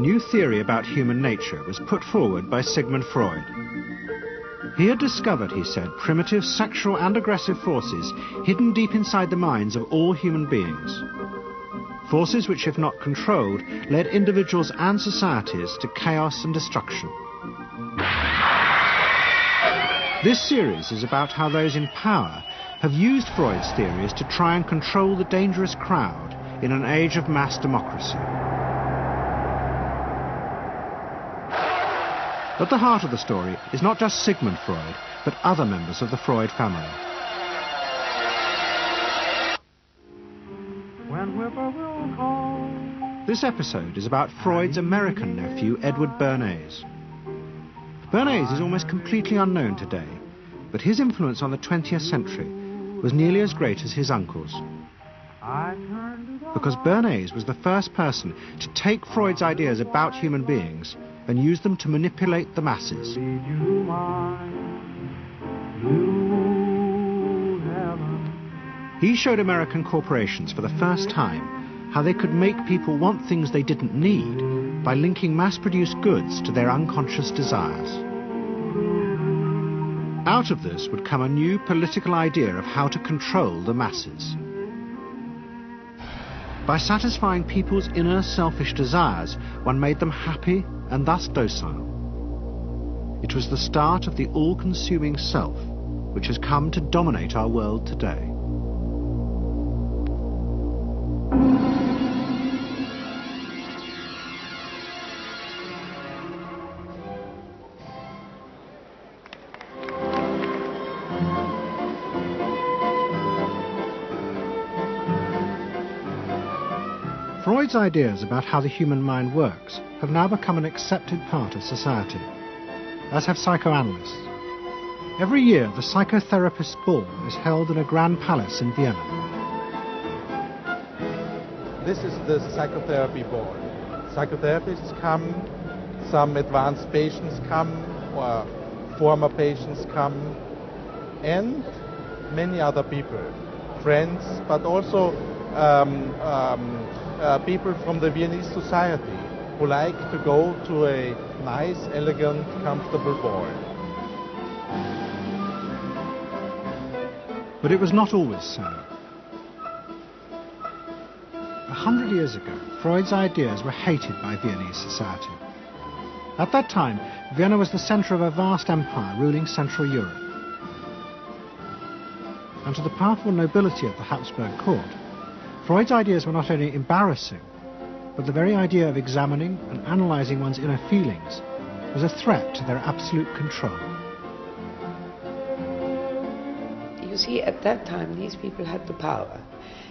new theory about human nature was put forward by Sigmund Freud. He had discovered, he said, primitive sexual and aggressive forces hidden deep inside the minds of all human beings. Forces which, if not controlled, led individuals and societies to chaos and destruction. This series is about how those in power have used Freud's theories to try and control the dangerous crowd in an age of mass democracy. At the heart of the story is not just Sigmund Freud, but other members of the Freud family. This episode is about Freud's American nephew, Edward Bernays. Bernays is almost completely unknown today, but his influence on the 20th century was nearly as great as his uncle's. Because Bernays was the first person to take Freud's ideas about human beings and use them to manipulate the masses. He showed American corporations for the first time how they could make people want things they didn't need by linking mass-produced goods to their unconscious desires. Out of this would come a new political idea of how to control the masses. By satisfying people's inner selfish desires, one made them happy and thus docile. It was the start of the all-consuming self, which has come to dominate our world today. Freud's ideas about how the human mind works have now become an accepted part of society, as have psychoanalysts. Every year, the psychotherapist's ball is held in a grand palace in Vienna. This is the psychotherapy ball. Psychotherapists come, some advanced patients come, or former patients come, and many other people, friends, but also people from the Viennese society who like to go to a nice, elegant, comfortable ball. But it was not always so. 100 years ago, Freud's ideas were hated by Viennese society. At that time, Vienna was the centre of a vast empire ruling Central Europe. And to the powerful nobility of the Habsburg court, Freud's ideas were not only embarrassing, but the very idea of examining and analysing one's inner feelings was a threat to their absolute control. You see, at that time, these people had the power.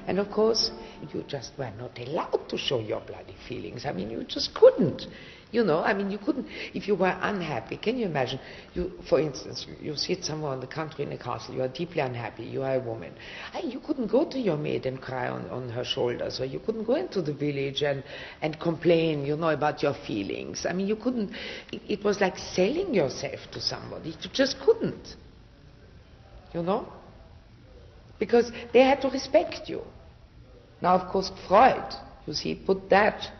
And of course, you just were not allowed to show your bloody feelings. I mean, you just couldn't. You know, I mean, you couldn't, if you were unhappy. Can you imagine, you, for instance, you sit somewhere in the country in a castle, you are deeply unhappy, you are a woman. You couldn't go to your maid and cry on her shoulders, or you couldn't go into the village and complain, you know, about your feelings. I mean, you couldn't, it was like selling yourself to somebody. You just couldn't, you know, because they had to respect you. Now, of course, Freud, you see, put that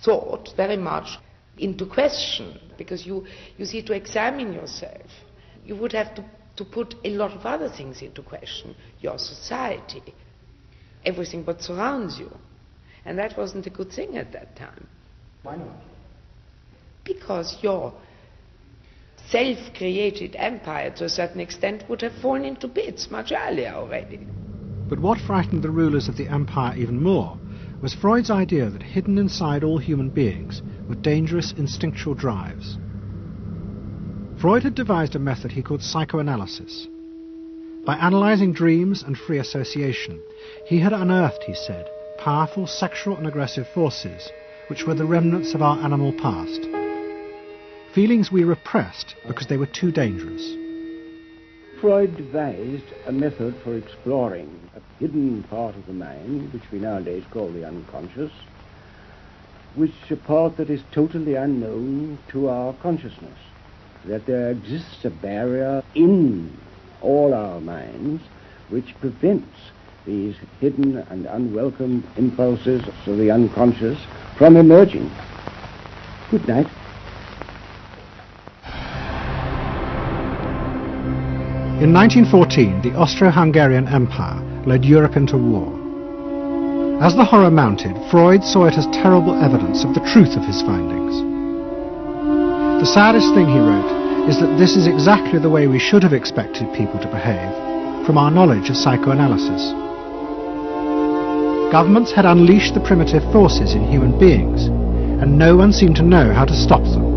thought very much into question, because you see, to examine yourself, you would have to put a lot of other things into question, your society, everything what surrounds you. And that wasn't a good thing at that time. Why not? Because your self-created empire, to a certain extent, would have fallen into bits much earlier already. But what frightened the rulers of the empire even more was Freud's idea that hidden inside all human beings were dangerous instinctual drives. Freud had devised a method he called psychoanalysis. By analysing dreams and free association, he had unearthed, he said, powerful sexual and aggressive forces which were the remnants of our animal past. Feelings we repressed because they were too dangerous. Freud devised a method for exploring a hidden part of the mind, which we nowadays call the unconscious, which is a part that is totally unknown to our consciousness, that there exists a barrier in all our minds which prevents these hidden and unwelcome impulses of the unconscious from emerging. Good night. In 1914, the Austro-Hungarian Empire led Europe into war. As the horror mounted, Freud saw it as terrible evidence of the truth of his findings. The saddest thing, he wrote, is that this is exactly the way we should have expected people to behave, from our knowledge of psychoanalysis. Governments had unleashed the primitive forces in human beings, and no one seemed to know how to stop them.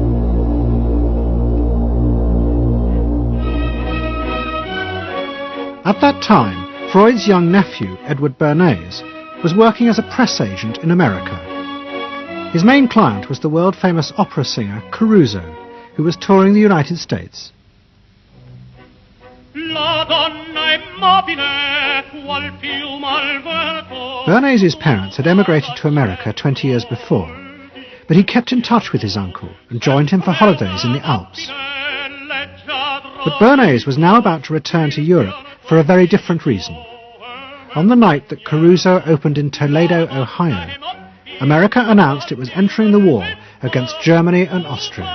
At that time, Freud's young nephew, Edward Bernays, was working as a press agent in America. His main client was the world-famous opera singer Caruso, who was touring the United States. Bernays' parents had emigrated to America 20 years before, but he kept in touch with his uncle and joined him for holidays in the Alps. But Bernays was now about to return to Europe for a very different reason. On the night that Caruso opened in Toledo, Ohio, America announced it was entering the war against Germany and Austria.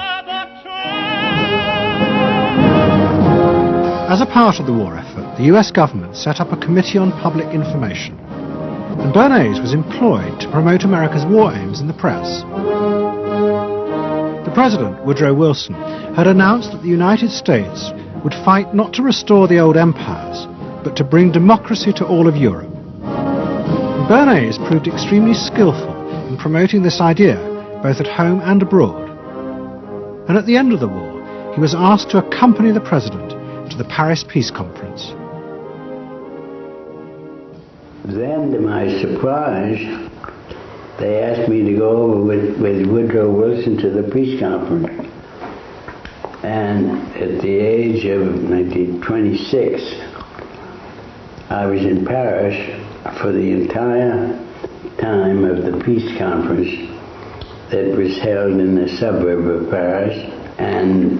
As a part of the war effort, the US government set up a Committee on Public Information, and Bernays was employed to promote America's war aims in the press. The President, Woodrow Wilson, had announced that the United States would fight not to restore the old empires, but to bring democracy to all of Europe. And Bernays proved extremely skillful in promoting this idea, both at home and abroad. And at the end of the war, he was asked to accompany the President to the Paris Peace Conference. Then, to my surprise, they asked me to go over with Woodrow Wilson to the peace conference. And at the age of 26, I was in Paris for the entire time of the peace conference that was held in the suburb of Paris, and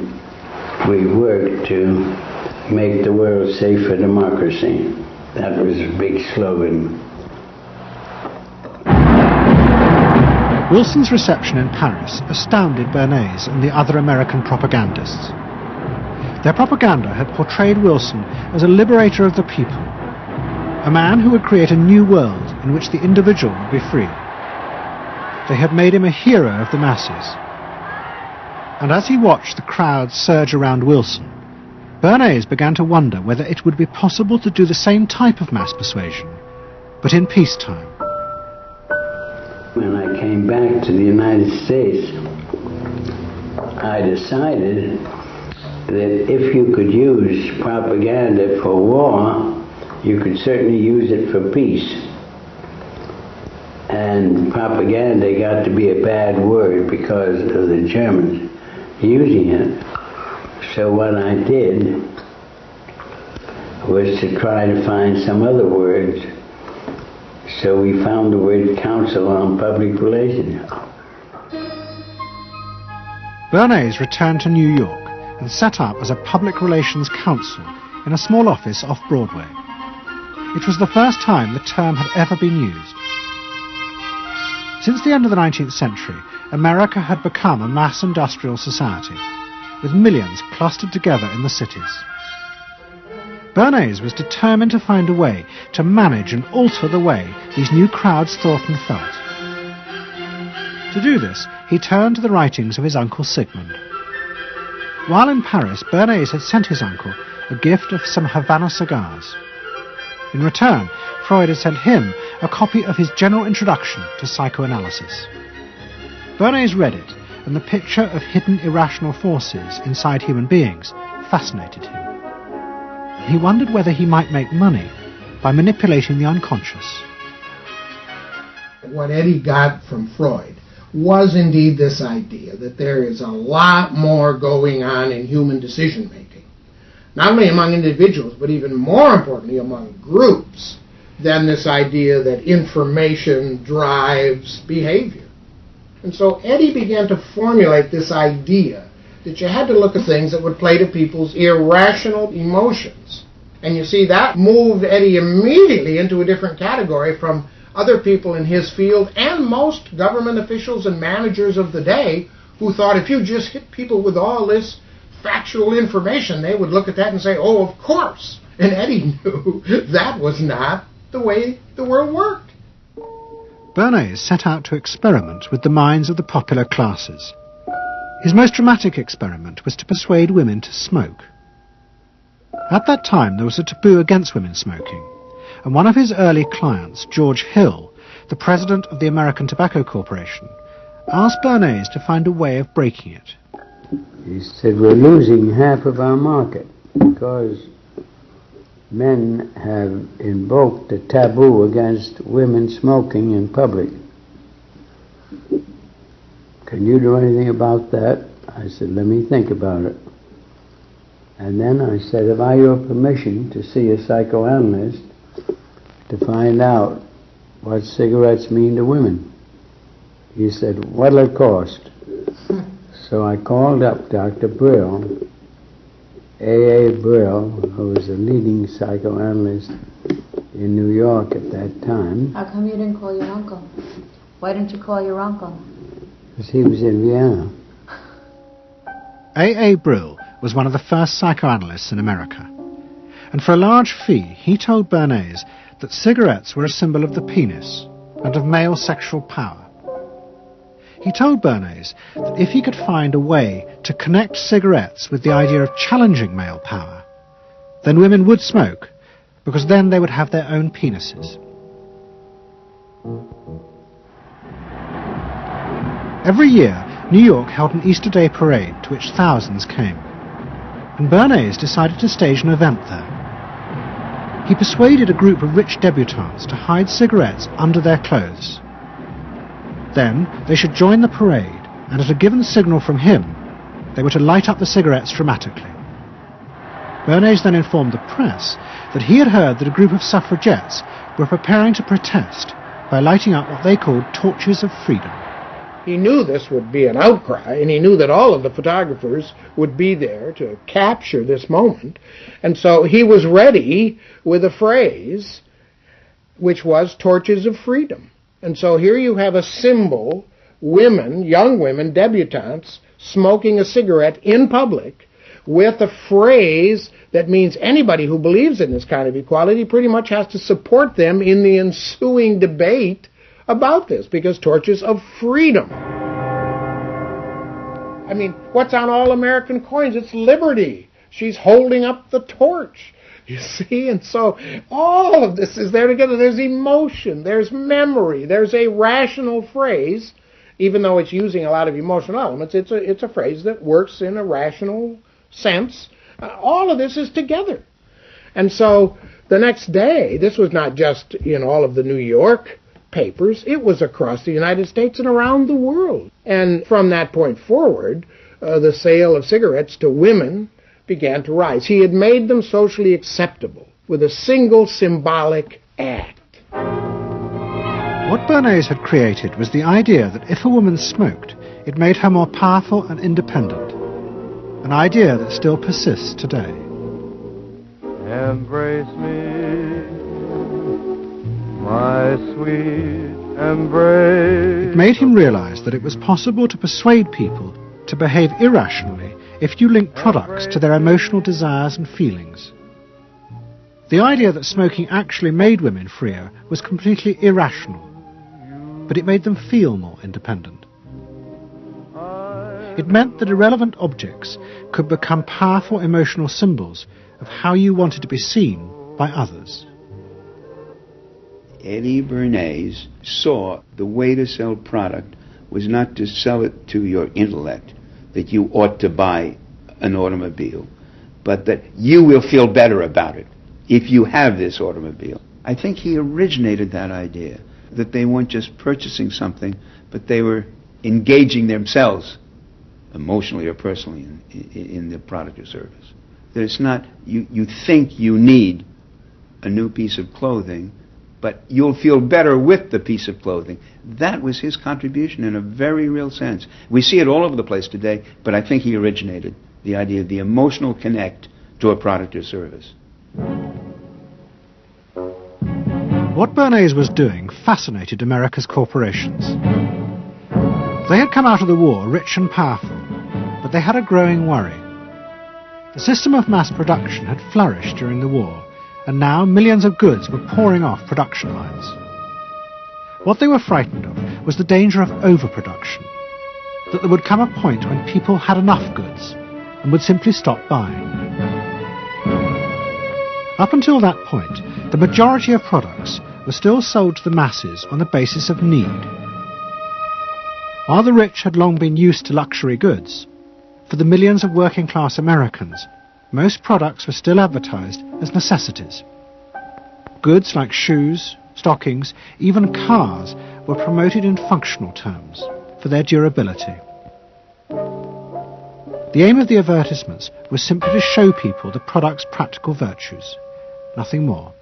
we worked to make the world safe for democracy. That was a big slogan. Wilson's reception in Paris astounded Bernays and the other American propagandists. Their propaganda had portrayed Wilson as a liberator of the people, a man who would create a new world in which the individual would be free. They had made him a hero of the masses. And as he watched the crowds surge around Wilson, Bernays began to wonder whether it would be possible to do the same type of mass persuasion, but in peacetime. When I came back to the United States, I decided that if you could use propaganda for war, you could certainly use it for peace. And propaganda got to be a bad word because of the Germans using it. So what I did was to try to find some other words. So we found the word Council on Public Relations. Bernays returned to New York and set up as a public relations counsel in a small office off Broadway. It was the first time the term had ever been used. Since the end of the 19th century, America had become a mass industrial society, with millions clustered together in the cities. Bernays was determined to find a way to manage and alter the way these new crowds thought and felt. To do this, he turned to the writings of his uncle Sigmund. While in Paris, Bernays had sent his uncle a gift of some Havana cigars. In return, Freud had sent him a copy of his general introduction to psychoanalysis. Bernays read it, and the picture of hidden irrational forces inside human beings fascinated him. He wondered whether he might make money by manipulating the unconscious. What Eddie got from Freud was indeed this idea that there is a lot more going on in human decision-making, not only among individuals, but even more importantly among groups, than this idea that information drives behavior. And so Eddie began to formulate this idea that you had to look at things that would play to people's irrational emotions. And you see, that moved Eddie immediately into a different category from other people in his field and most government officials and managers of the day who thought if you just hit people with all this factual information, they would look at that and say, oh, of course. And Eddie knew that was not the way the world worked. Bernays set out to experiment with the minds of the popular classes. His most dramatic experiment was to persuade women to smoke. At that time, there was a taboo against women smoking, and one of his early clients, George Hill, the president of the American Tobacco Corporation, asked Bernays to find a way of breaking it. He said, we're losing half of our market because men have invoked a taboo against women smoking in public. Can you do anything about that? I said, let me think about it. And then I said, have I your permission to see a psychoanalyst to find out what cigarettes mean to women? He said, what'll it cost? So I called up Dr. Brill, A.A. Brill, who was a leading psychoanalyst in New York at that time. How come you didn't call your uncle? Why didn't you call your uncle? Because he was in Vienna. A.A. Brill was one of the first psychoanalysts in America, and for a large fee he told Bernays that cigarettes were a symbol of the penis and of male sexual power. He told Bernays that if he could find a way to connect cigarettes with the idea of challenging male power, then women would smoke, because then they would have their own penises. Every year, New York held an Easter Day parade to which thousands came, and Bernays decided to stage an event there. He persuaded a group of rich debutantes to hide cigarettes under their clothes. Then they should join the parade, and at a given signal from him, they were to light up the cigarettes dramatically. Bernays then informed the press that he had heard that a group of suffragettes were preparing to protest by lighting up what they called torches of freedom. He knew this would be an outcry, and he knew that all of the photographers would be there to capture this moment. And so he was ready with a phrase which was torches of freedom. And so here you have a symbol, women, young women, debutantes, smoking a cigarette in public with a phrase that means anybody who believes in this kind of equality pretty much has to support them in the ensuing debate about this, because torches of freedom. I mean, what's on all American coins? It's liberty. She's holding up the torch. You see? And so all of this is there together. There's emotion, there's memory, there's a rational phrase, even though it's using a lot of emotional elements. It's a phrase that works in a rational sense. All of this is together. And so the next day, this was not just in all of the New York papers, it was across the United States and around the world. And from that point forward, the sale of cigarettes to women began to rise. He had made them socially acceptable with a single symbolic act. What Bernays had created was the idea that if a woman smoked, it made her more powerful and independent, an idea that still persists today. Embrace me, my sweet embrace. It made him realize that it was possible to persuade people to behave irrationally if you link products to their emotional desires and feelings. The idea that smoking actually made women freer was completely irrational, but it made them feel more independent. It meant that irrelevant objects could become powerful emotional symbols of how you wanted to be seen by others. Eddie Bernays saw the way to sell product was not to sell it to your intellect, that you ought to buy an automobile, but that you will feel better about it if you have this automobile. I think he originated that idea, that they weren't just purchasing something, but they were engaging themselves emotionally or personally in the product or service. That it's not, you think you need a new piece of clothing, but you'll feel better with the piece of clothing. That was his contribution in a very real sense. We see it all over the place today, but I think he originated the idea of the emotional connect to a product or service. What Bernays was doing fascinated America's corporations. They had come out of the war rich and powerful, but they had a growing worry. The system of mass production had flourished during the war, and now millions of goods were pouring off production lines. What they were frightened of was the danger of overproduction, that there would come a point when people had enough goods and would simply stop buying. Up until that point, the majority of products were still sold to the masses on the basis of need. While the rich had long been used to luxury goods, for the millions of working-class Americans, most products were still advertised as necessities. Goods like shoes, stockings, even cars were promoted in functional terms for their durability. The aim of the advertisements was simply to show people the product's practical virtues, nothing more.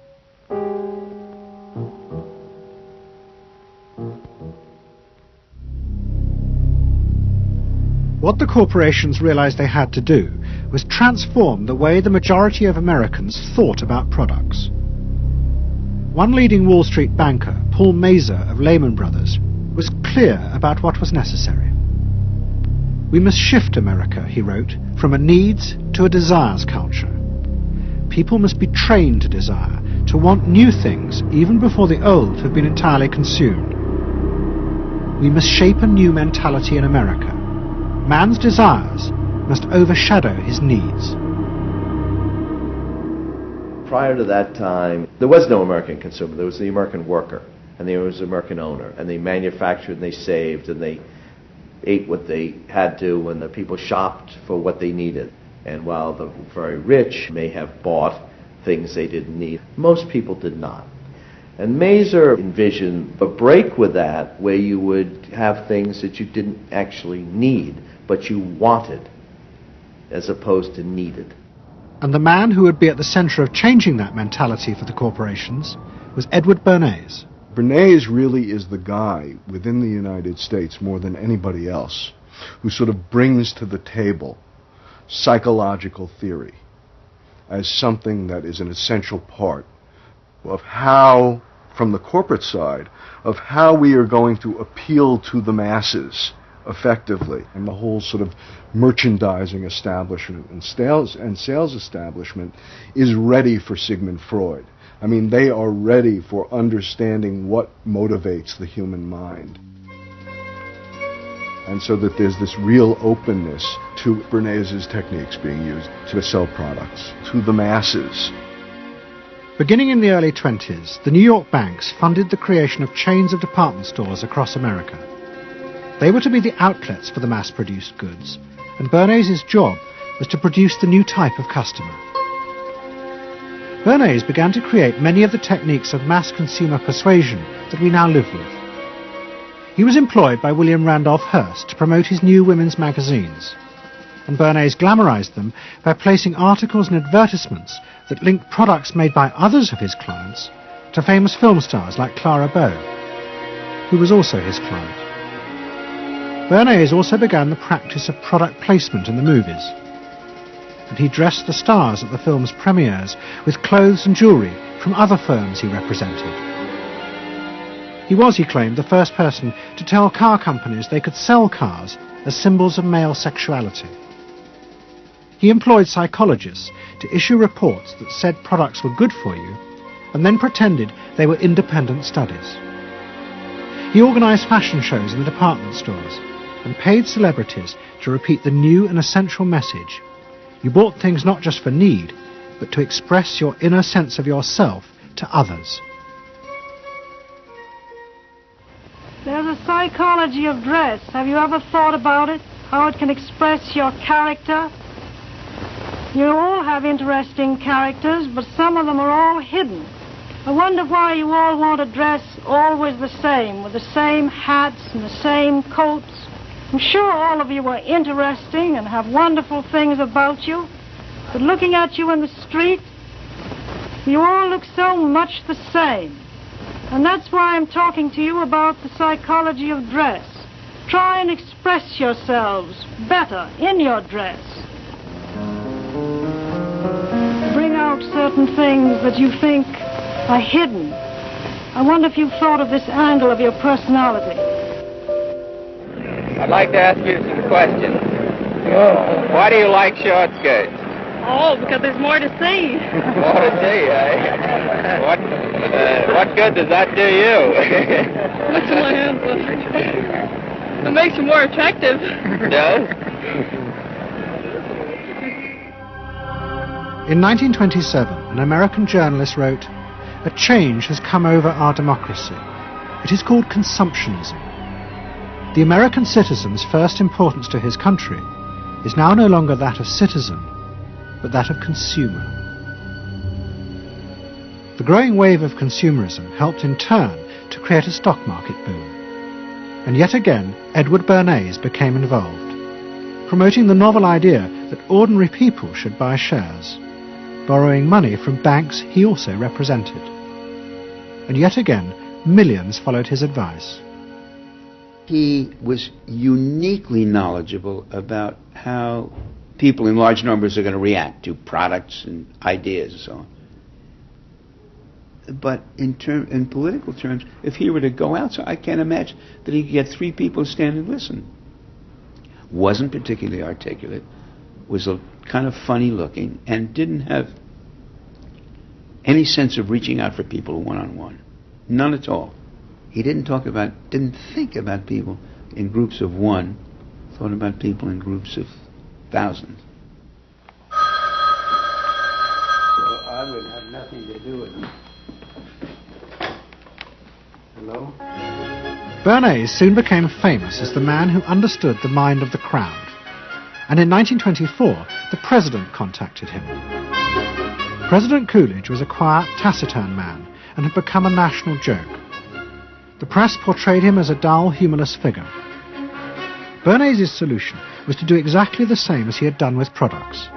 What the corporations realized they had to do was transform the way the majority of Americans thought about products. One leading Wall Street banker, Paul Mazur of Lehman Brothers, was clear about what was necessary. "We must shift America," he wrote, "from a needs to a desires culture. People must be trained to desire, to want new things even before the old have been entirely consumed. We must shape a new mentality in America. Man's desires must overshadow his needs." Prior to that time, there was no American consumer. There was the American worker, and there was the American owner, and they manufactured and they saved and they ate what they had to, and the people shopped for what they needed. And while the very rich may have bought things they didn't need, most people did not. And Mazur envisioned a break with that, where you would have things that you didn't actually need, but you wanted, as opposed to needed. And the man who would be at the center of changing that mentality for the corporations was Edward Bernays. Bernays really is the guy within the United States, more than anybody else, who sort of brings to the table psychological theory as something that is an essential part of how, from the corporate side, of how we are going to appeal to the masses effectively. And the whole sort of merchandising establishment and sales establishment is ready for Sigmund Freud. I mean, they are ready for understanding what motivates the human mind. And so that there's this real openness to Bernays' techniques being used to sell products to the masses. Beginning in the early 20s, the New York banks funded the creation of chains of department stores across America. They were to be the outlets for the mass-produced goods, and Bernays' job was to produce the new type of customer. Bernays began to create many of the techniques of mass consumer persuasion that we now live with. He was employed by William Randolph Hearst to promote his new women's magazines, and Bernays glamorized them by placing articles and advertisements that linked products made by others of his clients to famous film stars like Clara Bow, who was also his client. Bernays also began the practice of product placement in the movies, and he dressed the stars at the film's premieres with clothes and jewellery from other firms he represented. He was, he claimed, the first person to tell car companies they could sell cars as symbols of male sexuality. He employed psychologists to issue reports that said products were good for you, and then pretended they were independent studies. He organised fashion shows in the department stores, and paid celebrities to repeat the new and essential message: you bought things not just for need, but to express your inner sense of yourself to others. There's a psychology of dress. Have you ever thought about it? How it can express your character? You all have interesting characters, but some of them are all hidden. I wonder why you all want to dress always the same, with the same hats and the same coats. I'm sure all of you are interesting and have wonderful things about you, but looking at you in the street, you all look so much the same. And that's why I'm talking to you about the psychology of dress. Try and express yourselves better in your dress. Bring out certain things that you think are hidden. I wonder if you've thought of this angle of your personality. I'd like to ask you some questions. Why do you like short skirts? Oh, because there's more to see. More to see, eh? What good does that do you? It makes you more attractive. Does? In 1927, an American journalist wrote, "A change has come over our democracy. It is called consumptionism. The American citizen's first importance to his country is now no longer that of citizen, but that of consumer." The growing wave of consumerism helped in turn to create a stock market boom. And yet again, Edward Bernays became involved, promoting the novel idea that ordinary people should buy shares, borrowing money from banks he also represented. And yet again, millions followed his advice. He was uniquely knowledgeable about how people in large numbers are going to react to products and ideas and so on. But in political terms, if he were to go out, so I can't imagine that he could get 3 people to stand and listen. Wasn't particularly articulate, was a kind of funny looking, and didn't have any sense of reaching out for people one-on-one. None at all. He didn't think about people in groups of one, thought about people in groups of thousands. So I would have nothing to do with it. Hello? Bernays soon became famous as the man who understood the mind of the crowd. And in 1924, the president contacted him. President Coolidge was a quiet, taciturn man and had become a national joke. The press portrayed him as a dull, humorless figure. Bernays' solution was to do exactly the same as he had done with products.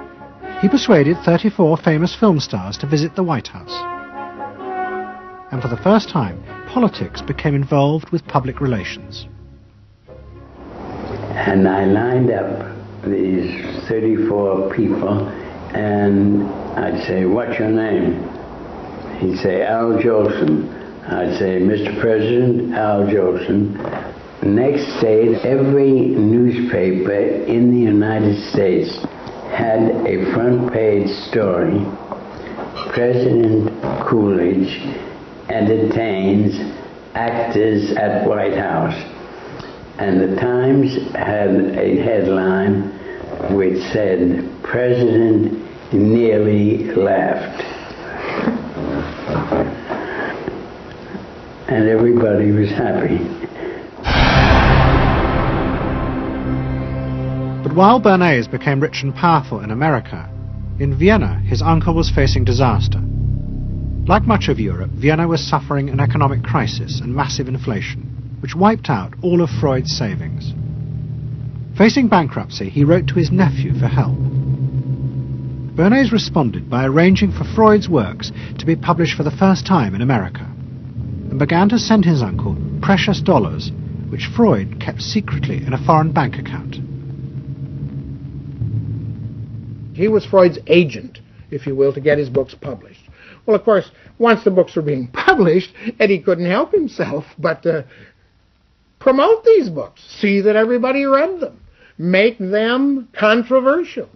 He persuaded 34 famous film stars to visit the White House. And for the first time, politics became involved with public relations. And I lined up these 34 people, and I'd say, "What's your name?" He'd say, "Al Jolson." I'd say, "Mr. President, Al Jolson." Next day, every newspaper in the United States had a front page story. President Coolidge entertains actors at White House. And the Times had a headline which said, "President nearly laughed." And everybody was happy. But while Bernays became rich and powerful in America, in Vienna his uncle was facing disaster. Like much of Europe, Vienna was suffering an economic crisis and massive inflation, which wiped out all of Freud's savings. Facing bankruptcy, he wrote to his nephew for help. Bernays responded by arranging for Freud's works to be published for the first time in America, and began to send his uncle precious dollars, which Freud kept secretly in a foreign bank account. He was Freud's agent, if you will, to get his books published. Well, of course, once the books were being published, Eddie couldn't help himself but promote these books, see that everybody read them, make them controversial,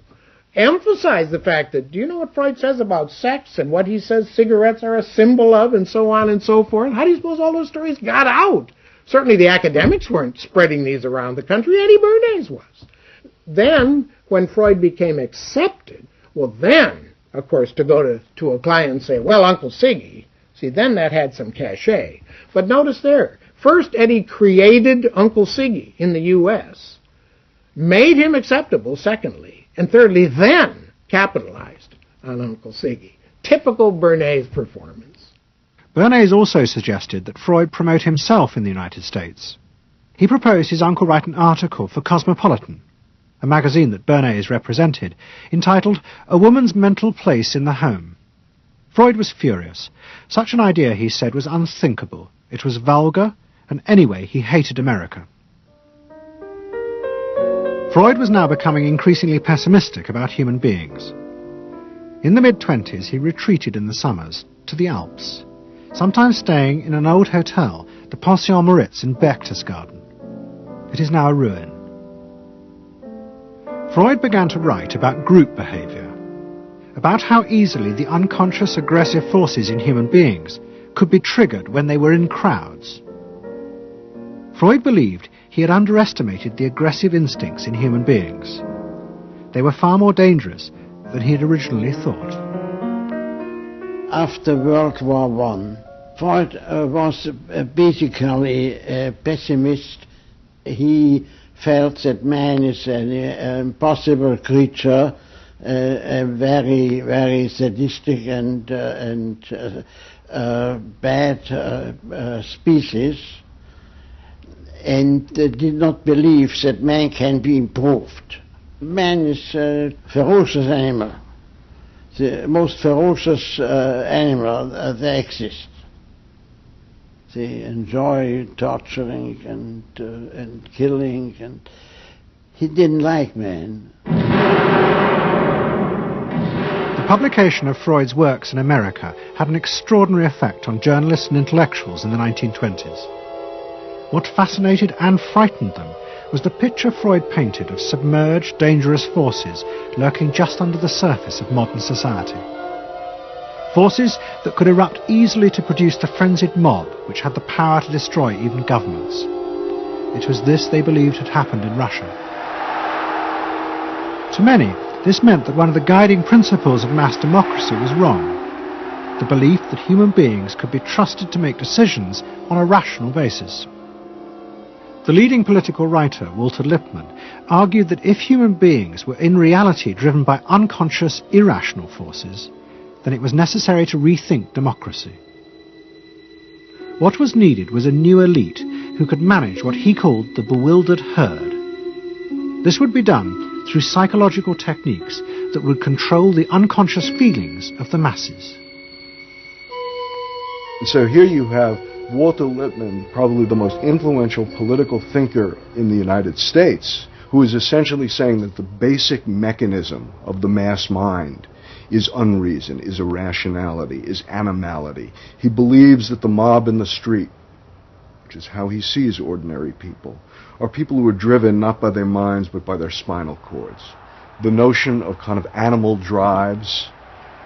emphasize the fact that, do you know what Freud says about sex and what he says cigarettes are a symbol of, and so on and so forth? How do you suppose all those stories got out? Certainly the academics weren't spreading these around the country. Eddie Bernays was. Then, when Freud became accepted, well then, of course, to go to a client and say, "Well, Uncle Siggy," see, then that had some cachet. But notice there, first Eddie created Uncle Siggy in the U.S., made him acceptable, secondly, and thirdly, then capitalized on Uncle Siggy. Typical Bernays performance. Bernays also suggested that Freud promote himself in the United States. He proposed his uncle write an article for Cosmopolitan, a magazine that Bernays represented, entitled "A Woman's Mental Place in the Home." Freud was furious. Such an idea, he said, was unthinkable. It was vulgar, and anyway, he hated America. Freud was now becoming increasingly pessimistic about human beings. In the mid-20s, he retreated in the summers to the Alps, sometimes staying in an old hotel, the Pension Moritz in Berchtesgaden. It is now a ruin. Freud began to write about group behavior, about how easily the unconscious aggressive forces in human beings could be triggered when they were in crowds. Freud believed he had underestimated the aggressive instincts in human beings. They were far more dangerous than he had originally thought. After World War I, Freud was basically a pessimist. He felt that man is an impossible creature, a very, very sadistic and bad species, and did not believe that man can be improved. Man is a ferocious animal, the most ferocious animal that exists. They enjoy torturing and killing, and he didn't like man. The publication of Freud's works in America had an extraordinary effect on journalists and intellectuals in the 1920s. What fascinated and frightened them was the picture Freud painted of submerged, dangerous forces lurking just under the surface of modern society. Forces that could erupt easily to produce the frenzied mob which had the power to destroy even governments. It was this they believed had happened in Russia. To many, this meant that one of the guiding principles of mass democracy was wrong. The belief that human beings could be trusted to make decisions on a rational basis. The leading political writer, Walter Lippmann, argued that if human beings were in reality driven by unconscious, irrational forces, then it was necessary to rethink democracy. What was needed was a new elite who could manage what he called the bewildered herd. This would be done through psychological techniques that would control the unconscious feelings of the masses. So here you have Walter Lippmann, probably the most influential political thinker in the United States, who is essentially saying that the basic mechanism of the mass mind is unreason, is irrationality, is animality. He believes that the mob in the street, which is how he sees ordinary people, are people who are driven not by their minds but by their spinal cords. The notion of kind of animal drives,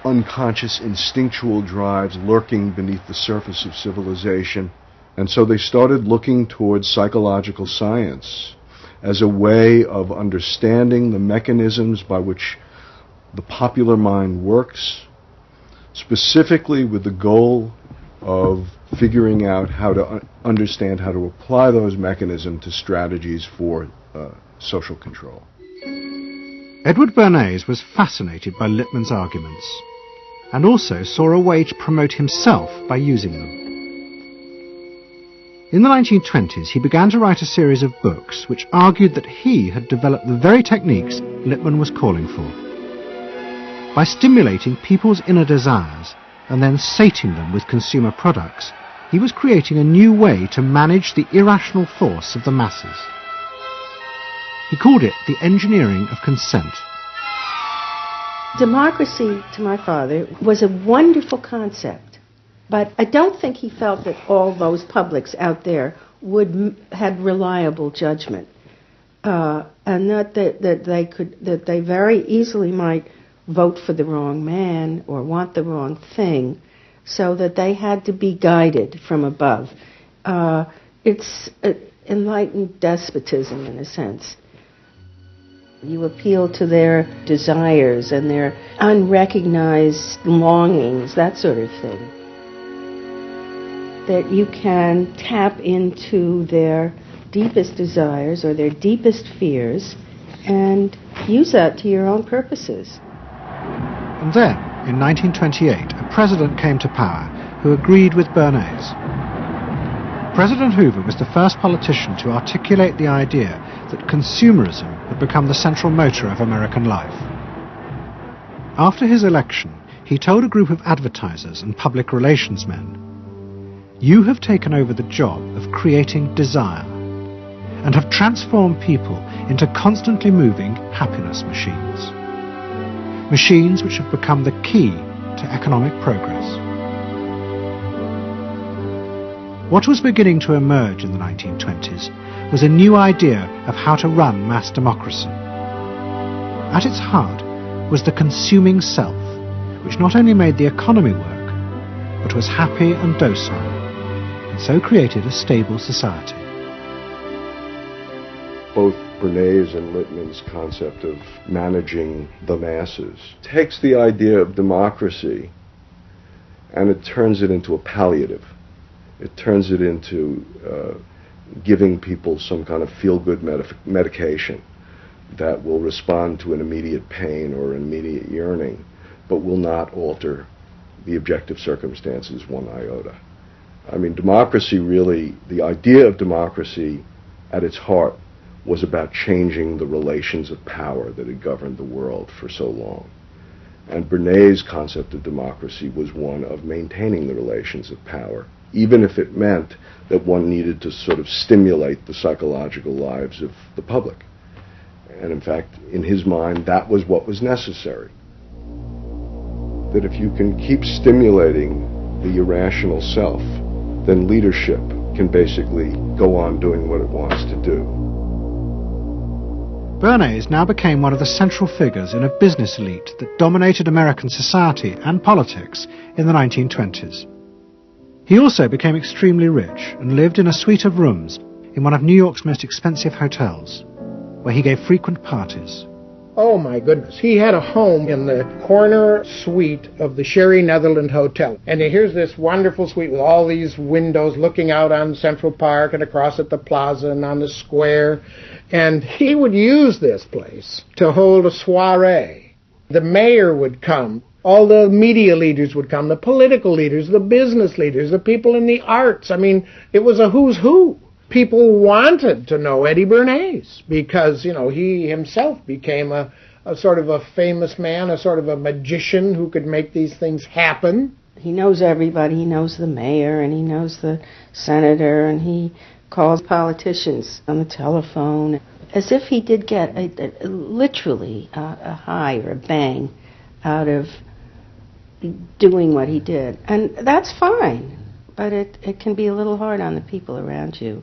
unconscious instinctual drives lurking beneath the surface of civilization. And so they started looking towards psychological science as a way of understanding the mechanisms by which the popular mind works, specifically with the goal of figuring out how to understand how to apply those mechanisms to strategies for social control. Edward Bernays was fascinated by Lippmann's arguments and also saw a way to promote himself by using them. In the 1920s, he began to write a series of books which argued that he had developed the very techniques Lippmann was calling for. By stimulating people's inner desires and then sating them with consumer products, he was creating a new way to manage the irrational force of the masses. He called it the engineering of consent. Democracy, to my father, was a wonderful concept, but I don't think he felt that all those publics out there had reliable judgment, and that they very easily might vote for the wrong man or want the wrong thing, so that they had to be guided from above. It's enlightened despotism in a sense. You appeal to their desires and their unrecognized longings, that sort of thing. That you can tap into their deepest desires or their deepest fears and use that to your own purposes. And then, in 1928, a president came to power who agreed with Bernays. President Hoover was the first politician to articulate the idea that consumerism had become the central motor of American life. After his election, he told a group of advertisers and public relations men, "You have taken over the job of creating desire and have transformed people into constantly moving happiness machines. Machines which have become the key to economic progress." What was beginning to emerge in the 1920s was a new idea of how to run mass democracy. At its heart was the consuming self, which not only made the economy work, but was happy and docile, and so created a stable society. Both Bernays and Littman's concept of managing the masses takes the idea of democracy and it turns it into a palliative. It turns it into giving people some kind of feel-good medication that will respond to an immediate pain or an immediate yearning, but will not alter the objective circumstances one iota. I mean, democracy really, the idea of democracy at its heart was about changing the relations of power that had governed the world for so long. And Bernays' concept of democracy was one of maintaining the relations of power, even if it meant that one needed to sort of stimulate the psychological lives of the public. And in fact, in his mind, that was what was necessary. That if you can keep stimulating the irrational self, then leadership can basically go on doing what it wants to do. Bernays now became one of the central figures in a business elite that dominated American society and politics in the 1920s. He also became extremely rich and lived in a suite of rooms in one of New York's most expensive hotels, where he gave frequent parties. Oh my goodness, he had a home in the corner suite of the Sherry Netherland Hotel. And here's this wonderful suite with all these windows looking out on Central Park and across at the plaza and on the square. And he would use this place to hold a soiree. The mayor would come, all the media leaders would come, the political leaders, the business leaders, the people in the arts. I mean, it was a who's who. People wanted to know Eddie Bernays because, you know, he himself became a sort of a famous man, a sort of a magician who could make these things happen. He knows everybody. He knows the mayor and he knows the senator, and he calls politicians on the telephone as if he did get literally a high or a bang out of doing what he did. And that's fine, but it can be a little hard on the people around you,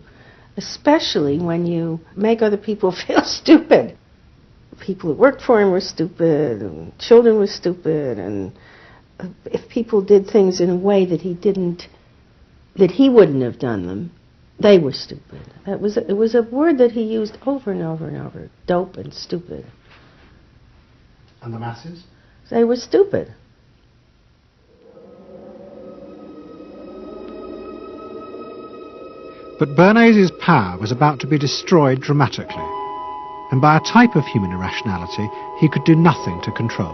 especially when you make other people feel stupid. People who worked for him were stupid, and children were stupid, and if people did things in a way that he wouldn't have done them, they were stupid. It was a word that he used over and over and over, dope and stupid. And the masses? They were stupid. But Bernays' power was about to be destroyed dramatically, and by a type of human irrationality he could do nothing to control.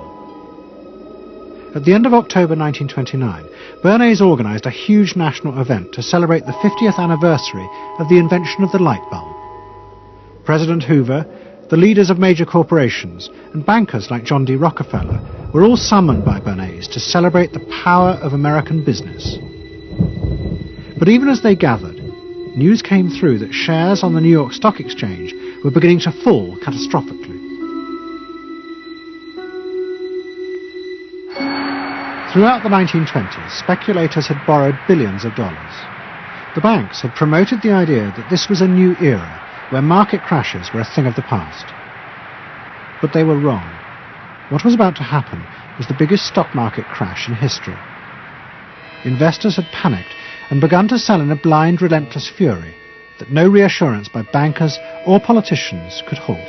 At the end of October 1929, Bernays organised a huge national event to celebrate the 50th anniversary of the invention of the light bulb. President Hoover, the leaders of major corporations, and bankers like John D. Rockefeller were all summoned by Bernays to celebrate the power of American business. But even as they gathered, news came through that shares on the New York Stock Exchange were beginning to fall catastrophically. Throughout the 1920s, speculators had borrowed billions of dollars. The banks had promoted the idea that this was a new era where market crashes were a thing of the past. But they were wrong. What was about to happen was the biggest stock market crash in history. Investors had panicked and begun to sell in a blind, relentless fury that no reassurance by bankers or politicians could halt.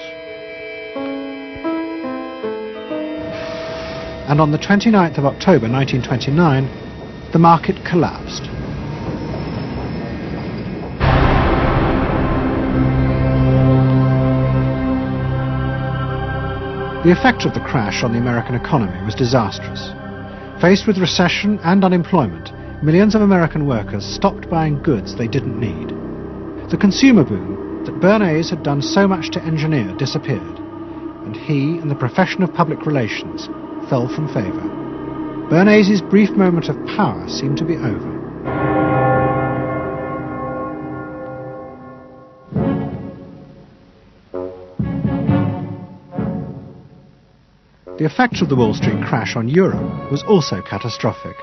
And on the 29th of October 1929, the market collapsed. The effect of the crash on the American economy was disastrous. Faced with recession and unemployment, millions of American workers stopped buying goods they didn't need. The consumer boom that Bernays had done so much to engineer disappeared, and he and the profession of public relations fell from favour. Bernays' brief moment of power seemed to be over. The effect of the Wall Street crash on Europe was also catastrophic.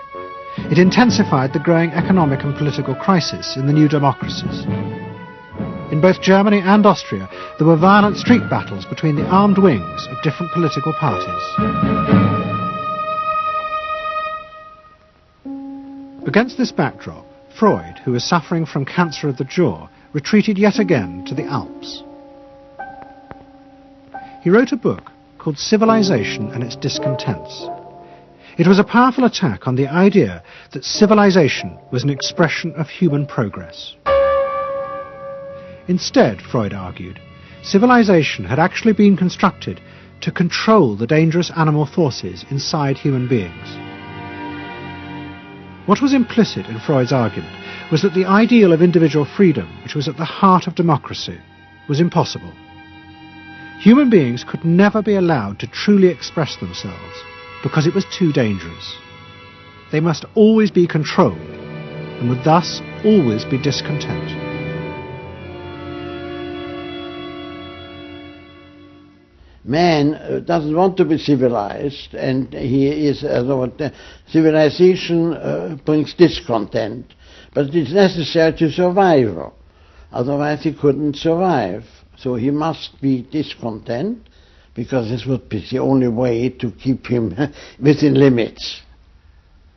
It intensified the growing economic and political crisis in the new democracies. In both Germany and Austria, there were violent street battles between the armed wings of different political parties. Against this backdrop, Freud, who was suffering from cancer of the jaw, retreated yet again to the Alps. He wrote a book called Civilization and Its Discontents. It was a powerful attack on the idea that civilization was an expression of human progress. Instead, Freud argued, civilization had actually been constructed to control the dangerous animal forces inside human beings. What was implicit in Freud's argument was that the ideal of individual freedom, which was at the heart of democracy, was impossible. Human beings could never be allowed to truly express themselves because it was too dangerous. They must always be controlled and would thus always be discontent. Man doesn't want to be civilized, and he is civilization brings discontent, but it is necessary to survival. Otherwise he couldn't survive. So he must be discontent, because this would be the only way to keep him within limits.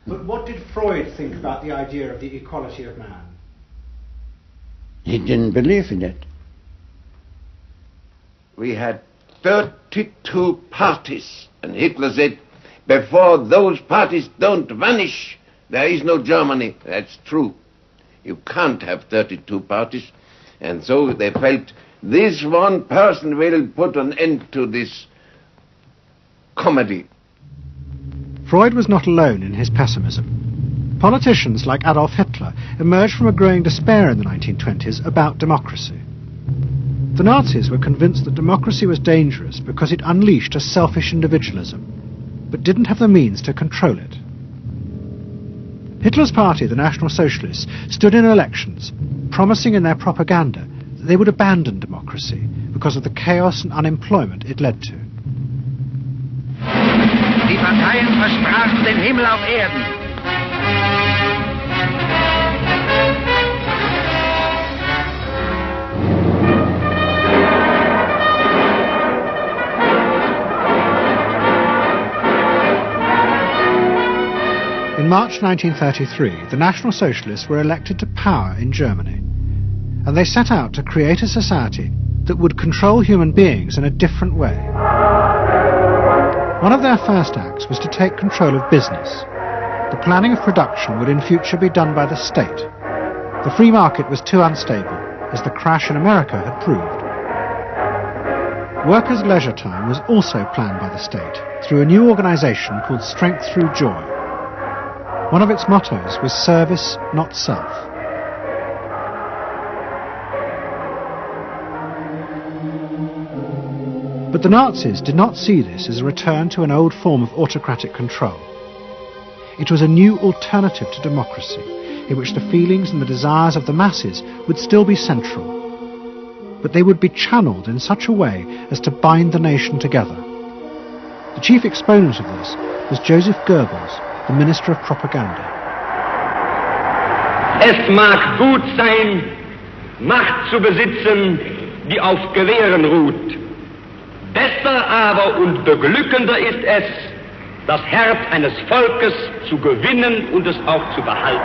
But what did Freud think about the idea of the equality of man? He didn't believe in it. We had 32 parties, and Hitler said, before those parties don't vanish, there is no Germany. That's true. You can't have 32 parties. And so they felt, this one person will put an end to this comedy. Freud was not alone in his pessimism. Politicians like Adolf Hitler emerged from a growing despair in the 1920s about democracy. The Nazis were convinced that democracy was dangerous because it unleashed a selfish individualism, but didn't have the means to control it. Hitler's party, the National Socialists, stood in elections, promising in their propaganda that they would abandon democracy because of the chaos and unemployment it led to. Die Parteien versprachen den Himmel auf Erden. In March 1933, the National Socialists were elected to power in Germany, and they set out to create a society that would control human beings in a different way. One of their first acts was to take control of business. The planning of production would in future be done by the state. The free market was too unstable, as the crash in America had proved. Workers' leisure time was also planned by the state through a new organization called Strength Through Joy. One of its mottos was service, not self. But the Nazis did not see this as a return to an old form of autocratic control. It was a new alternative to democracy, in which the feelings and the desires of the masses would still be central, but they would be channeled in such a way as to bind the nation together. The chief exponent of this was Joseph Goebbels, the Minister of Propaganda. Es mag gut sein, Macht zu besitzen, die auf Gewehren ruht. Besser aber und beglückender ist es, das Herz eines Volkes zu gewinnen und es auch zu behalten.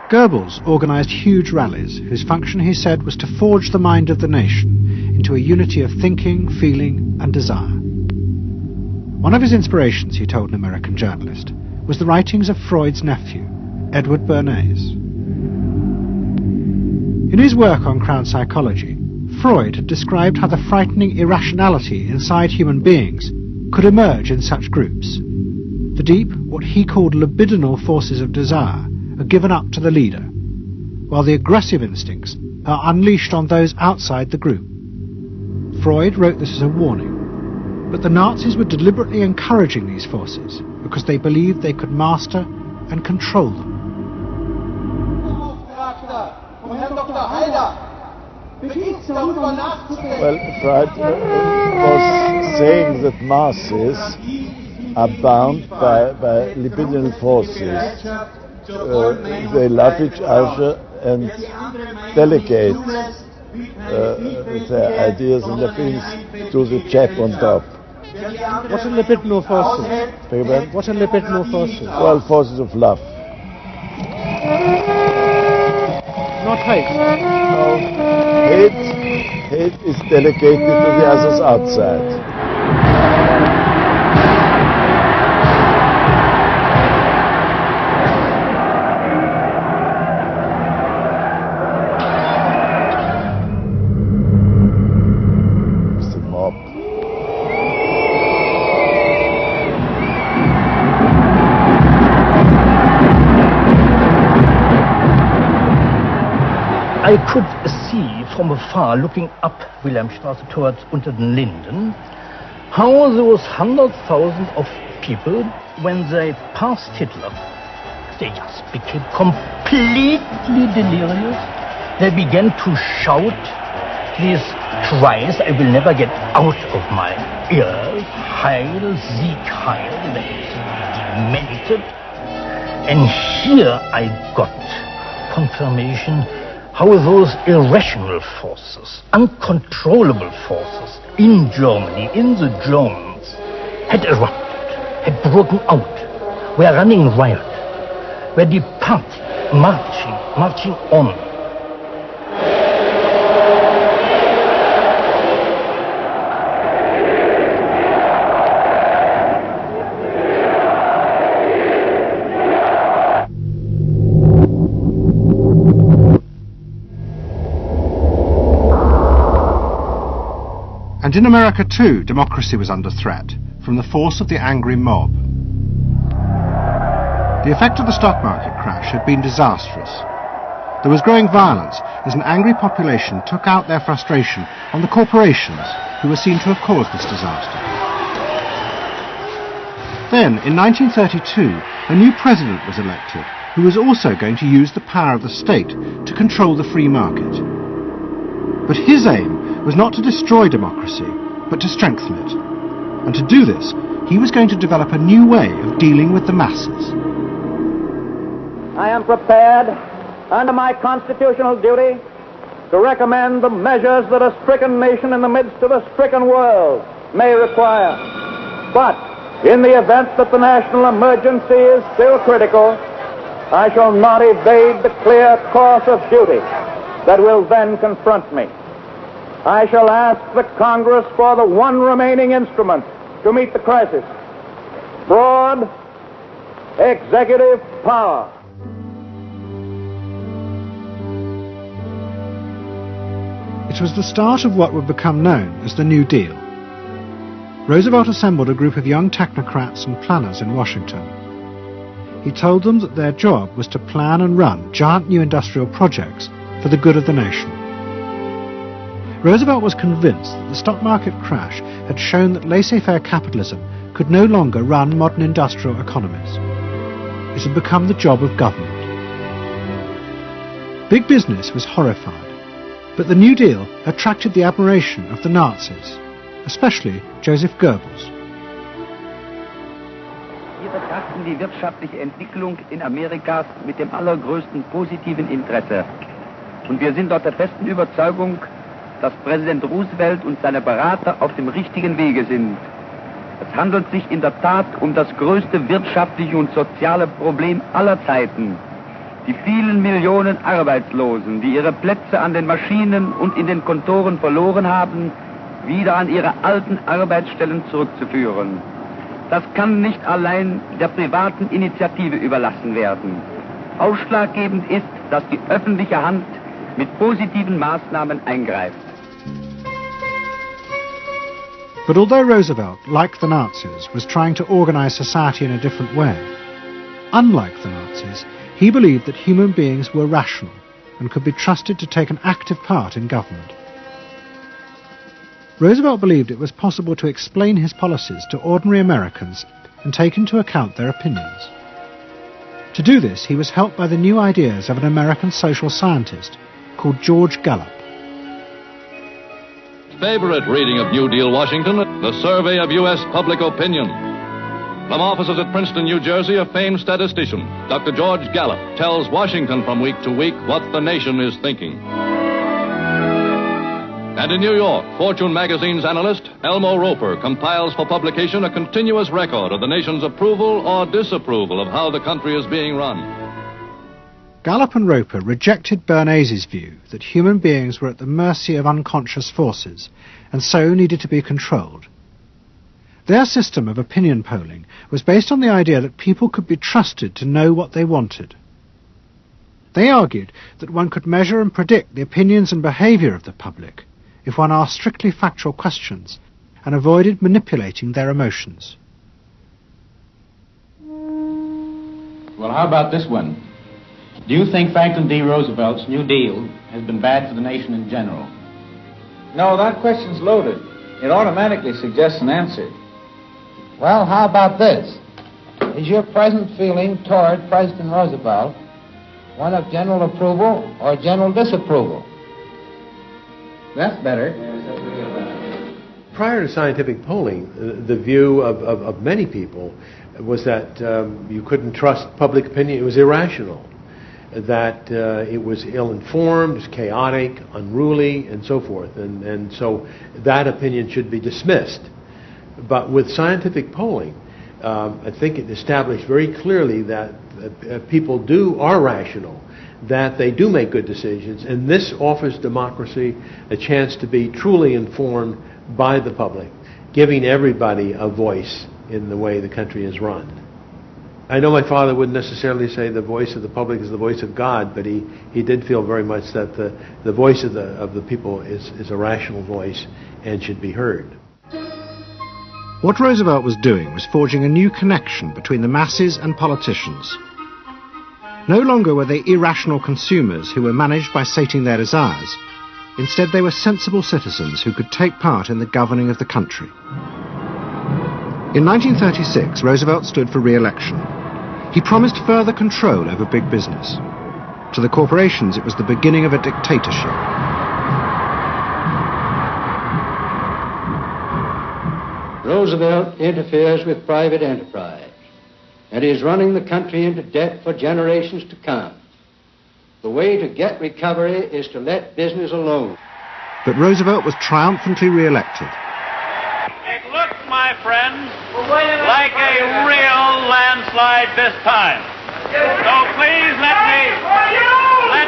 Goebbels organized huge rallies whose function, he said, was to forge the mind of the nation into a unity of thinking, feeling and desire. One of his inspirations, he told an American journalist, was the writings of Freud's nephew, Edward Bernays. In his work on Crown Psychology, Freud had described how the frightening irrationality inside human beings could emerge in such groups. The deep, what he called libidinal forces of desire, are given up to the leader, while the aggressive instincts are unleashed on those outside the group. Freud wrote this as a warning. But the Nazis were deliberately encouraging these forces because they believed they could master and control them. Well, Freud was saying that masses are bound by libidinal forces. They love each other and delegate their ideas and their feelings to the chap on top. What are libidinal forces? What are libidinal forces? Well, forces of love. Not hate. No, hate is delegated to the others outside. I could see from afar, looking up Wilhelmstraße towards Unter den Linden, how those 100,000 of people, when they passed Hitler, they just became completely delirious. They began to shout these cries I will never get out of my ears. Heil, Sieg, Heil. They demented. And here I got confirmation how those irrational forces, uncontrollable forces in Germany, in the Germans, had erupted, had broken out, were running riot, were departing, marching on. And in America too, democracy was under threat from the force of the angry mob. The effect of the stock market crash had been disastrous. There was growing violence as an angry population took out their frustration on the corporations who were seen to have caused this disaster. Then, in 1932, a new president was elected who was also going to use the power of the state to control the free market. But his aim was not to destroy democracy, but to strengthen it. And to do this, he was going to develop a new way of dealing with the masses. I am prepared, under my constitutional duty, to recommend the measures that a stricken nation in the midst of a stricken world may require. But in the event that the national emergency is still critical, I shall not evade the clear course of duty that will then confront me. I shall ask the Congress for the one remaining instrument to meet the crisis: broad executive power. It was the start of what would become known as the New Deal. Roosevelt assembled a group of young technocrats and planners in Washington. He told them that their job was to plan and run giant new industrial projects for the good of the nation. Roosevelt was convinced that the stock market crash had shown that laissez-faire capitalism could no longer run modern industrial economies. It had become the job of government. Big business was horrified, but the New Deal attracted the admiration of the Nazis, especially Joseph Goebbels. Wir betrachten die wirtschaftliche Entwicklung in Amerika mit dem allergrößten positiven Interesse. Und wir sind dort der festen Überzeugung, dass Präsident Roosevelt und seine Berater auf dem richtigen Wege sind. Es handelt sich in der Tat um das größte wirtschaftliche und soziale Problem aller Zeiten. Die vielen Millionen Arbeitslosen, die ihre Plätze an den Maschinen und in den Kontoren verloren haben, wieder an ihre alten Arbeitsstellen zurückzuführen. Das kann nicht allein der privaten Initiative überlassen werden. Ausschlaggebend ist, dass die öffentliche Hand mit positiven Maßnahmen eingreift. But although Roosevelt, like the Nazis, was trying to organize society in a different way, unlike the Nazis, he believed that human beings were rational and could be trusted to take an active part in government. Roosevelt believed it was possible to explain his policies to ordinary Americans and take into account their opinions. To do this, he was helped by the new ideas of an American social scientist called George Gallup. Favorite reading of New Deal Washington, the survey of U.S. public opinion. From offices at Princeton, New Jersey, a famed statistician, Dr. George Gallup, tells Washington from week to week what the nation is thinking. And in New York, Fortune magazine's analyst, Elmo Roper, compiles for publication a continuous record of the nation's approval or disapproval of how the country is being run. Gallup and Roper rejected Bernays' view that human beings were at the mercy of unconscious forces and so needed to be controlled. Their system of opinion polling was based on the idea that people could be trusted to know what they wanted. They argued that one could measure and predict the opinions and behaviour of the public if one asked strictly factual questions and avoided manipulating their emotions. Well, how about this one? Do you think Franklin D. Roosevelt's New Deal has been bad for the nation in general? No, that question's loaded. It automatically suggests an answer. Well, how about this? Is your present feeling toward President Roosevelt one of general approval or general disapproval? That's better. Prior to scientific polling, the view of many people was that you couldn't trust public opinion. It was irrational, that it was ill-informed, it was chaotic, unruly, and so forth. And so that opinion should be dismissed. But with scientific polling, I think it established very clearly that people are rational, that they do make good decisions, and this offers democracy a chance to be truly informed by the public, giving everybody a voice in the way the country is run. I know my father wouldn't necessarily say the voice of the public is the voice of God, but he did feel very much that the voice of the people is a rational voice and should be heard. What Roosevelt was doing was forging a new connection between the masses and politicians. No longer were they irrational consumers who were managed by sating their desires. Instead, they were sensible citizens who could take part in the governing of the country. In 1936, Roosevelt stood for re-election. He promised further control over big business. To the corporations, it was the beginning of a dictatorship. Roosevelt interferes with private enterprise and is running the country into debt for generations to come. The way to get recovery is to let business alone. But Roosevelt was triumphantly re-elected. It looks, my friends, like a real landslide this time. So please let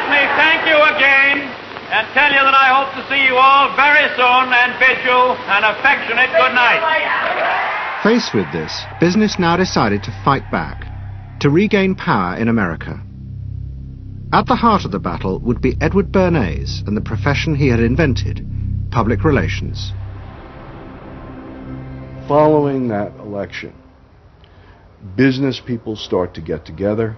me thank you again and tell you that I hope to see you all very soon and bid you an affectionate good night. Faced with this, business now decided to fight back, to regain power in America. At the heart of the battle would be Edward Bernays and the profession he had invented, public relations. Following that election, business people start to get together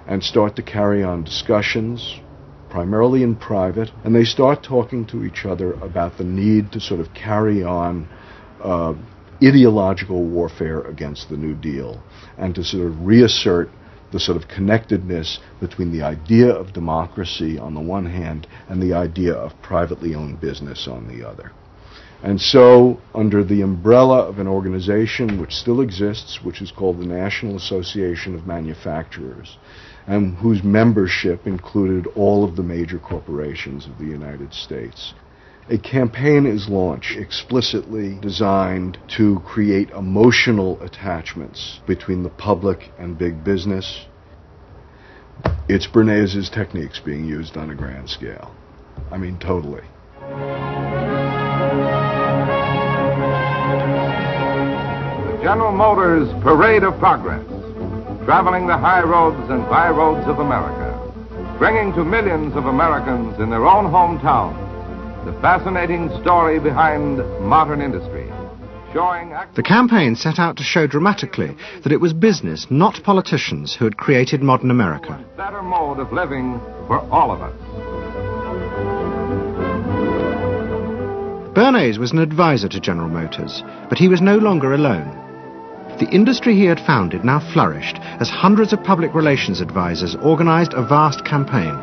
and start to carry on discussions, primarily in private, and they start talking to each other about the need to sort of carry on ideological warfare against the New Deal and to sort of reassert the sort of connectedness between the idea of democracy on the one hand and the idea of privately owned business on the other. And so, under the umbrella of an organization which still exists, which is called the National Association of Manufacturers, and whose membership included all of the major corporations of the United States, a campaign is launched explicitly designed to create emotional attachments between the public and big business. It's Bernays' techniques being used on a grand scale. I mean, totally. General Motors Parade of Progress, traveling the high roads and by roads of America, bringing to millions of Americans in their own hometown the fascinating story behind modern industry, showing... The campaign set out to show dramatically that it was business, not politicians, who had created modern America. Better mode of living for all of us. Bernays was an advisor to General Motors, but he was no longer alone. The industry he had founded now flourished as hundreds of public relations advisors organized a vast campaign.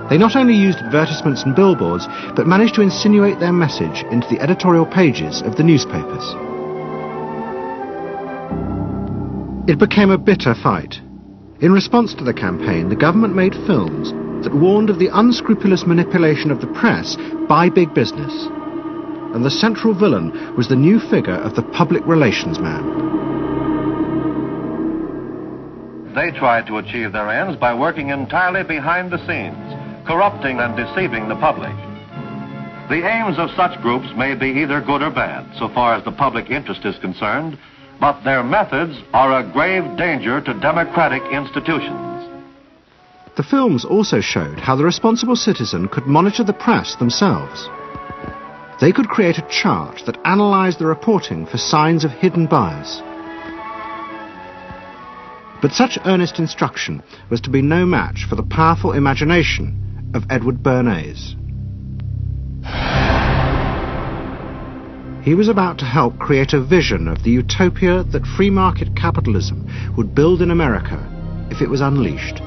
They not only used advertisements and billboards, but managed to insinuate their message into the editorial pages of the newspapers. It became a bitter fight. In response to the campaign, the government made films that warned of the unscrupulous manipulation of the press by big business. And the central villain was the new figure of the public relations man. They tried to achieve their ends by working entirely behind the scenes, corrupting and deceiving the public. The aims of such groups may be either good or bad, so far as the public interest is concerned, but their methods are a grave danger to democratic institutions. The films also showed how the responsible citizen could monitor the press themselves. They could create a chart that analysed the reporting for signs of hidden bias. But such earnest instruction was to be no match for the powerful imagination of Edward Bernays. He was about to help create a vision of the utopia that free market capitalism would build in America if it was unleashed.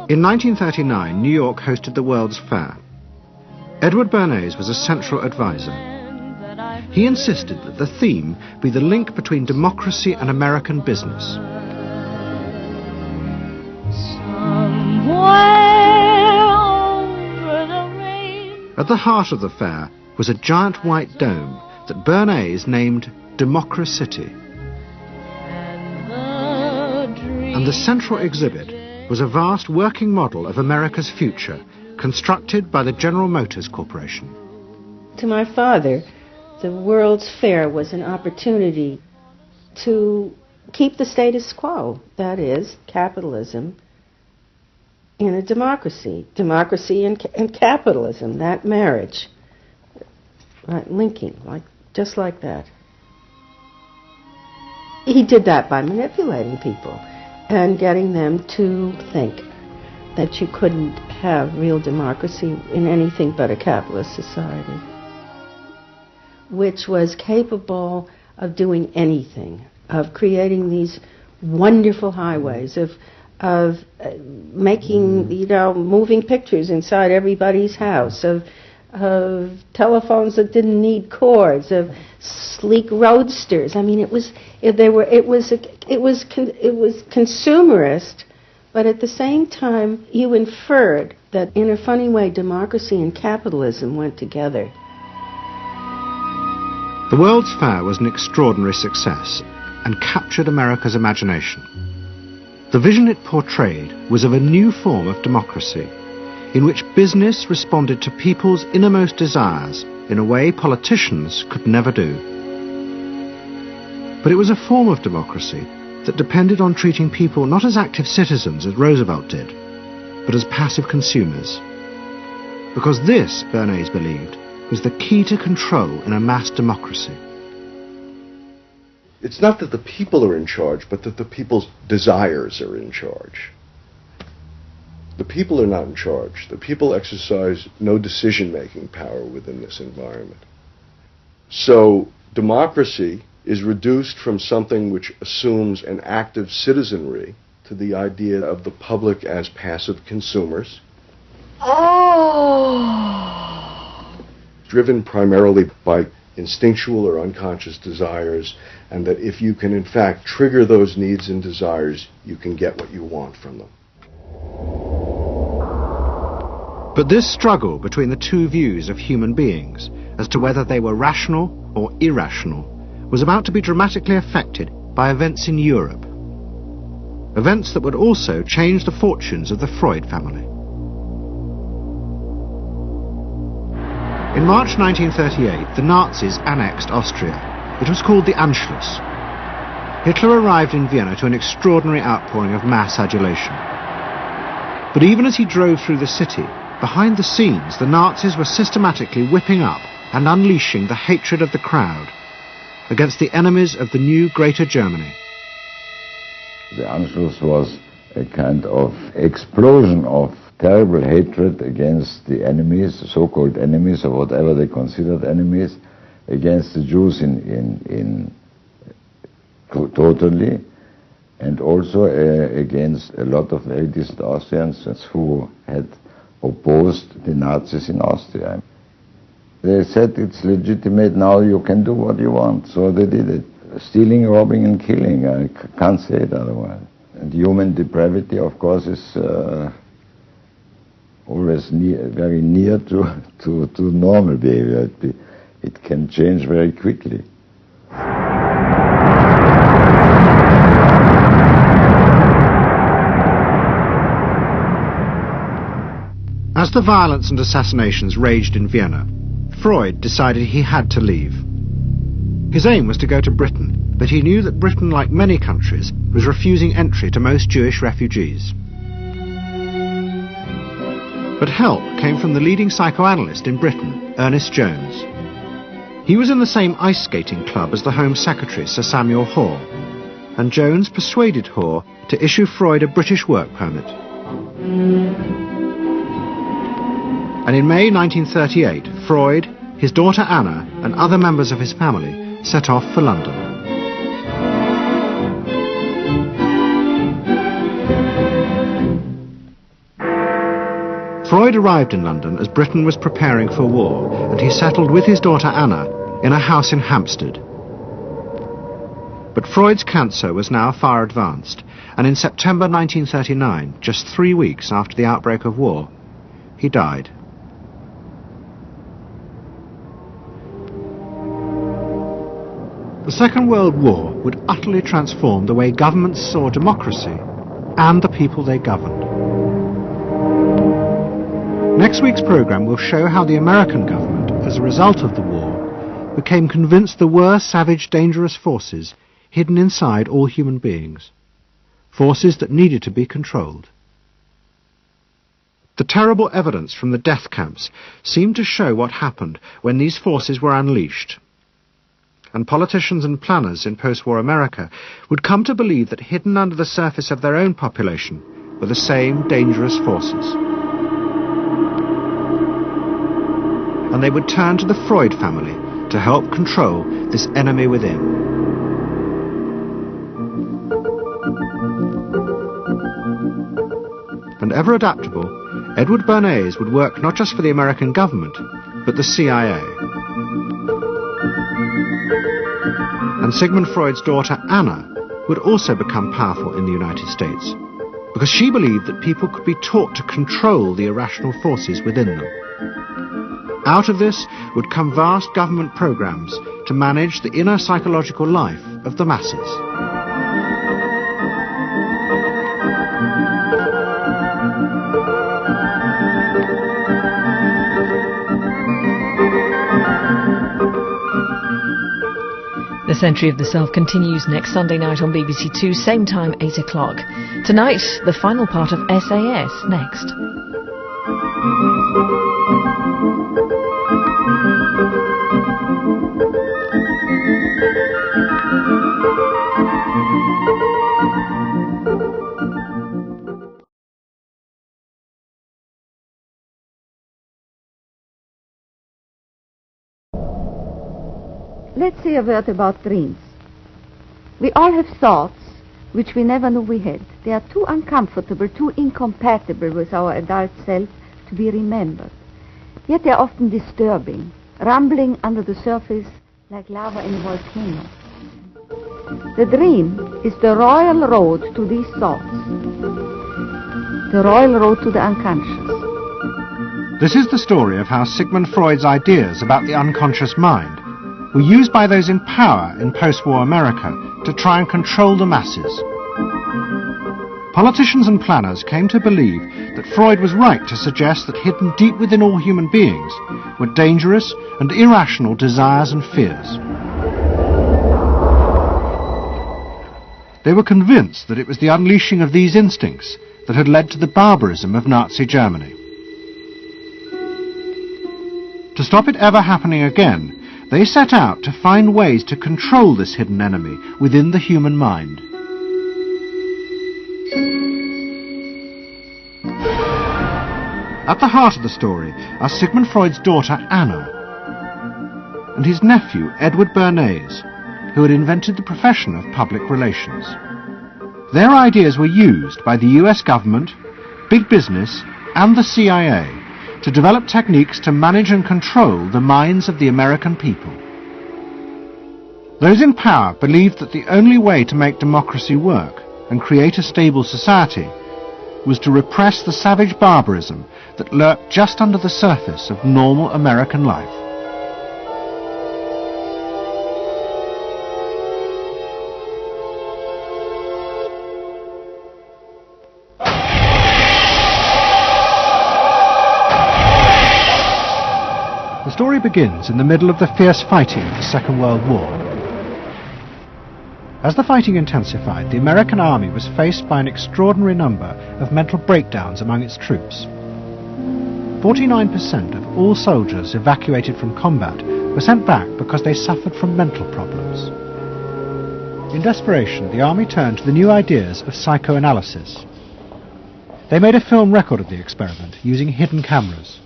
In 1939, New York hosted the World's Fair. Edward Bernays was a central advisor. He insisted that the theme be the link between democracy and American business. At the heart of the fair was a giant white dome that Bernays named Democracity. And the central exhibit was a vast working model of America's future, constructed by the General Motors Corporation. To my father, the World's Fair was an opportunity to keep the status quo, that is, capitalism in a democracy. Democracy and capitalism, that marriage, right, linking, just like that. He did that by manipulating people and getting them to think that you couldn't have real democracy in anything but a capitalist society, which was capable of doing anything, of creating these wonderful highways, of making, moving pictures inside everybody's house, of telephones that didn't need cords, of sleek roadsters. I mean, it was consumerist, but at the same time, you inferred that in a funny way, democracy and capitalism went together. The World's Fair was an extraordinary success and captured America's imagination. The vision it portrayed was of a new form of democracy, in which business responded to people's innermost desires in a way politicians could never do. But it was a form of democracy that depended on treating people not as active citizens as Roosevelt did, but as passive consumers. Because this, Bernays believed, was the key to control in a mass democracy. It's not that the people are in charge, but that the people's desires are in charge. The people are not in charge. The people exercise no decision-making power within this environment. So democracy is reduced from something which assumes an active citizenry to the idea of the public as passive consumers. Driven primarily by instinctual or unconscious desires, and that if you can in fact trigger those needs and desires, you can get what you want from them. But this struggle between the two views of human beings as to whether they were rational or irrational was about to be dramatically affected by events in Europe. Events that would also change the fortunes of the Freud family. In March 1938, the Nazis annexed Austria. It was called the Anschluss. Hitler arrived in Vienna to an extraordinary outpouring of mass adulation. But even as he drove through the city, behind the scenes, the Nazis were systematically whipping up and unleashing the hatred of the crowd against the enemies of the new Greater Germany. The Anschluss was a kind of explosion of terrible hatred against the enemies, so-called enemies, or whatever they considered enemies, against the Jews totally, and also against a lot of very decent Austrians who had opposed the Nazis in Austria. They said it's legitimate now, you can do what you want, so they did it. Stealing, robbing and killing, I can't say it otherwise. And human depravity, of course, is always very near to normal behavior. It can change very quickly. As the violence and assassinations raged in Vienna, Freud decided he had to leave. His aim was to go to Britain, but he knew that Britain, like many countries, was refusing entry to most Jewish refugees. But help came from the leading psychoanalyst in Britain, Ernest Jones. He was in the same ice skating club as the Home Secretary, Sir Samuel Hoare, and Jones persuaded Hoare to issue Freud a British work permit. And in May 1938, Freud, his daughter Anna, and other members of his family set off for London. Freud arrived in London as Britain was preparing for war, and he settled with his daughter Anna in a house in Hampstead. But Freud's cancer was now far advanced, and in September 1939, just 3 weeks after the outbreak of war, he died. The Second World War would utterly transform the way governments saw democracy and the people they governed. Next week's programme will show how the American government, as a result of the war, became convinced there were savage, dangerous forces hidden inside all human beings, forces that needed to be controlled. The terrible evidence from the death camps seemed to show what happened when these forces were unleashed. And politicians and planners in post-war America would come to believe that hidden under the surface of their own population were the same dangerous forces. And they would turn to the Freud family to help control this enemy within. And ever adaptable, Edward Bernays would work not just for the American government, but the CIA. And Sigmund Freud's daughter Anna would also become powerful in the United States, because she believed that people could be taught to control the irrational forces within them. Out of this would come vast government programs to manage the inner psychological life of the masses. The Century of the Self continues next Sunday night on BBC Two, same time, 8 o'clock. Tonight, the final part of SAS next. Let's say a word about dreams. We all have thoughts which we never knew we had. They are too uncomfortable, too incompatible with our adult self to be remembered. Yet they are often disturbing, rumbling under the surface like lava in a volcano. The dream is the royal road to these thoughts, the royal road to the unconscious. This is the story of how Sigmund Freud's ideas about the unconscious mind were used by those in power in post-war America to try and control the masses. Politicians and planners came to believe that Freud was right to suggest that hidden deep within all human beings were dangerous and irrational desires and fears. They were convinced that it was the unleashing of these instincts that had led to the barbarism of Nazi Germany. To stop it ever happening again, they set out to find ways to control this hidden enemy within the human mind. At the heart of the story are Sigmund Freud's daughter Anna and his nephew Edward Bernays, who had invented the profession of public relations. Their ideas were used by the US government, big business and the CIA to develop techniques to manage and control the minds of the American people. Those in power believed that the only way to make democracy work and create a stable society was to repress the savage barbarism that lurked just under the surface of normal American life. The story begins in the middle of the fierce fighting of the Second World War. As the fighting intensified, the American army was faced by an extraordinary number of mental breakdowns among its troops. 49% of all soldiers evacuated from combat were sent back because they suffered from mental problems. In desperation, the army turned to the new ideas of psychoanalysis. They made a film record of the experiment using hidden cameras.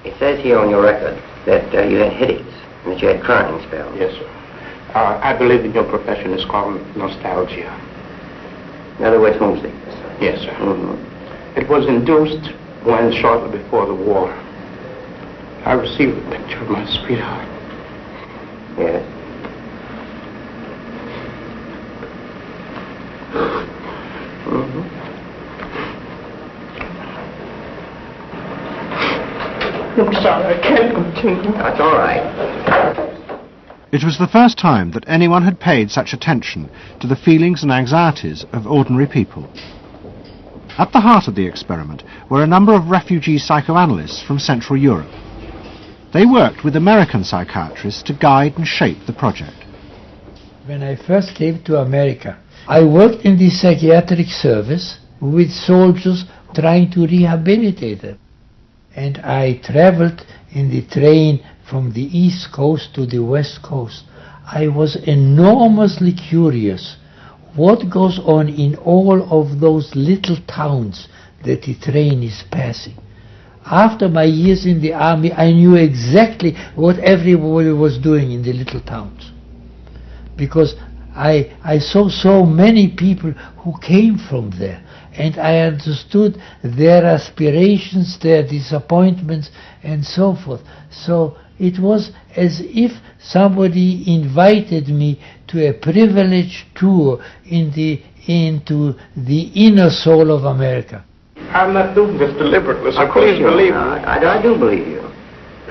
It says here on your record that you had headaches and that you had crying spells. Yes, sir. I believe in your profession is called nostalgia. In other words, homesickness. Yes, sir. Mm-hmm. It was induced when, shortly before the war, I received a picture of my sweetheart. Yes. Mm-hmm. I'm sorry, I can't continue. That's all right. It was the first time that anyone had paid such attention to the feelings and anxieties of ordinary people. At the heart of the experiment were a number of refugee psychoanalysts from Central Europe. They worked with American psychiatrists to guide and shape the project. When I first came to America, I worked in the psychiatric service with soldiers trying to rehabilitate them. And I traveled in the train from the East Coast to the West Coast. I was enormously curious what goes on in all of those little towns that the train is passing. After my years in the army, I knew exactly what everybody was doing in the little towns. Because I saw so many people who came from there. And I understood their aspirations, their disappointments, and so forth. So it was as if somebody invited me to a privileged tour into the inner soul of America. I'm not doing this deliberately, so please believe me. I do believe you.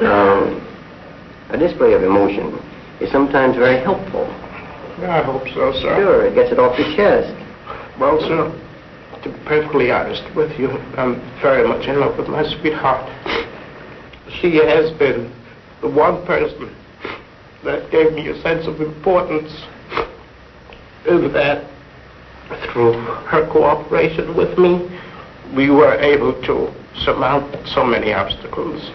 A display of emotion is sometimes very helpful. I hope so, sir. Sure, it gets it off your chest. Well, sir, to be perfectly honest with you, I'm very much in love with my sweetheart. She has been the one person that gave me a sense of importance, and that through her cooperation with me, we were able to surmount so many obstacles.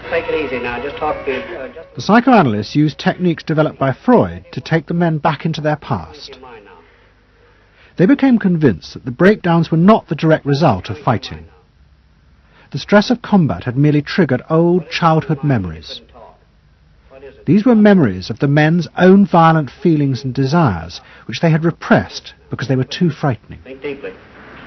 Take it easy now, just talk to... The psychoanalysts used techniques developed by Freud to take the men back into their past. They became convinced that the breakdowns were not the direct result of fighting. The stress of combat had merely triggered old childhood memories. These were memories of the men's own violent feelings and desires, which they had repressed because they were too frightening. Think deeply.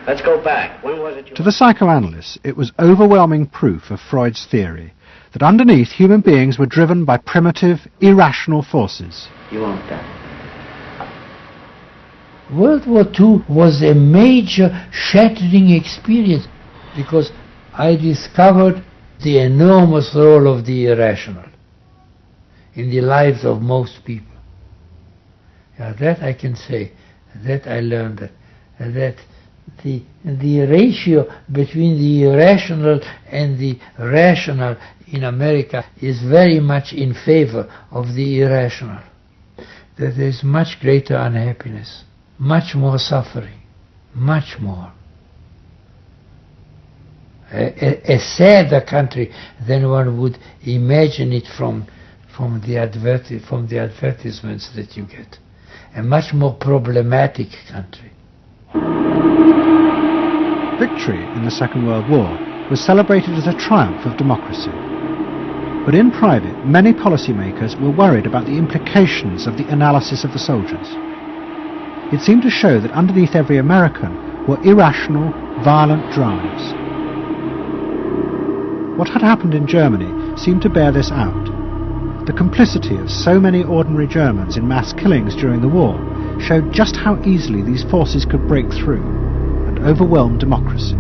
Let's go back. When was it To the psychoanalysts, it was overwhelming proof of Freud's theory that underneath human beings were driven by primitive, irrational forces. You want that? World War II was a major shattering experience because I discovered the enormous role of the irrational in the lives of most people. Yeah, that I can say, that I learned that the ratio between the irrational and the rational in America is very much in favor of the irrational. That there is much greater unhappiness, much more suffering, much more. A sadder country than one would imagine it from the advertisements that you get. A much more problematic country. Victory in the Second World War was celebrated as a triumph of democracy. But in private, many policymakers were worried about the implications of the analysis of the soldiers. It seemed to show that underneath every American were irrational, violent drives. What had happened in Germany seemed to bear this out. The complicity of so many ordinary Germans in mass killings during the war showed just how easily these forces could break through and overwhelm democracy.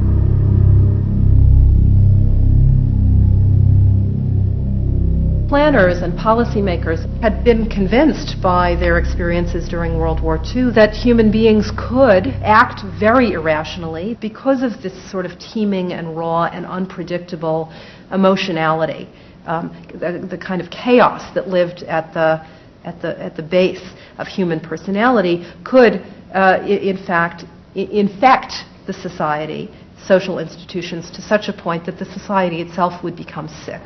Planners and policymakers had been convinced by their experiences during World War II that human beings could act very irrationally because of this sort of teeming and raw and unpredictable emotionality, the kind of chaos that lived at the base of human personality could, in fact, infect the society, social institutions, to such a point that the society itself would become sick.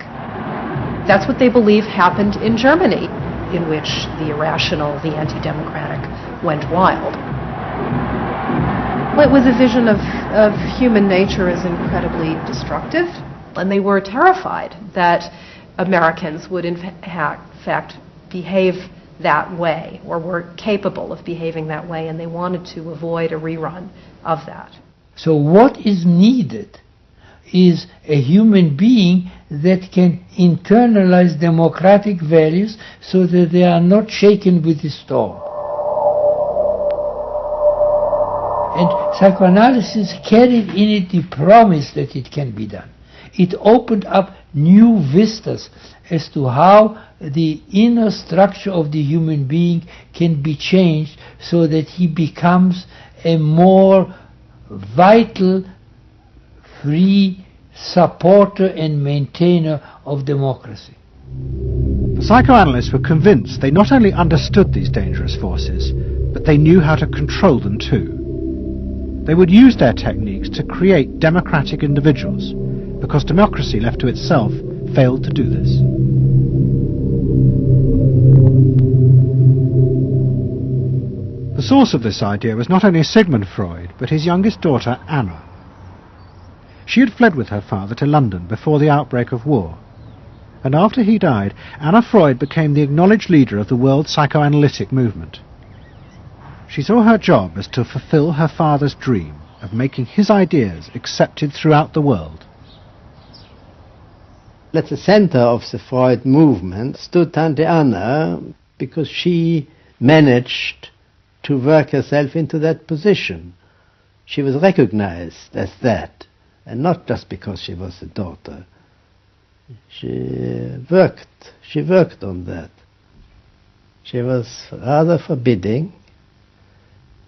That's what they believe happened in Germany, in which the irrational, the anti-democratic went wild. It was a vision of human nature as incredibly destructive, and they were terrified that Americans would in fact behave that way, or were capable of behaving that way, and they wanted to avoid a rerun of that. So what is needed is a human being that can internalize democratic values so that they are not shaken with the storm. And psychoanalysis carried in it the promise that it can be done. It opened up new vistas as to how the inner structure of the human being can be changed so that he becomes a more vital, free supporter and maintainer of democracy. The psychoanalysts were convinced they not only understood these dangerous forces, but they knew how to control them too. They would use their techniques to create democratic individuals, because democracy left to itself failed to do this. The source of this idea was not only Sigmund Freud, but his youngest daughter, Anna. She had fled with her father to London before the outbreak of war, and after he died, Anna Freud became the acknowledged leader of the world psychoanalytic movement. She saw her job as to fulfill her father's dream of making his ideas accepted throughout the world. At the center of the Freud movement stood Tante Anna, because she managed to work herself into that position. She was recognized as that, and not just because she was a daughter. She worked on that. She was rather forbidding.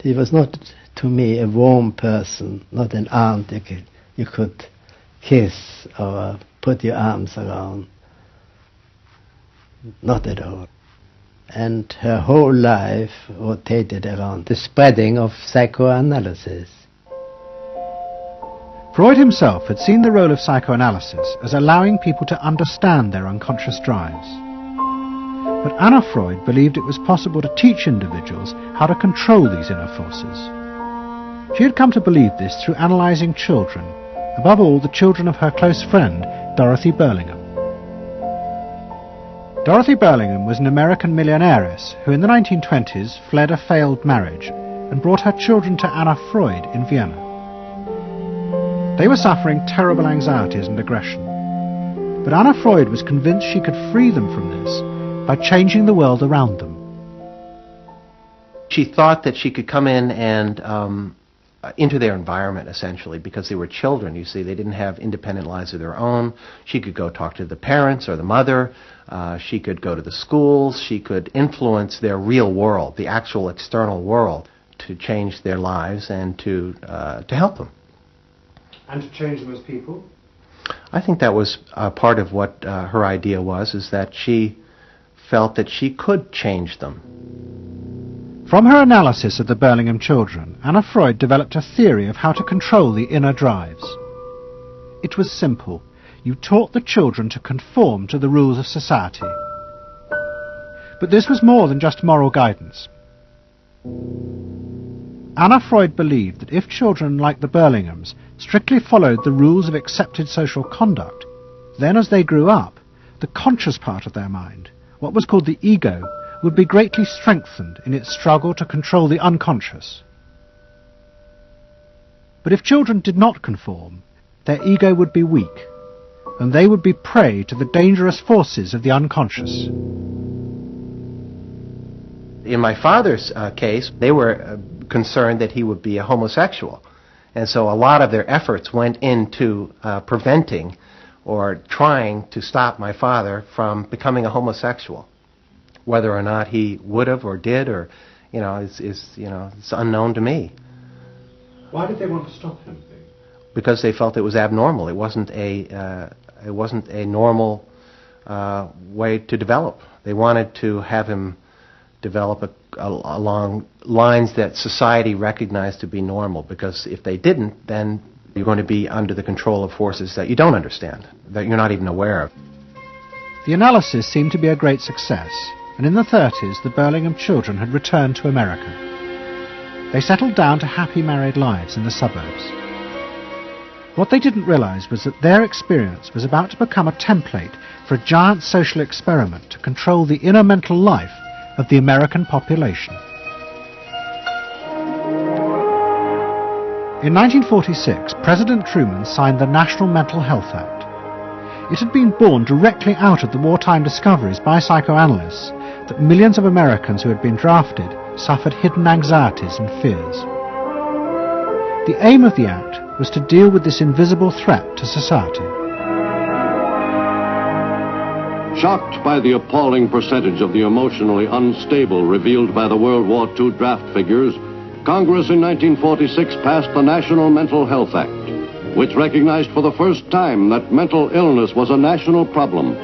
She was not, to me, a warm person, not an aunt you could kiss or put your arms around. Not at all. And her whole life rotated around the spreading of psychoanalysis. Freud himself had seen the role of psychoanalysis as allowing people to understand their unconscious drives. But Anna Freud believed it was possible to teach individuals how to control these inner forces. She had come to believe this through analysing children, above all the children of her close friend, Dorothy Burlingham. Dorothy Burlingham was an American millionairess who in the 1920s fled a failed marriage and brought her children to Anna Freud in Vienna. They were suffering terrible anxieties and aggression, but Anna Freud was convinced she could free them from this by changing the world around them. She thought that she could come in and into their environment, essentially, because they were children, you see. They didn't have independent lives of their own. She could go talk to the parents or the mother. She could go to the schools. She could influence their real world, the actual external world, to change their lives and to help them. And to change them as people? I think that was part of what her idea was, is that she felt that she could change them. From her analysis of the Burlingham children, Anna Freud developed a theory of how to control the inner drives. It was simple. You taught the children to conform to the rules of society. But this was more than just moral guidance. Anna Freud believed that if children like the Burlinghams strictly followed the rules of accepted social conduct, then as they grew up, the conscious part of their mind, what was called the ego, would be greatly strengthened in its struggle to control the unconscious. But if children did not conform, their ego would be weak, and they would be prey to the dangerous forces of the unconscious. In my father's case, they were concerned that he would be a homosexual. And so a lot of their efforts went into preventing or trying to stop my father from becoming a homosexual. Whether or not he would have or did, or, it's unknown to me. Why did they want to stop him? Because they felt it was abnormal. It wasn't a normal way to develop. They wanted to have him develop along lines that society recognized to be normal, because if they didn't, then you're going to be under the control of forces that you don't understand, that you're not even aware of. The analysis seemed to be a great success, and in the 30s the Burlingham children had returned to America. They settled down to happy married lives in the suburbs. What they didn't realize was that their experience was about to become a template for a giant social experiment to control the inner mental life of the American population. In 1946, President Truman signed the National Mental Health Act. It had been born directly out of the wartime discoveries by psychoanalysts that millions of Americans who had been drafted suffered hidden anxieties and fears. The aim of the Act was to deal with this invisible threat to society. Shocked by the appalling percentage of the emotionally unstable revealed by the World War II draft figures, Congress in 1946 passed the National Mental Health Act, which recognized for the first time that mental illness was a national problem.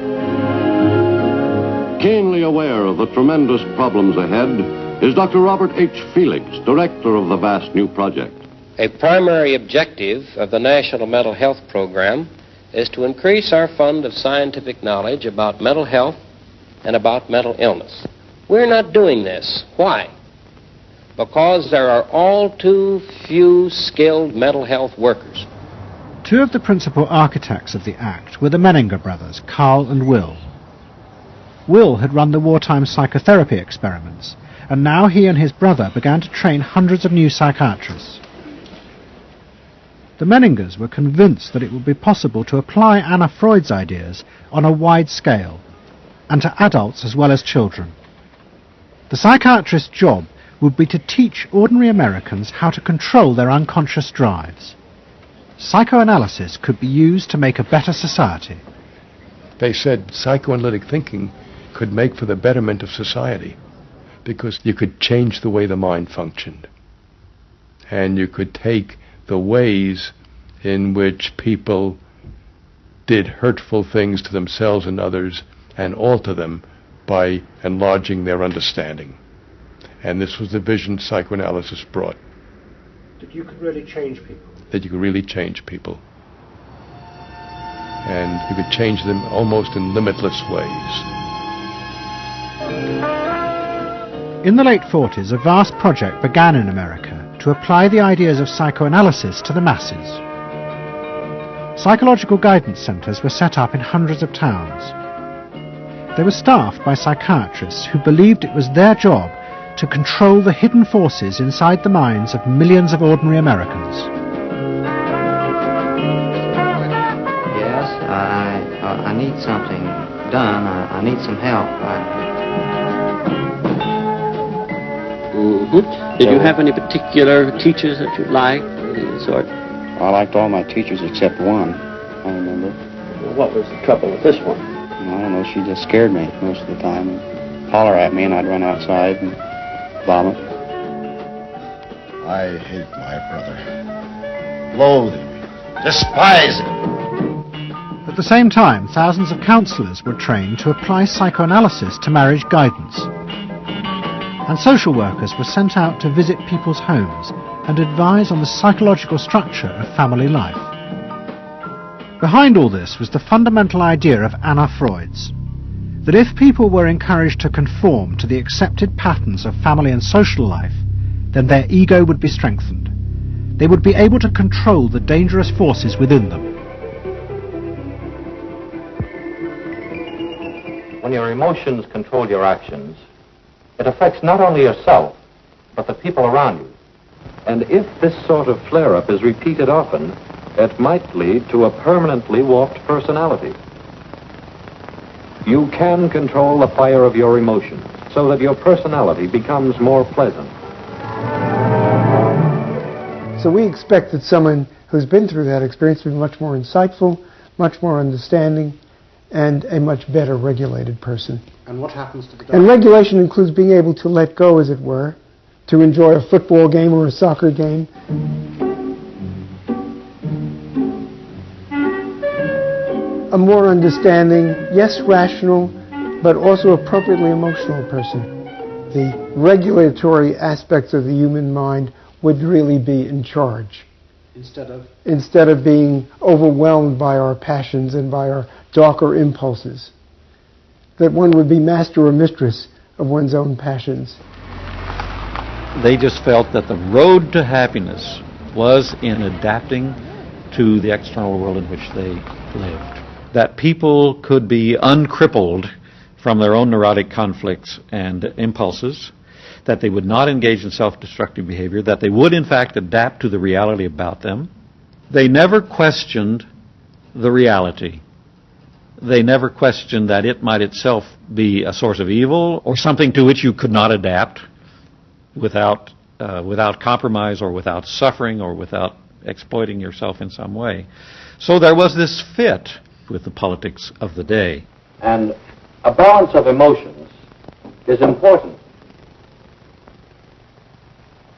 Keenly aware of the tremendous problems ahead is Dr. Robert H. Felix, director of the vast new project. A primary objective of the National Mental Health Program is to increase our fund of scientific knowledge about mental health and about mental illness. We're not doing this. Why? Because there are all too few skilled mental health workers. Two of the principal architects of the Act were the Menninger brothers, Carl and Will. Will had run the wartime psychotherapy experiments, and now he and his brother began to train hundreds of new psychiatrists. The Menningers were convinced that it would be possible to apply Anna Freud's ideas on a wide scale, and to adults as well as children. The psychiatrist's job would be to teach ordinary Americans how to control their unconscious drives. Psychoanalysis could be used to make a better society. They said psychoanalytic thinking could make for the betterment of society, because you could change the way the mind functioned, and you could take the ways in which people did hurtful things to themselves and others and alter them by enlarging their understanding. And this was the vision psychoanalysis brought. That you could really change people. That you could really change people. And you could change them almost in limitless ways. In the late 40s, a vast project began in America to apply the ideas of psychoanalysis to the masses. Psychological guidance centers were set up in hundreds of towns. They were staffed by psychiatrists who believed it was their job to control the hidden forces inside the minds of millions of ordinary Americans. Yes, I need something done. I need some help. Did you have any particular teachers that you liked, any sort? I liked all my teachers except one, I remember. Well, what was the trouble with this one? I don't know, she just scared me most of the time. And holler at me and I'd run outside and vomit. I hate my brother. Loathe him. Despise him. At the same time, thousands of counselors were trained to apply psychoanalysis to marriage guidance. And social workers were sent out to visit people's homes and advise on the psychological structure of family life. Behind all this was the fundamental idea of Anna Freud's, that if people were encouraged to conform to the accepted patterns of family and social life, then their ego would be strengthened. They would be able to control the dangerous forces within them. When your emotions control your actions, it affects not only yourself, but the people around you. And if this sort of flare-up is repeated often, it might lead to a permanently warped personality. You can control the fire of your emotions so that your personality becomes more pleasant. So we expect that someone who's been through that experience to be much more insightful, much more understanding, and a much better regulated person. And what happens to the dog? And regulation includes being able to let go, as it were, to enjoy a football game or a soccer game. A more understanding, yes, rational, but also appropriately emotional person. The regulatory aspects of the human mind would really be in charge. Instead of being overwhelmed by our passions and by our darker impulses. That one would be master or mistress of one's own passions. They just felt that the road to happiness was in adapting to the external world in which they lived. That people could be uncrippled from their own neurotic conflicts and impulses, that they would not engage in self-destructive behavior, that they would in fact adapt to the reality about them. They never questioned the reality. They never questioned that it might itself be a source of evil or something to which you could not adapt without compromise or without suffering or without exploiting yourself in some way. So there was this fit with the politics of the day. And a balance of emotions is important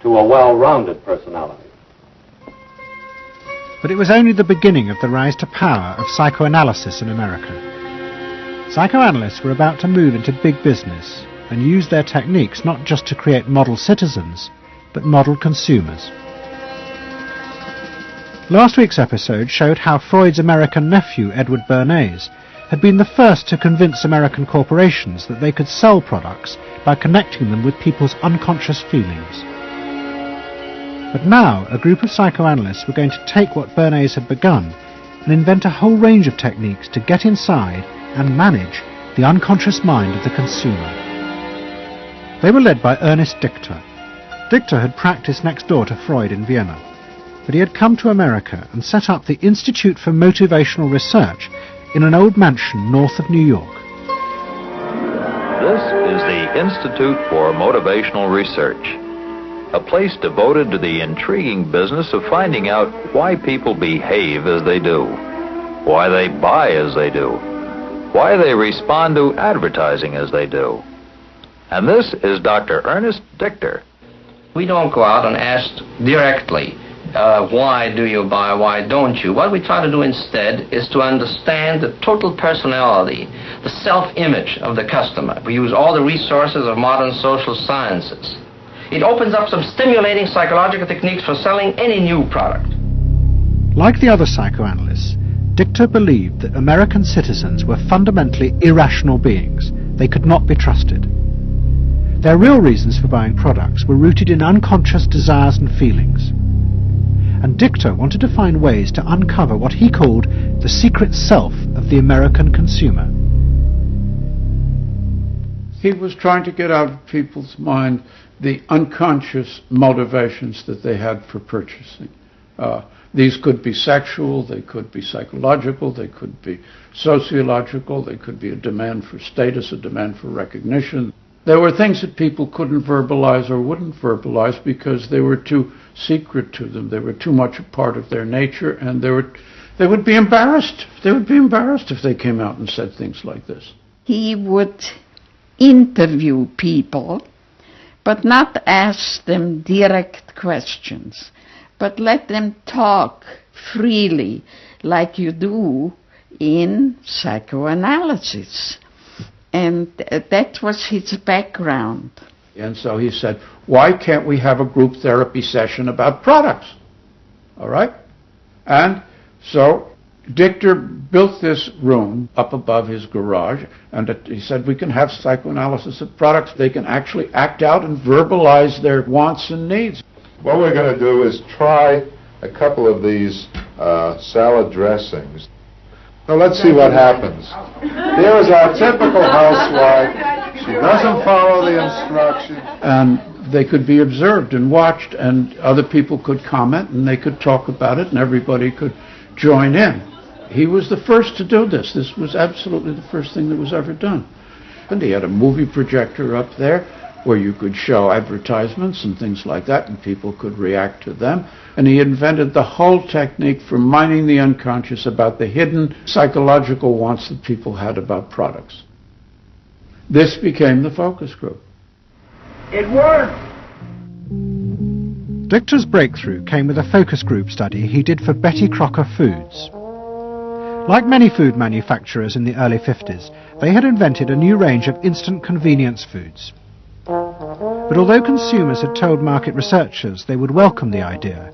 to a well-rounded personality. But it was only the beginning of the rise to power of psychoanalysis in America. Psychoanalysts were about to move into big business and use their techniques not just to create model citizens, but model consumers. Last week's episode showed how Freud's American nephew, Edward Bernays, had been the first to convince American corporations that they could sell products by connecting them with people's unconscious feelings. But now, a group of psychoanalysts were going to take what Bernays had begun and invent a whole range of techniques to get inside and manage the unconscious mind of the consumer. They were led by Ernest Dichter. Dichter had practiced next door to Freud in Vienna, but he had come to America and set up the Institute for Motivational Research in an old mansion north of New York. This is the Institute for Motivational Research, a place devoted to the intriguing business of finding out why people behave as they do, why they buy as they do, why they respond to advertising as they do. And this is Dr. Ernest Dichter. We don't go out and ask directly, why do you buy, why don't you? What we try to do instead is to understand the total personality, the self-image of the customer. We use all the resources of modern social sciences. It opens up some stimulating psychological techniques for selling any new product. Like the other psychoanalysts, Dichter believed that American citizens were fundamentally irrational beings. They could not be trusted. Their real reasons for buying products were rooted in unconscious desires and feelings. And Dichter wanted to find ways to uncover what he called the secret self of the American consumer. He was trying to get out of people's mind the unconscious motivations that they had for purchasing. These could be sexual, they could be psychological, they could be sociological, they could be a demand for status, a demand for recognition. There were things that people couldn't verbalize or wouldn't verbalize because they were too secret to them. They were too much a part of their nature, and they would be embarrassed. They would be embarrassed if they came out and said things like this. He would interview people, but not ask them direct questions, but let them talk freely like you do in psychoanalysis. And that was his background. And so he said, why can't we have a group therapy session about products? All right? And so Dichter built this room up above his garage, and he said we can have psychoanalysis of products. They can actually act out and verbalize their wants and needs. What we're going to do is try a couple of these salad dressings. Now let's see what happens. Here's our typical housewife. She doesn't follow the instructions. And they could be observed and watched, and other people could comment, and they could talk about it, and everybody could join in. He was the first to do this. This was absolutely the first thing that was ever done. And he had a movie projector up there where you could show advertisements and things like that, and people could react to them. And he invented the whole technique for mining the unconscious about the hidden psychological wants that people had about products. This became the focus group. It worked! Dichter's breakthrough came with a focus group study he did for Betty Crocker Foods. Like many food manufacturers in the early 50s, they had invented a new range of instant convenience foods. But although consumers had told market researchers they would welcome the idea,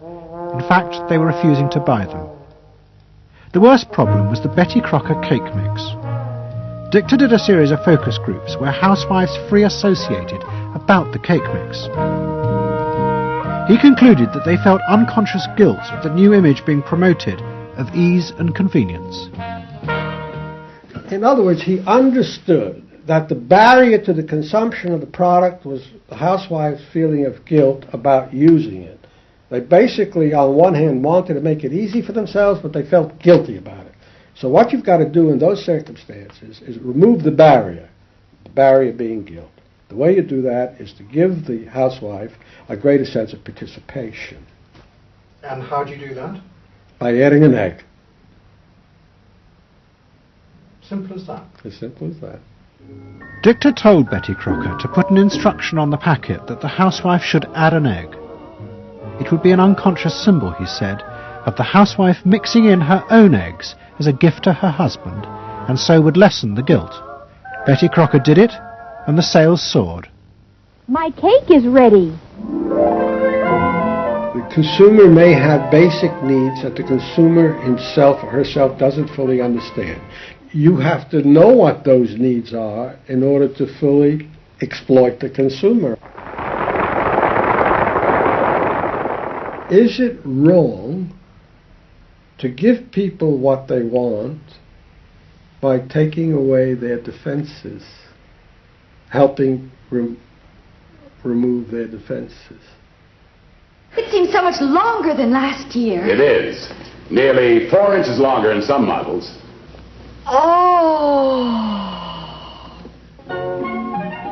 in fact they were refusing to buy them. The worst problem was the Betty Crocker cake mix. Dichter did a series of focus groups where housewives free associated about the cake mix. He concluded that they felt unconscious guilt at the new image being promoted of ease and convenience. In other words, he understood that the barrier to the consumption of the product was the housewife's feeling of guilt about using it. They basically, on one hand, wanted to make it easy for themselves, but they felt guilty about it. So what you've got to do in those circumstances is remove the barrier being guilt. The way you do that is to give the housewife a greater sense of participation. And how do you do that? By adding an egg. Simple as that. As simple as that. Dichter told Betty Crocker to put an instruction on the packet that the housewife should add an egg. It would be an unconscious symbol, he said, of the housewife mixing in her own eggs as a gift to her husband, and so would lessen the guilt. Betty Crocker did it, and the sales soared. My cake is ready. The consumer may have basic needs that the consumer himself or herself doesn't fully understand. You have to know what those needs are in order to fully exploit the consumer. Is it wrong to give people what they want by taking away their defenses, helping remove their defenses? It seems so much longer than last year. It is. Nearly 4 inches longer in some models. Oh!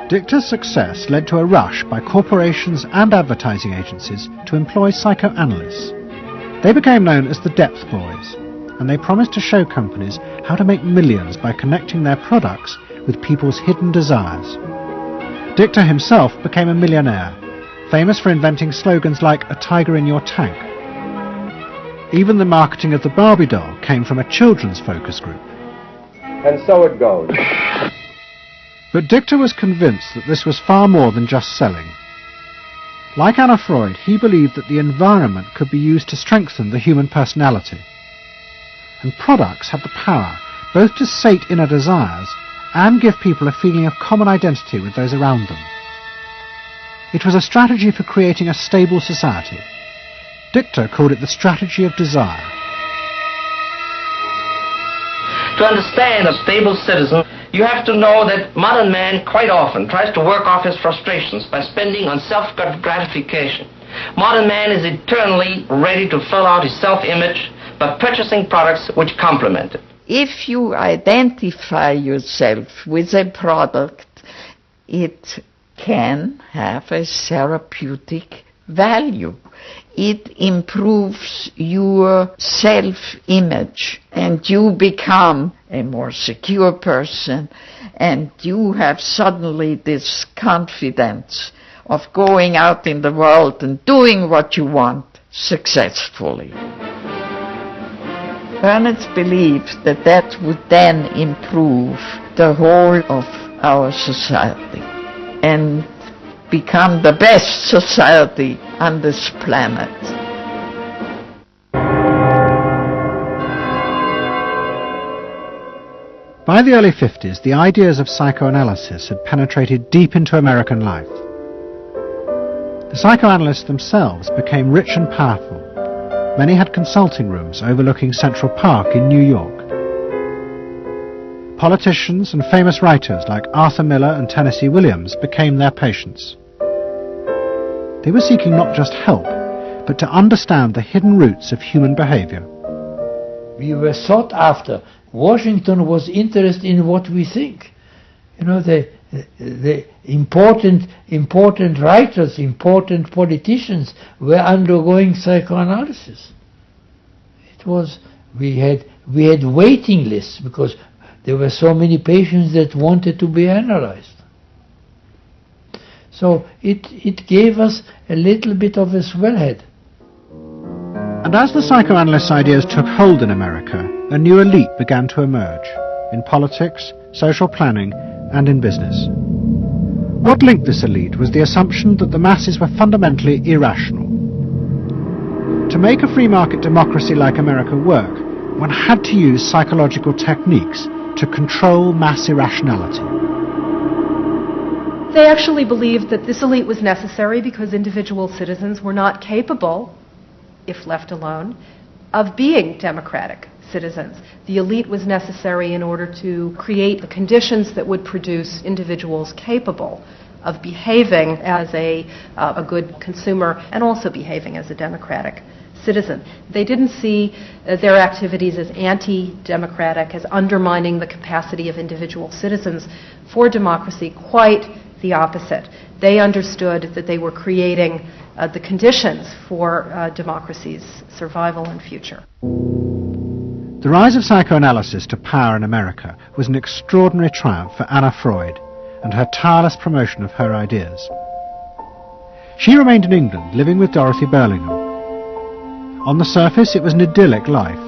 Dichter's success led to a rush by corporations and advertising agencies to employ psychoanalysts. They became known as the Depth Boys, and they promised to show companies how to make millions by connecting their products with people's hidden desires. Dichter himself became a millionaire, famous for inventing slogans like "a tiger in your tank." Even the marketing of the Barbie doll came from a children's focus group. And so it goes. But Dichter was convinced that this was far more than just selling. Like Anna Freud, he believed that the environment could be used to strengthen the human personality. And products have the power both to sate inner desires and give people a feeling of common identity with those around them. It was a strategy for creating a stable society. Dichter called it the strategy of desire. To understand a stable citizen, you have to know that modern man quite often tries to work off his frustrations by spending on self-gratification. Modern man is eternally ready to fill out his self-image by purchasing products which complement it. If you identify yourself with a product, it can have a therapeutic value. It improves your self-image, and you become a more secure person, and you have suddenly this confidence of going out in the world and doing what you want successfully. Ernest believed that that would then improve the whole of our society and become the best society on this planet. By the early 50s, the ideas of psychoanalysis had penetrated deep into American life. The psychoanalysts themselves became rich and powerful. Many had consulting rooms overlooking Central Park in New York. Politicians and famous writers like Arthur Miller and Tennessee Williams became their patients. They were seeking not just help, but to understand the hidden roots of human behavior. We were sought after. Washington was interested in what we think. You know, the important writers, important politicians were undergoing psychoanalysis. It was, we had waiting lists because there were so many patients that wanted to be analyzed. So it gave us a little bit of a swellhead. And as the psychoanalysts' ideas took hold in America, a new elite began to emerge, in politics, social planning, and in business. What linked this elite was the assumption that the masses were fundamentally irrational. To make a free market democracy like America work, one had to use psychological techniques to control mass irrationality. They actually believed that this elite was necessary because individual citizens were not capable, if left alone, of being democratic citizens. The elite was necessary in order to create the conditions that would produce individuals capable of behaving as a good consumer and also behaving as a democratic citizen. They didn't see their activities as anti-democratic, as undermining the capacity of individual citizens for democracy. Quite the opposite. They understood that they were creating the conditions for democracy's survival and future. The rise of psychoanalysis to power in America was an extraordinary triumph for Anna Freud and her tireless promotion of her ideas. She remained in England, living with Dorothy Burlingham. On the surface, it was an idyllic life.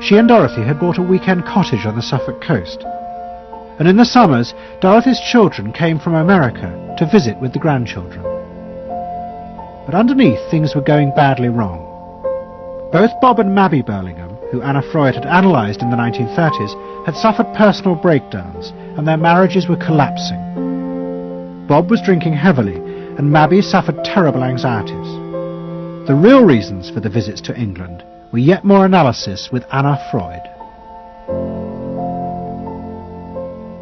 She and Dorothy had bought a weekend cottage on the Suffolk coast. And in the summers, Dorothy's children came from America to visit with the grandchildren. But underneath, things were going badly wrong. Both Bob and Mabby Burlingham, who Anna Freud had analysed in the 1930s, had suffered personal breakdowns, and their marriages were collapsing. Bob was drinking heavily, and Mabby suffered terrible anxieties. The real reasons for the visits to England were yet more analysis with Anna Freud.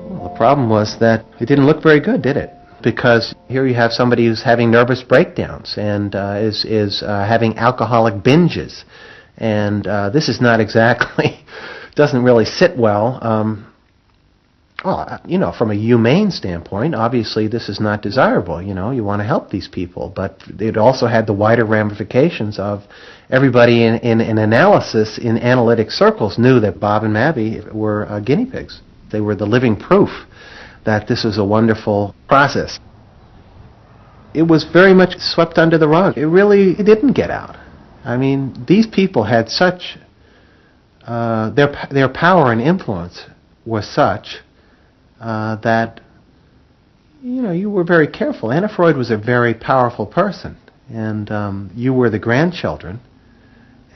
Well, the problem was that it didn't look very good, did it? Because here you have somebody who's having nervous breakdowns and is having alcoholic binges. And this is not exactly, doesn't really sit well. Well, you know, from a humane standpoint, obviously this is not desirable. You know, you want to help these people. But it also had the wider ramifications of everybody in analysis, in analytic circles, knew that Bob and Mabby were guinea pigs. They were the living proof that this was a wonderful process. It was very much swept under the rug. It didn't get out. I mean, these people had such, their power and influence was such that, you know, you were very careful. Anna Freud was a very powerful person, and you were the grandchildren,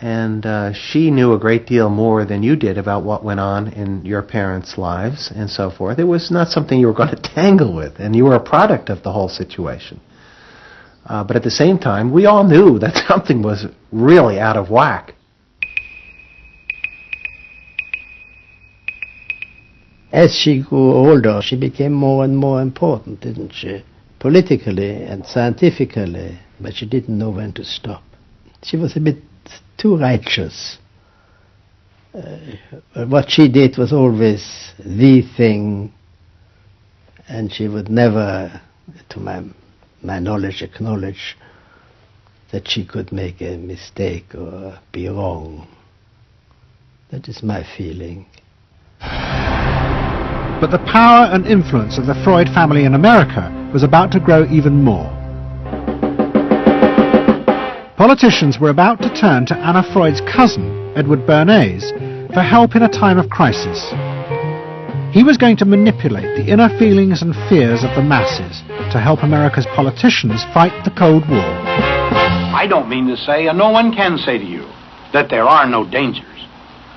and she knew a great deal more than you did about what went on in your parents' lives and so forth. It was not something you were going to tangle with, and you were a product of the whole situation. But at the same time, we all knew that something was really out of whack. As she grew older, she became more and more important, didn't she? Politically and scientifically, but she didn't know when to stop. She was a bit too righteous. What she did was always the thing, and she would never, to my knowledge, acknowledge that she could make a mistake or be wrong. That is my feeling. But the power and influence of the Freud family in America was about to grow even more. Politicians were about to turn to Anna Freud's cousin, Edward Bernays, for help in a time of crisis. He was going to manipulate the inner feelings and fears of the masses to help America's politicians fight the Cold War. I don't mean to say, and no one can say to you, that there are no dangers.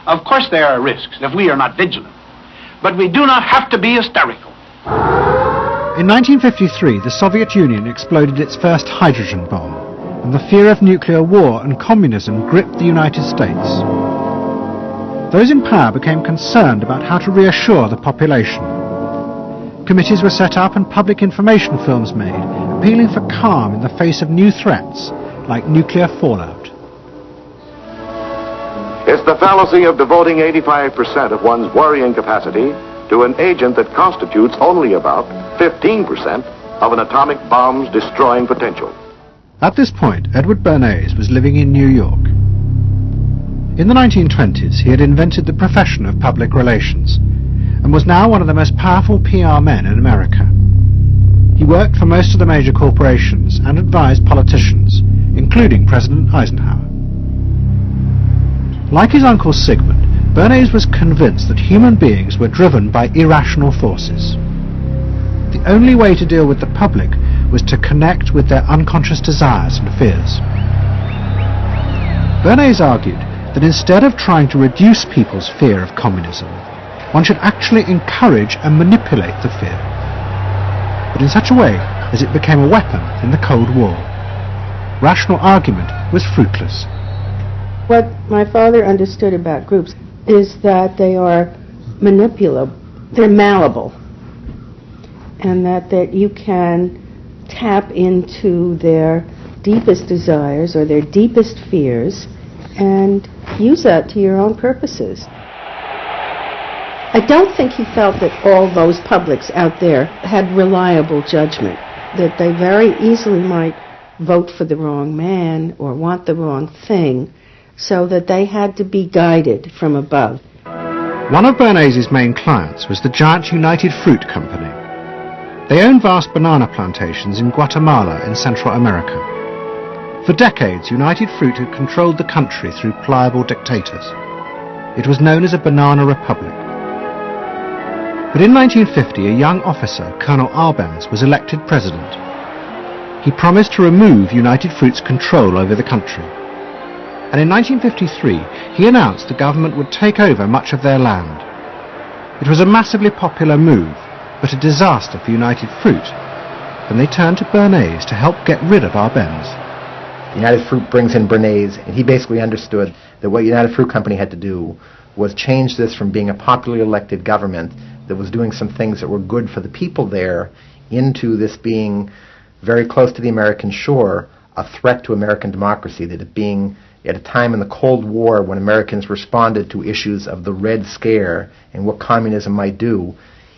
Of course there are risks if we are not vigilant. But we do not have to be hysterical. In 1953, the Soviet Union exploded its first hydrogen bomb, and the fear of nuclear war and communism gripped the United States. Those in power became concerned about how to reassure the population. Committees were set up and public information films made, appealing for calm in the face of new threats like nuclear fallout. It's the fallacy of devoting 85% of one's worrying capacity to an agent that constitutes only about 15% of an atomic bomb's destroying potential. At this point, Edward Bernays was living in New York. In the 1920s, he had invented the profession of public relations and was now one of the most powerful PR men in America. He worked for most of the major corporations and advised politicians, including President Eisenhower. Like his uncle Sigmund, Bernays was convinced that human beings were driven by irrational forces. The only way to deal with the public was to connect with their unconscious desires and fears. Bernays argued that instead of trying to reduce people's fear of communism, one should actually encourage and manipulate the fear, but in such a way as it became a weapon in the Cold War. Rational argument was fruitless. What my father understood about groups is that they are manipulable, they're malleable, and that you can tap into their deepest desires or their deepest fears and use that to your own purposes. I don't think he felt that all those publics out there had reliable judgment, that they very easily might vote for the wrong man or want the wrong thing, so that they had to be guided from above. One of Bernays' main clients was the giant United Fruit Company. They owned vast banana plantations in Guatemala in Central America. For decades, United Fruit had controlled the country through pliable dictators. It was known as a banana republic. But in 1950, a young officer, Colonel Arbenz, was elected president. He promised to remove United Fruit's control over the country. And in 1953, he announced the government would take over much of their land. It was a massively popular move, but a disaster for United Fruit, and they turned to Bernays to help get rid of Arbenz. United Fruit brings in Bernays, and he basically understood that what United Fruit Company had to do was change this from being a popularly elected government that was doing some things that were good for the people there into this being very close to the American shore, a threat to American democracy, that it being at a time in the Cold War when Americans responded to issues of the Red Scare and what communism might do,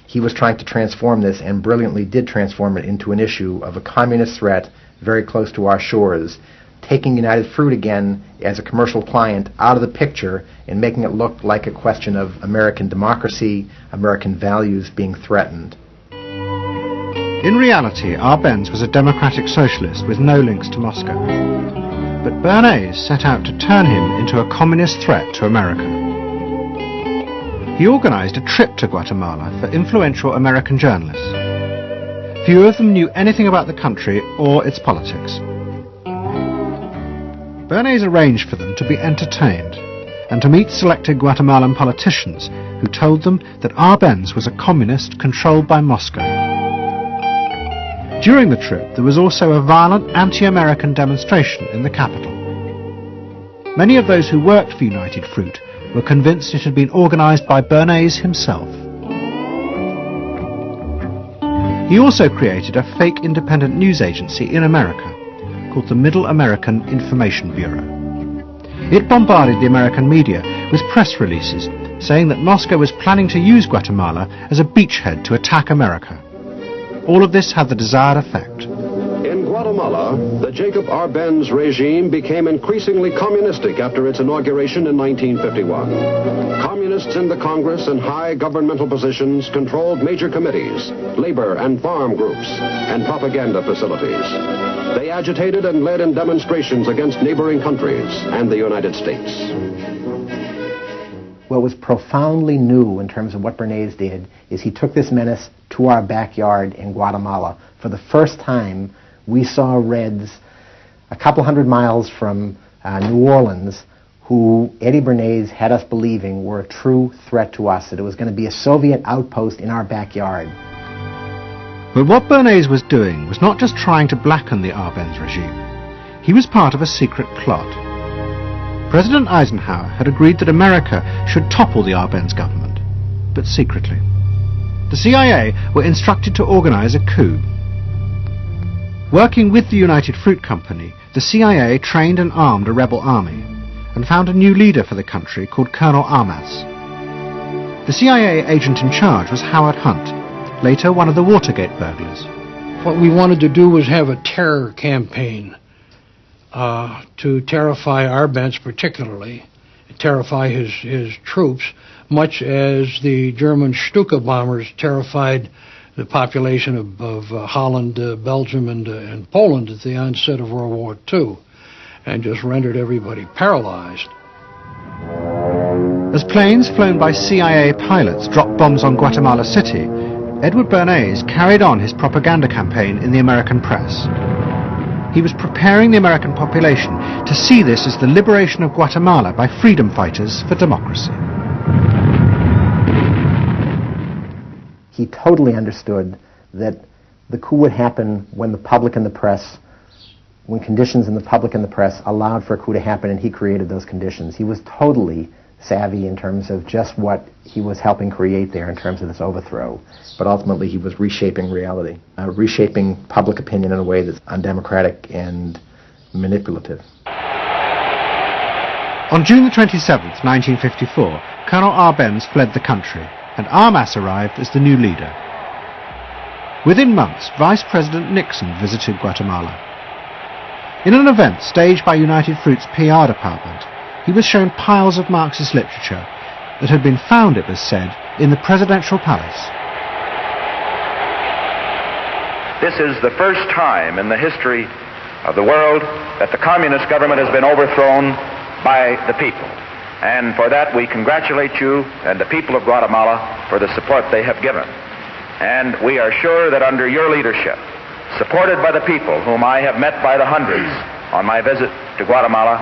he was trying to transform this and brilliantly did transform it into an issue of a communist threat very close to our shores, taking United Fruit again as a commercial client out of the picture and making it look like a question of American democracy, American values being threatened. In reality, Arbenz was a democratic socialist with no links to Moscow. But Bernays set out to turn him into a communist threat to America. He organized a trip to Guatemala for influential American journalists. Few of them knew anything about the country or its politics. Bernays arranged for them to be entertained and to meet selected Guatemalan politicians who told them that Arbenz was a communist controlled by Moscow. During the trip, there was also a violent anti-American demonstration in the capital. Many of those who worked for United Fruit were convinced it had been organized by Bernays himself. He also created a fake independent news agency in America called the Middle American Information Bureau. It bombarded the American media with press releases saying that Moscow was planning to use Guatemala as a beachhead to attack America. All of this had the desired effect. In Guatemala, the Jacob Arbenz regime became increasingly communistic after its inauguration in 1951. Communists in the Congress and high governmental positions controlled major committees, labor and farm groups, and propaganda facilities. They agitated and led in demonstrations against neighboring countries and the United States. What was profoundly new in terms of what Bernays did is he took this menace to our backyard in Guatemala. For the first time, we saw Reds a couple hundred miles from New Orleans who Eddie Bernays had us believing were a true threat to us, that it was going to be a Soviet outpost in our backyard. But what Bernays was doing was not just trying to blacken the Arbenz regime. He was part of a secret plot. President Eisenhower had agreed that America should topple the Arbenz government, but secretly. The CIA were instructed to organize a coup. Working with the United Fruit Company, the CIA trained and armed a rebel army and found a new leader for the country called Colonel Armas. The CIA agent in charge was Howard Hunt, later one of the Watergate burglars. What we wanted to do was have a terror campaign to terrify Arbenz particularly, terrify his troops, much as the German Stuka bombers terrified the population of Holland, Belgium, and Poland at the onset of World War II, and just rendered everybody paralyzed. As planes flown by CIA pilots dropped bombs on Guatemala City, Edward Bernays carried on his propaganda campaign in the American press. He was preparing the American population to see this as the liberation of Guatemala by freedom fighters for democracy. He totally understood that the coup would happen when the public and the press, when conditions in the public and the press allowed for a coup to happen, and he created those conditions. He was totally savvy in terms of just what he was helping create there in terms of this overthrow. But ultimately he was reshaping reality, reshaping public opinion in a way that's undemocratic and manipulative. On June the 27th, 1954, Colonel Arbenz fled the country, and Armas arrived as the new leader. Within months, Vice President Nixon visited Guatemala. In an event staged by United Fruit's PR department, he was shown piles of Marxist literature that had been found, it was said, in the presidential palace. This is the first time in the history of the world that the communist government has been overthrown by the people. And for that we congratulate you and the people of Guatemala for the support they have given. And we are sure that under your leadership, supported by the people whom I have met by the hundreds on my visit to Guatemala,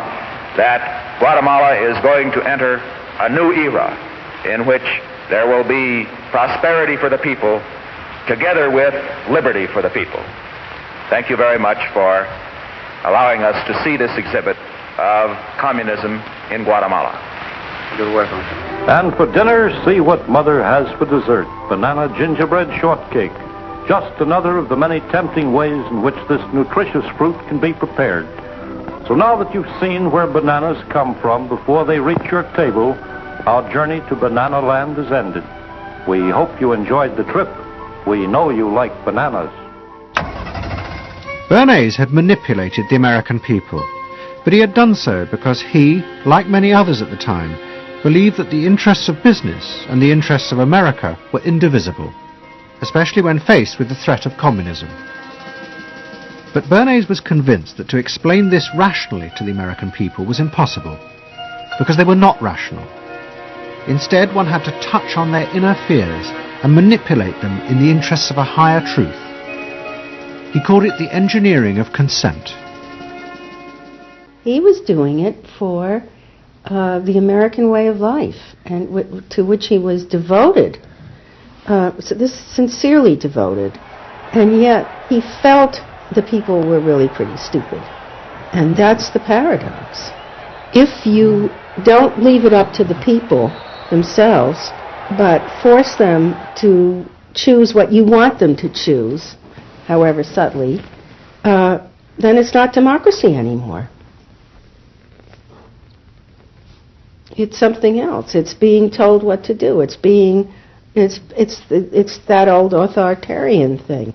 that Guatemala is going to enter a new era in which there will be prosperity for the people together with liberty for the people. Thank you very much for allowing us to see this exhibit of communism in Guatemala. You're welcome. And for dinner, see what Mother has for dessert. Banana gingerbread shortcake. Just another of the many tempting ways in which this nutritious fruit can be prepared. So now that you've seen where bananas come from before they reach your table, our journey to Banana Land is ended. We hope you enjoyed the trip. We know you like bananas. Bernays had manipulated the American people, but he had done so because he, like many others at the time, believed that the interests of business and the interests of America were indivisible, especially when faced with the threat of communism. But Bernays was convinced that to explain this rationally to the American people was impossible, because they were not rational. Instead, one had to touch on their inner fears and manipulate them in the interests of a higher truth. He called it the engineering of consent. He was doing it for the American way of life, and to which he was devoted, sincerely devoted, and yet he felt the people were really pretty stupid. And that's the paradox. If you don't leave it up to the people themselves, but force them to choose what you want them to choose, however subtly, then it's not democracy anymore. It's something else. It's being told what to do. It's that old authoritarian thing.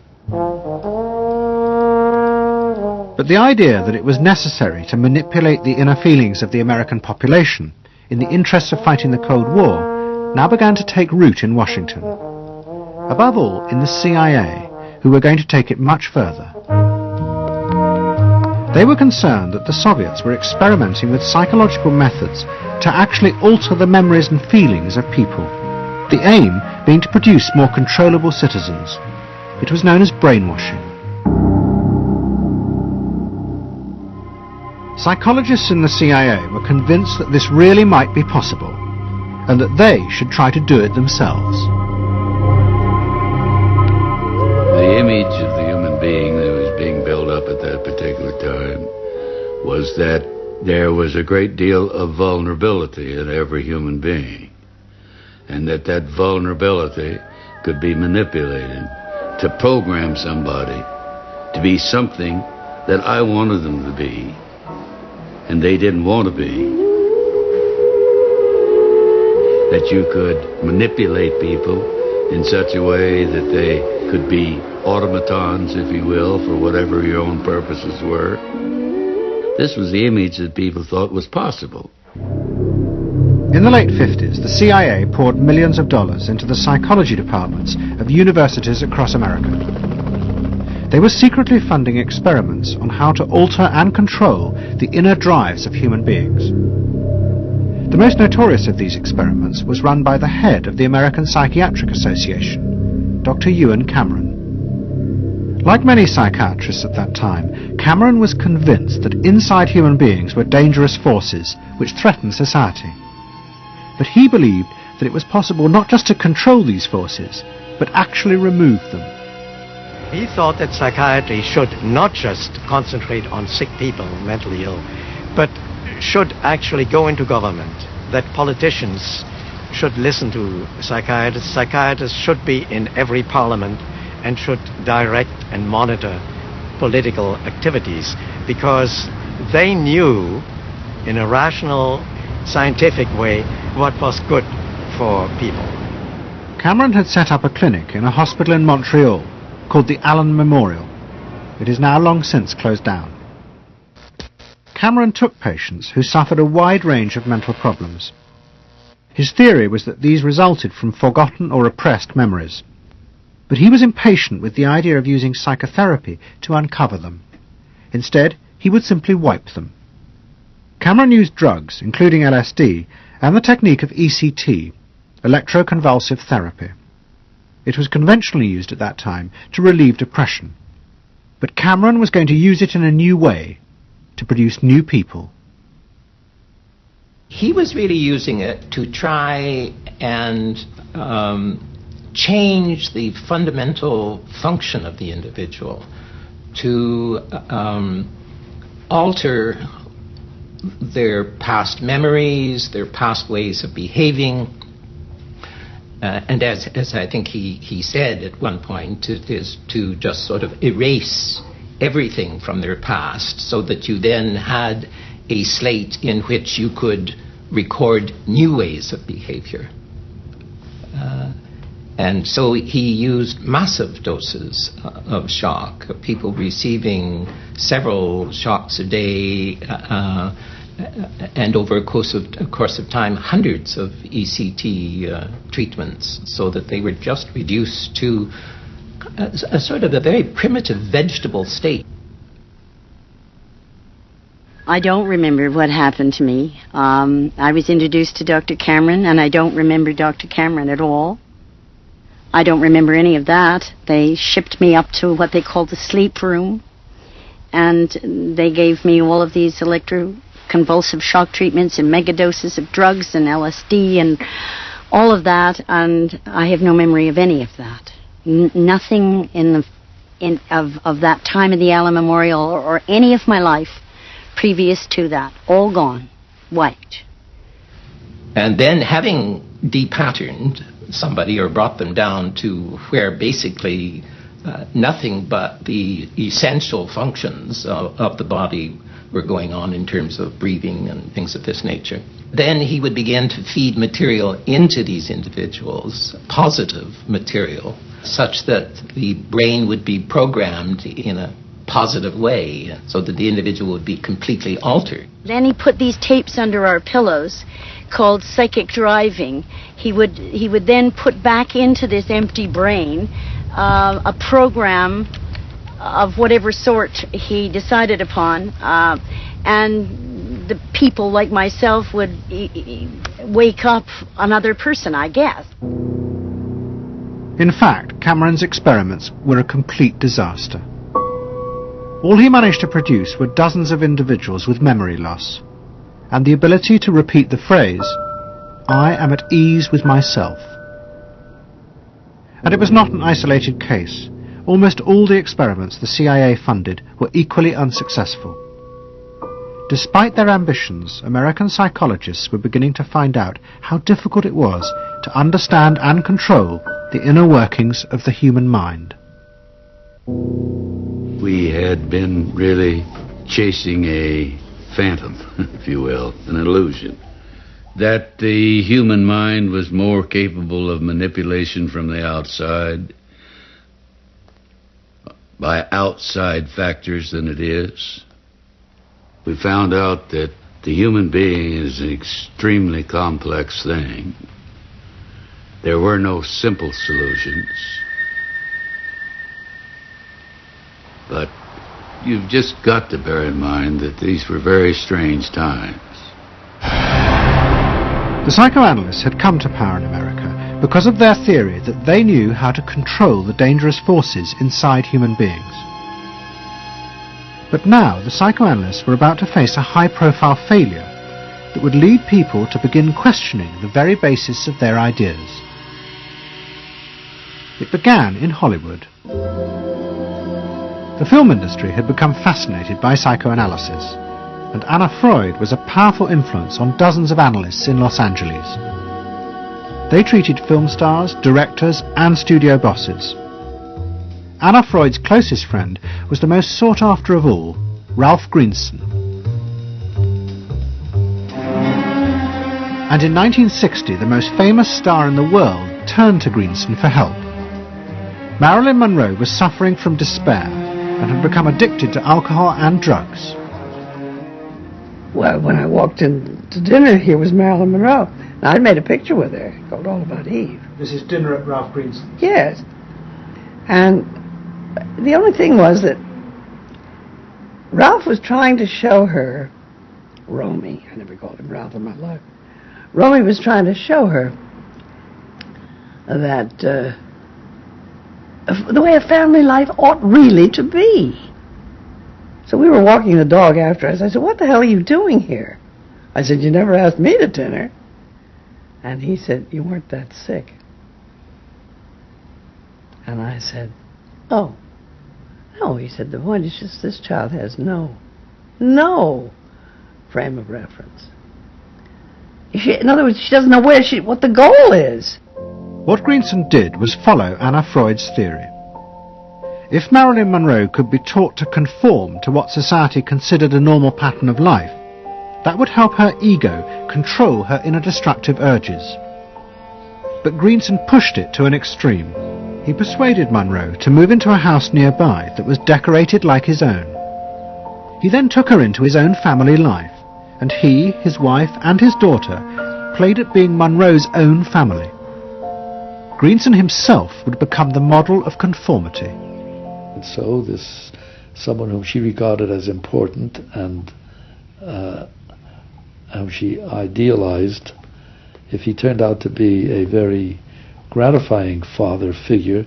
But the idea that it was necessary to manipulate the inner feelings of the American population in the interests of fighting the Cold War now began to take root in Washington. Above all, in the CIA, who were going to take it much further. They were concerned that the Soviets were experimenting with psychological methods to actually alter the memories and feelings of people, the aim being to produce more controllable citizens. It was known as brainwashing. Psychologists in the CIA were convinced that this really might be possible, and that they should try to do it themselves. The image of the human being that was being built up at that particular time was that there was a great deal of vulnerability in every human being, and that vulnerability could be manipulated to program somebody to be something that I wanted them to be, and they didn't want to be. That you could manipulate people in such a way that they could be automatons, if you will, for whatever your own purposes were. This was the image that people thought was possible. In the late 50s, the CIA poured millions of dollars into the psychology departments of universities across America. They were secretly funding experiments on how to alter and control the inner drives of human beings. The most notorious of these experiments was run by the head of the American Psychiatric Association, Dr. Ewen Cameron. Like many psychiatrists at that time, Cameron was convinced that inside human beings were dangerous forces which threatened society. But he believed that it was possible not just to control these forces, but actually remove them. He thought that psychiatry should not just concentrate on sick people, mentally ill, but should actually go into government, that politicians should listen to psychiatrists. Psychiatrists should be in every parliament and should direct and monitor political activities, because they knew in a rational, scientific way what was good for people. Cameron had set up a clinic in a hospital in Montreal called the Allen Memorial. It is now long since closed down. Cameron took patients who suffered a wide range of mental problems. His theory was that these resulted from forgotten or repressed memories. But he was impatient with the idea of using psychotherapy to uncover them. Instead, he would simply wipe them. Cameron used drugs, including LSD, and the technique of ECT, electroconvulsive therapy. It was conventionally used at that time to relieve depression. But Cameron was going to use it in a new way, to produce new people. He was really using it to try and change the fundamental function of the individual, to alter their past memories, their past ways of behaving. And as I think he said at one point, it is to just sort of erase everything from their past so that you then had a slate in which you could record new ways of behavior. And so he used massive doses of shock, people receiving several shocks a day, and over a course of time, hundreds of ECT treatments, so that they were just reduced to a sort of a very primitive vegetable state. I don't remember what happened to me. I was introduced to Dr. Cameron, and I don't remember Dr. Cameron at all. I don't remember any of that. They shipped me up to what they called the sleep room, and they gave me all of these electroconvulsive shock treatments and megadoses of drugs and LSD and all of that, and I have no memory of any of that. Nothing of that time of the Allen Memorial or any of my life previous to that. All gone. Wiped. And then having depatterned somebody or brought them down to where basically nothing but the essential functions of the body were going on in terms of breathing and things of this nature. Then he would begin to feed material into these individuals, positive material, such that the brain would be programmed in a positive way, so that the individual would be completely altered. Then he put these tapes under our pillows called psychic driving. He would then put back into this empty brain a program of whatever sort he decided upon, and the people like myself would wake up another person, I guess. In fact, Cameron's experiments were a complete disaster. All he managed to produce were dozens of individuals with memory loss, and the ability to repeat the phrase, "I am at ease with myself." And it was not an isolated case. Almost all the experiments the CIA funded were equally unsuccessful. Despite their ambitions, American psychologists were beginning to find out how difficult it was to understand and control the inner workings of the human mind. we had been really chasing a phantom, if you will, an illusion. That the human mind was more capable of manipulation from the outside by outside factors than it is. We found out that the human being is an extremely complex thing. There were no simple solutions. But you've just got to bear in mind that these were very strange times. The psychoanalysts had come to power in America because of their theory that they knew how to control the dangerous forces inside human beings. But now the psychoanalysts were about to face a high-profile failure that would lead people to begin questioning the very basis of their ideas. It began in Hollywood. The film industry had become fascinated by psychoanalysis, and Anna Freud was a powerful influence on dozens of analysts in Los Angeles. They treated film stars, directors, and studio bosses. Anna Freud's closest friend was the most sought after of all, Ralph Greenson. And in 1960, the most famous star in the world turned to Greenson for help. Marilyn Monroe was suffering from despair and had become addicted to alcohol and drugs. Well, when I walked in to dinner, here was Marilyn Monroe. And I'd made a picture with her called All About Eve. This is dinner at Ralph Greenson's. Yes. And the only thing was that Ralph was trying to show her, Romy, I never called him Ralph in my life. Romy was trying to show her that the way a family life ought really to be. So we were walking the dog after us. I said, "What the hell are you doing here?" I said, "You never asked me to dinner." And he said, "You weren't that sick." And I said, "Oh, no." He said, "The point is just this child has no frame of reference. In other words, she doesn't know what the goal is." What Greenson did was follow Anna Freud's theory. If Marilyn Monroe could be taught to conform to what society considered a normal pattern of life, that would help her ego control her inner destructive urges. But Greenson pushed it to an extreme. He persuaded Monroe to move into a house nearby that was decorated like his own. He then took her into his own family life, and he, his wife, and his daughter played at being Monroe's own family. Greenson himself would become the model of conformity. And so this someone whom she regarded as important and whom she idealized, if he turned out to be a very gratifying father figure,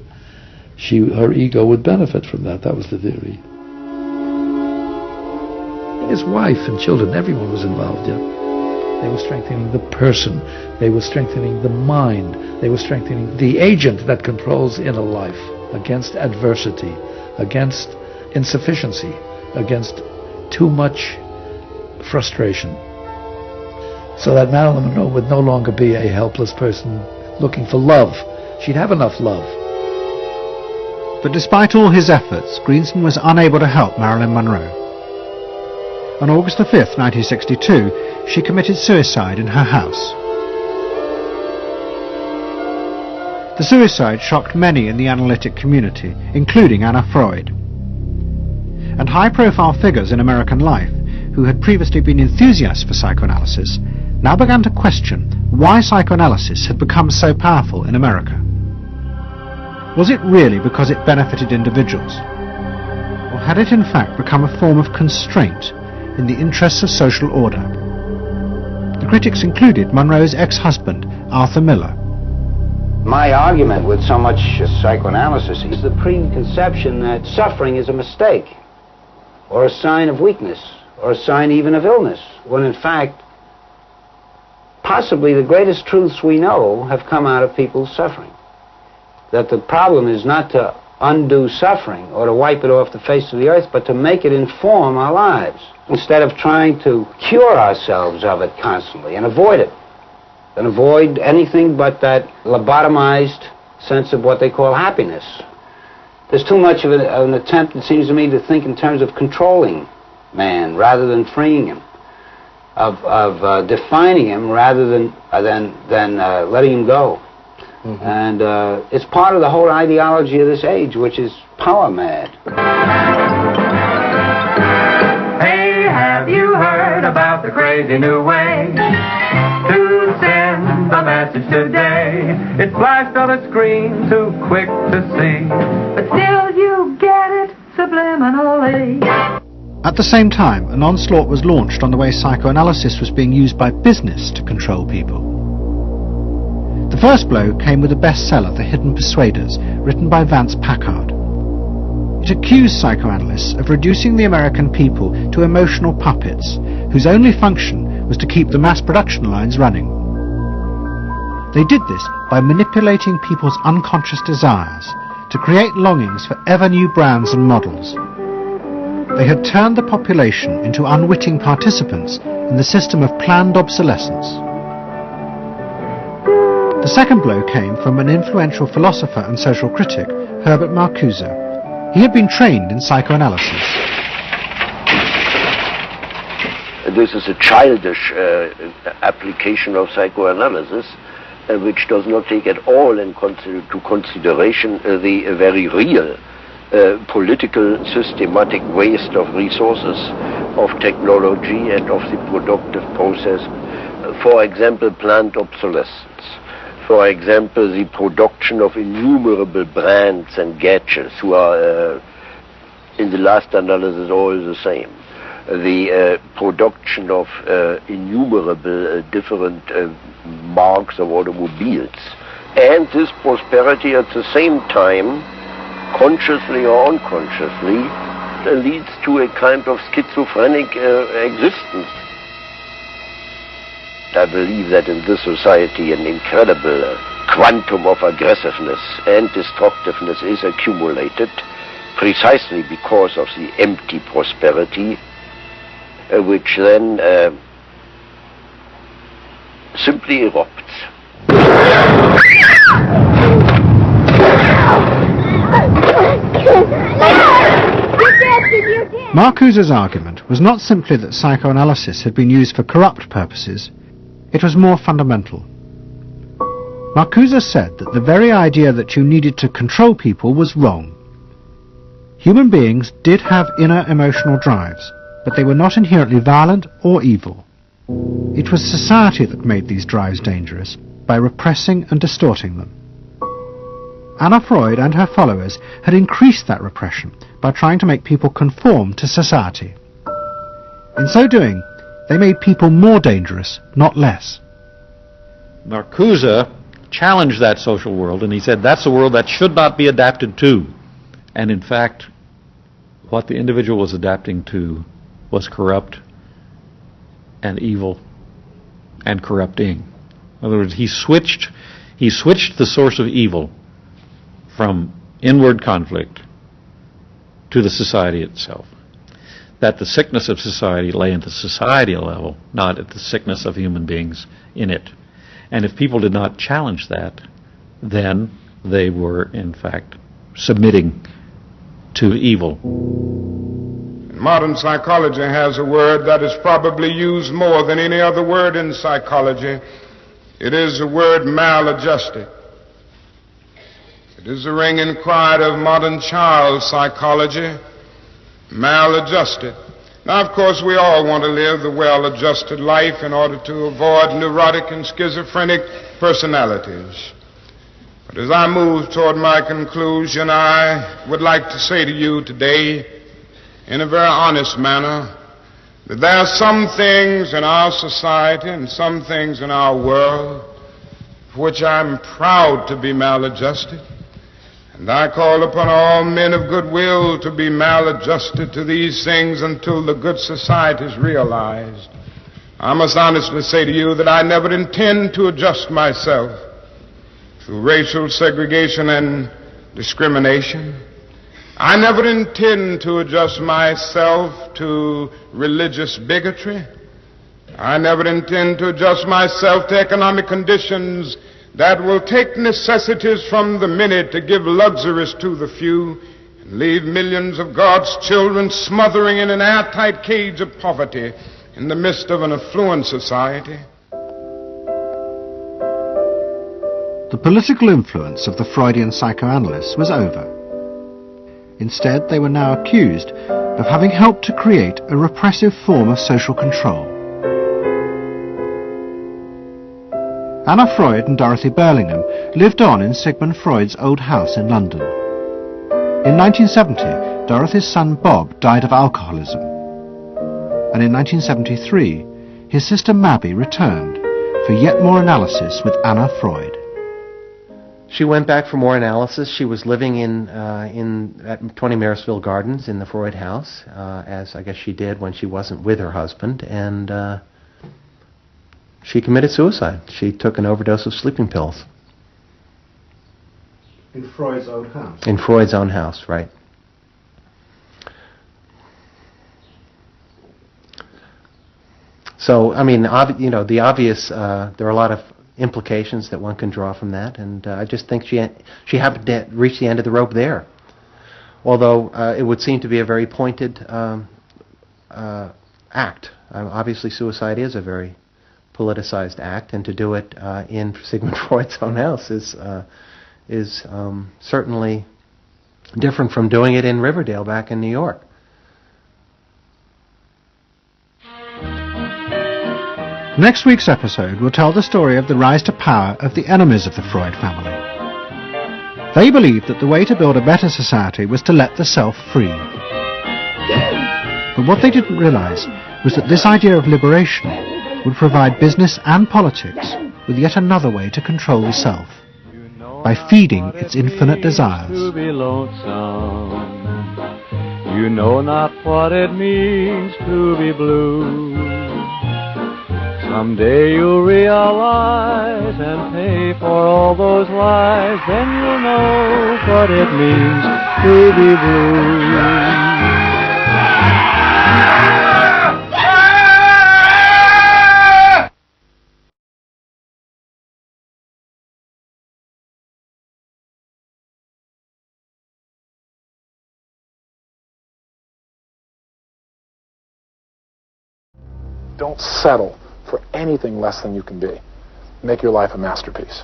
her ego would benefit from that. That was the theory. His wife and children, everyone was involved, yeah. They were strengthening the person. They were strengthening the mind. They were strengthening the agent that controls inner life against adversity, against insufficiency, against too much frustration. So that Marilyn Monroe would no longer be a helpless person looking for love. She'd have enough love. But despite all his efforts, Greenson was unable to help Marilyn Monroe. On August the 5th, 1962, she committed suicide in her house. The suicide shocked many in the analytic community, including Anna Freud. And high-profile figures in American life, who had previously been enthusiasts for psychoanalysis, now began to question why psychoanalysis had become so powerful in America. Was it really because it benefited individuals? Or had it in fact become a form of constraint in the interests of social order? The critics included Monroe's ex-husband, Arthur Miller. My argument with so much psychoanalysis is the preconception that suffering is a mistake, or a sign of weakness, or a sign even of illness, when in fact, possibly the greatest truths we know have come out of people's suffering. That the problem is not to undo suffering or to wipe it off the face of the earth, but to make it inform our lives, instead of trying to cure ourselves of it constantly and avoid it, and avoid anything but that lobotomized sense of what they call happiness. There's too much of an attempt, it seems to me, to think in terms of controlling man rather than freeing him, of defining him rather than letting him go. Mm-hmm. And it's part of the whole ideology of this age, which is power mad. Hey, have you heard about the crazy new way to send a message today? It's flashed on a screen, too quick to see, but still you get it subliminally. At the same time, an onslaught was launched on the way psychoanalysis was being used by business to control people. The first blow came with a bestseller, The Hidden Persuaders, written by Vance Packard. It accused psychoanalysts of reducing the American people to emotional puppets, whose only function was to keep the mass production lines running. They did this by manipulating people's unconscious desires to create longings for ever new brands and models. They had turned the population into unwitting participants in the system of planned obsolescence. The second blow came from an influential philosopher and social critic, Herbert Marcuse. He had been trained in psychoanalysis. This is a childish application of psychoanalysis, which does not take at all into consideration the very real political systematic waste of resources, of technology and of the productive process. For example, planned obsolescence. For example, the production of innumerable brands and gadgets who are, in the last analysis, all the same. The production of innumerable different marks of automobiles. And this prosperity at the same time, consciously or unconsciously, leads to a kind of schizophrenic existence. I believe that in this society an incredible quantum of aggressiveness and destructiveness is accumulated precisely because of the empty prosperity, which then simply erupts. Marcuse's argument was not simply that psychoanalysis had been used for corrupt purposes. It was more fundamental. Marcuse said that the very idea that you needed to control people was wrong. Human beings did have inner emotional drives, but they were not inherently violent or evil. It was society that made these drives dangerous by repressing and distorting them. Anna Freud and her followers had increased that repression by trying to make people conform to society. In so doing, they made people more dangerous, not less. Marcuse challenged that social world, and he said that's a world that should not be adapted to. And in fact, what the individual was adapting to was corrupt and evil and corrupting. In other words, he switched the source of evil from inward conflict to the society itself. That the sickness of society lay at the societal level, not at the sickness of human beings in it. And if people did not challenge that, then they were, in fact, submitting to evil. Modern psychology has a word that is probably used more than any other word in psychology. It is the word maladjusted. It is the ringing cry of modern child psychology. Maladjusted. Now, of course, we all want to live the well-adjusted life in order to avoid neurotic and schizophrenic personalities. But as I move toward my conclusion, I would like to say to you today, in a very honest manner, that there are some things in our society and some things in our world for which I'm proud to be maladjusted. And I call upon all men of goodwill to be maladjusted to these things until the good society is realized. I must honestly say to you that I never intend to adjust myself through racial segregation and discrimination. I never intend to adjust myself to religious bigotry. I never intend to adjust myself to economic conditions that will take necessities from the many to give luxuries to the few leave millions of God's children smothering in an airtight cage of poverty in the midst of an affluent society. The political influence of the Freudian psychoanalysts was over. Instead, they were now accused of having helped to create a repressive form of social control. Anna Freud and Dorothy Burlingham lived on in Sigmund Freud's old house in London. In 1970, Dorothy's son Bob died of alcoholism. And in 1973, his sister Mabby returned for yet more analysis with Anna Freud. She went back for more analysis. She was living at 20 Maresfield Gardens in the Freud house, as I guess she did when she wasn't with her husband, and she committed suicide. She took an overdose of sleeping pills. In Freud's own house? In Freud's own house, right. So, I mean, the obvious, there are a lot of implications that one can draw from that, and I just think she happened to reach the end of the rope there. Although it would seem to be a very pointed act. Obviously, suicide is a very politicized act, and to do it in Sigmund Freud's own house is certainly different from doing it in Riverdale back in New York. Next week's episode will tell the story of the rise to power of the enemies of the Freud family. They believed that the way to build a better society was to let the self free. But what they didn't realize was that this idea of liberation would provide business and politics with yet another way to control the self, by feeding its infinite desires. To be lonesome. You know not what it means to be blue. Someday you'll realize and pay for all those lies, then you'll know what it means to be blue. Don't settle for anything less than you can be. Make your life a masterpiece.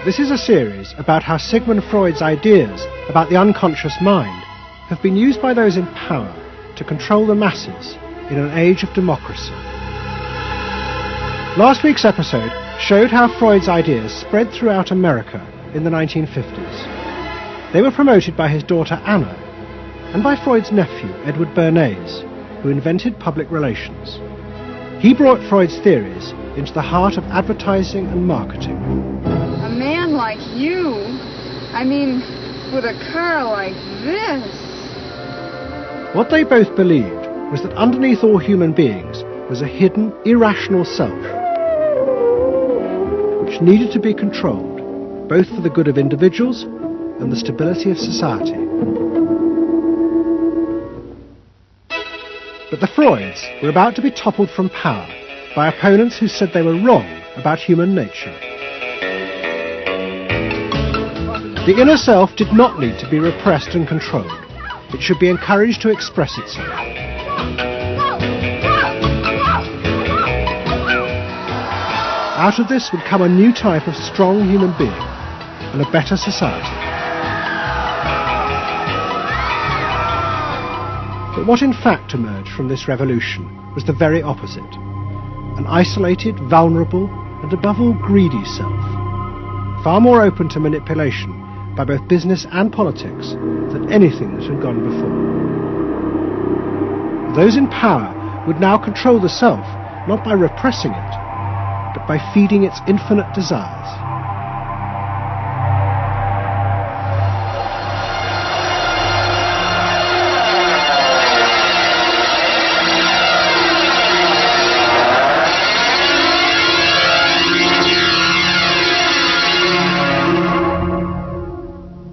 This is a series about how Sigmund Freud's ideas about the unconscious mind have been used by those in power to control the masses in an age of democracy. Last week's episode showed how Freud's ideas spread throughout America in the 1950s. They were promoted by his daughter Anna and by Freud's nephew Edward Bernays, who invented public relations. He brought Freud's theories into the heart of advertising and marketing. A man like you, I mean, with a car like this. What they both believed was that underneath all human beings was a hidden, irrational self, which needed to be controlled, both for the good of individuals and the stability of society. But the Freuds were about to be toppled from power by opponents who said they were wrong about human nature. The inner self did not need to be repressed and controlled. It should be encouraged to express itself. Out of this would come a new type of strong human being and a better society. But what in fact emerged from this revolution was the very opposite. An isolated, vulnerable, and above all greedy self, far more open to manipulation by both business and politics than anything that had gone before. Those in power would now control the self, not by repressing it, but by feeding its infinite desires.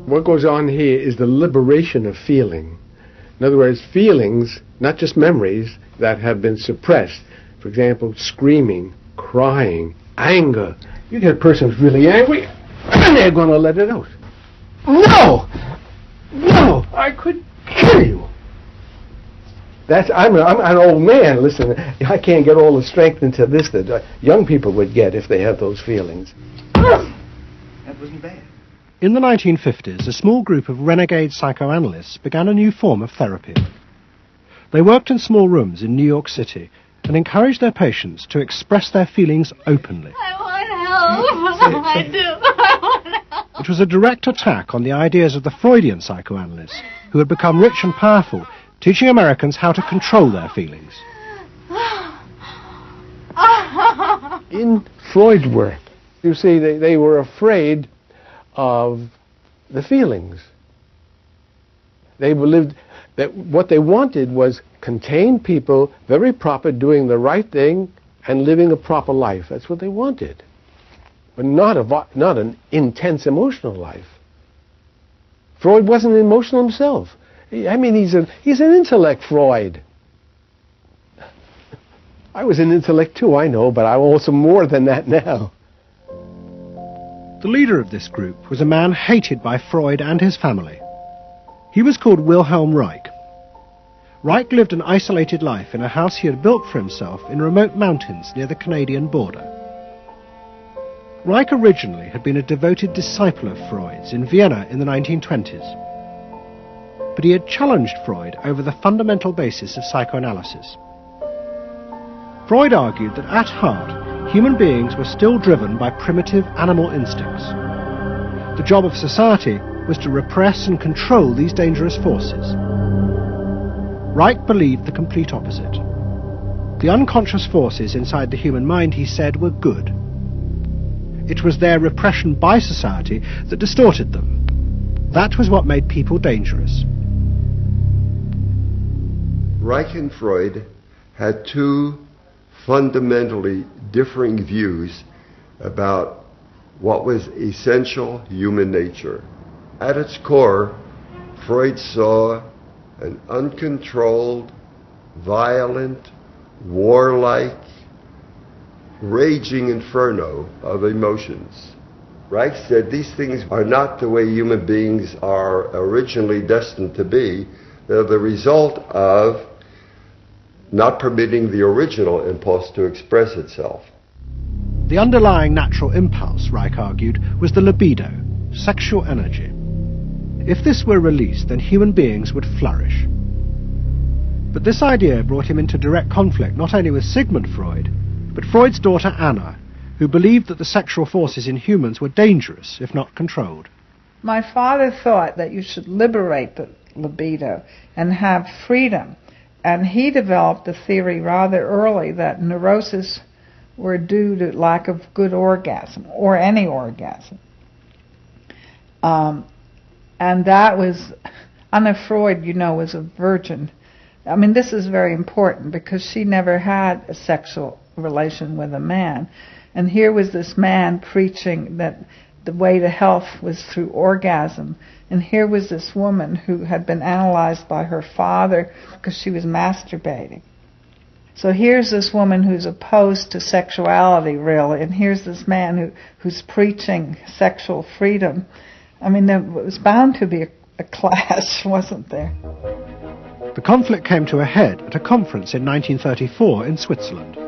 What goes on here is the liberation of feeling. In other words, feelings, not just memories, that have been suppressed. For example, screaming, crying, anger. You get a person who's really angry, and they're going to let it out. No! I could kill you. I'm an old man. Listen, I can't get all the strength into this that young people would get if they have those feelings. That wasn't bad. In the 1950s, a small group of renegade psychoanalysts began a new form of therapy. They worked in small rooms in New York City and encouraged their patients to express their feelings openly. I want help. I do. I want help. It was a direct attack on the ideas of the Freudian psychoanalysts, who had become rich and powerful, teaching Americans how to control their feelings. In Freud's work, you see, they were afraid of the feelings. They believed that what they wanted was contained people, very proper, doing the right thing and living a proper life. That's what they wanted. But not an intense emotional life. Freud wasn't emotional himself. I mean, he's an intellect, Freud. I was an intellect too, I know, but I'm also more than that now. The leader of this group was a man hated by Freud and his family. He was called Wilhelm Reich. Reich lived an isolated life in a house he had built for himself in remote mountains near the Canadian border. Reich originally had been a devoted disciple of Freud's in Vienna in the 1920s. But he had challenged Freud over the fundamental basis of psychoanalysis. Freud argued that at heart, human beings were still driven by primitive animal instincts. The job of society was to repress and control these dangerous forces. Reich believed the complete opposite. The unconscious forces inside the human mind, he said, were good. It was their repression by society that distorted them. That was what made people dangerous. Reich and Freud had two fundamentally differing views about what was essential human nature. At its core, Freud saw an uncontrolled, violent, warlike, raging inferno of emotions. Reich said these things are not the way human beings are originally destined to be. They're the result of not permitting the original impulse to express itself. The underlying natural impulse, Reich argued, was the libido, sexual energy. If this were released, then human beings would flourish. But this idea brought him into direct conflict not only with Sigmund Freud, but Freud's daughter Anna, who believed that the sexual forces in humans were dangerous if not controlled. My father thought that you should liberate the libido and have freedom. And he developed a theory rather early that neurosis were due to lack of good orgasm, or any orgasm. And that was, Anna Freud, you know, was a virgin. I mean, this is very important because she never had a sexual relation with a man. And here was this man preaching that the way to health was through orgasm. And here was this woman who had been analyzed by her father because she was masturbating. So here's this woman who's opposed to sexuality, really, and here's this man who's preaching sexual freedom. I mean, there was bound to be a clash, wasn't there? The conflict came to a head at a conference in 1934 in Switzerland.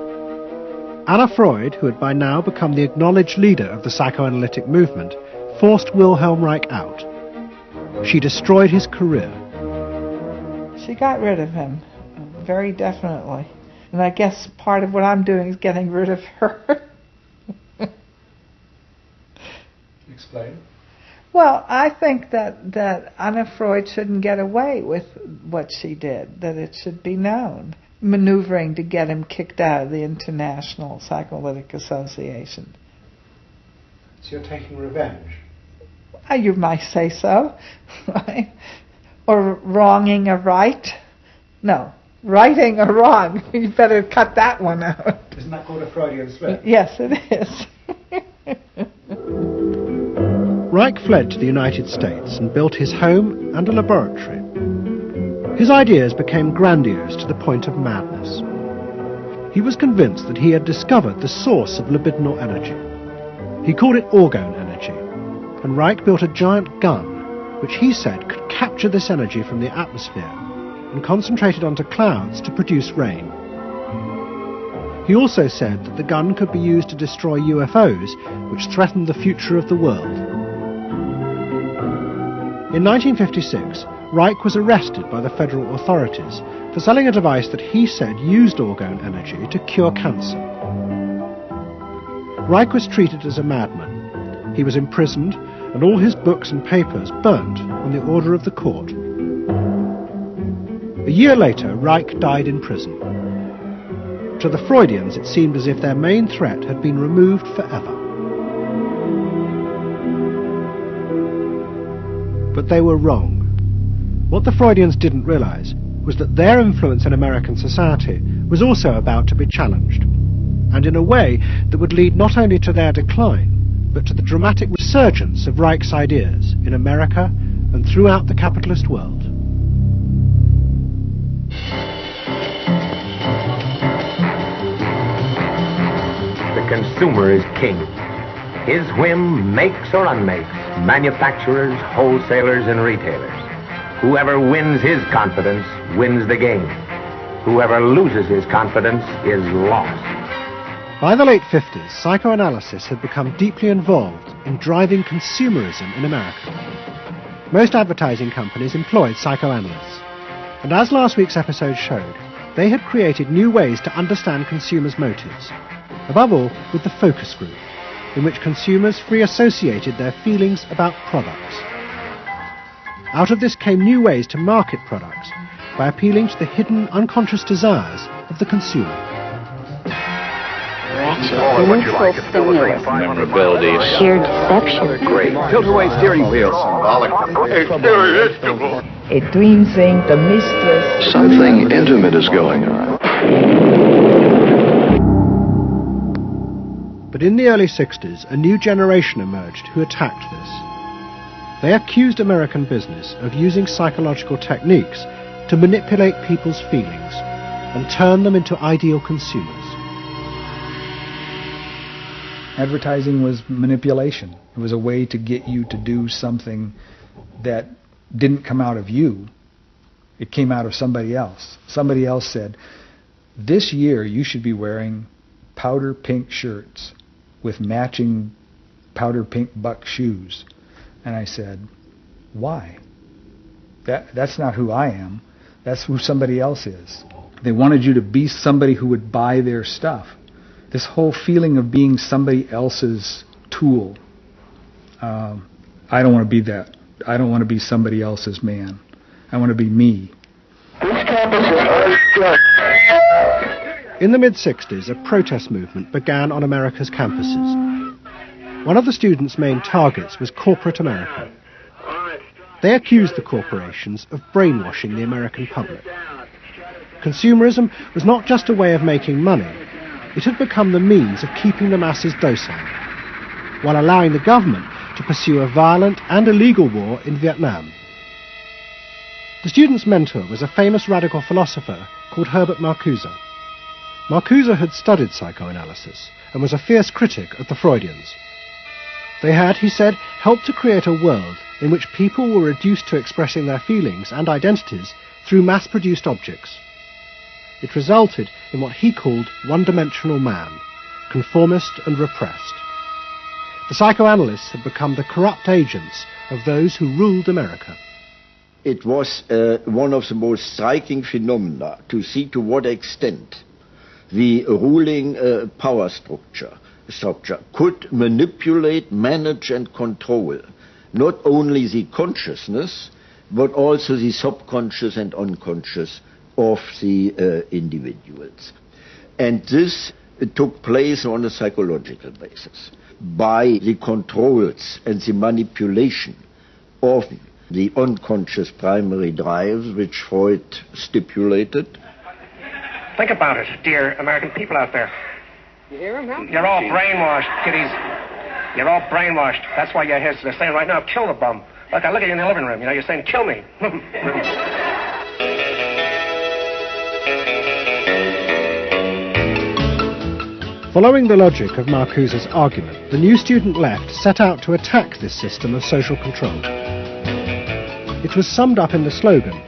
Anna Freud, who had by now become the acknowledged leader of the psychoanalytic movement, forced Wilhelm Reich out. She destroyed his career. She got rid of him, very definitely. And I guess part of what I'm doing is getting rid of her. Explain. Well, I think that Anna Freud shouldn't get away with what she did, that it should be known. Maneuvering to get him kicked out of the International Psychoanalytic Association. So you're taking revenge? You might say so, right? Or wronging a right. No, righting a wrong. You better cut that one out. Isn't that called a Freudian slip? Yes, it is. Reich fled to the United States and built his home and a laboratory. His ideas became grandiose to the point of madness. He was convinced that he had discovered the source of libidinal energy. He called it orgone energy, and Reich built a giant gun, which he said could captured this energy from the atmosphere and concentrated onto clouds to produce rain. He also said that the gun could be used to destroy UFOs, which threatened the future of the world. In 1956, Reich was arrested by the federal authorities for selling a device that he said used orgone energy to cure cancer. Reich was treated as a madman. He was imprisoned and all his books and papers burnt on the order of the court. A year later, Reich died in prison. To the Freudians, it seemed as if their main threat had been removed forever. But they were wrong. What the Freudians didn't realize was that their influence in American society was also about to be challenged, and in a way that would lead not only to their decline, but to the dramatic resurgence of Reich's ideas in America and throughout the capitalist world. The consumer is king. His whim makes or unmakes manufacturers, wholesalers, and retailers. Whoever wins his confidence wins the game. Whoever loses his confidence is lost. By the late 50s, psychoanalysis had become deeply involved in driving consumerism in America. Most advertising companies employed psychoanalysts, and as last week's episode showed, they had created new ways to understand consumers' motives, above all with the focus group, in which consumers free associated their feelings about products. Out of this came new ways to market products by appealing to the hidden unconscious desires of the consumer. Memorability. Sheer deception. Great. Tilt-away steering wheel. A dream thing, the mistress. Something intimate is going on. But in the early 60s, a new generation emerged who attacked this. They accused American business of using psychological techniques to manipulate people's feelings and turn them into ideal consumers. Advertising was manipulation. It was a way to get you to do something that didn't come out of you. It came out of somebody else. Somebody else said, this year you should be wearing powder pink shirts with matching powder pink buck shoes. And I said, why? That's not who I am. That's who somebody else is. They wanted you to be somebody who would buy their stuff. This whole feeling of being somebody else's tool. I don't want to be that. I don't want to be somebody else's man. I want to be me. In the mid-60s, a protest movement began on America's campuses. One of the students' main targets was corporate America. They accused the corporations of brainwashing the American public. Consumerism was not just a way of making money, it had become the means of keeping the masses docile, while allowing the government to pursue a violent and illegal war in Vietnam. The student's mentor was a famous radical philosopher called Herbert Marcuse. Marcuse had studied psychoanalysis and was a fierce critic of the Freudians. They had, he said, helped to create a world in which people were reduced to expressing their feelings and identities through mass-produced objects. It resulted in what he called one-dimensional man, conformist and repressed. The psychoanalysts had become the corrupt agents of those who ruled America. It was one of the most striking phenomena to see to what extent the ruling power structure could manipulate, manage and control not only the consciousness but also the subconscious and unconscious of the individuals. And this took place on a psychological basis by the controls and the manipulation of the unconscious primary drives which Freud stipulated. Think about it, dear American people out there. You hear him, huh? You're all brainwashed, kiddies. You're all brainwashed. That's why you're here. They're saying right now, kill the bum. Look, I look at you in the living room. You know, you're saying, kill me. Following the logic of Marcuse's argument, the new student left set out to attack this system of social control. It was summed up in the slogan,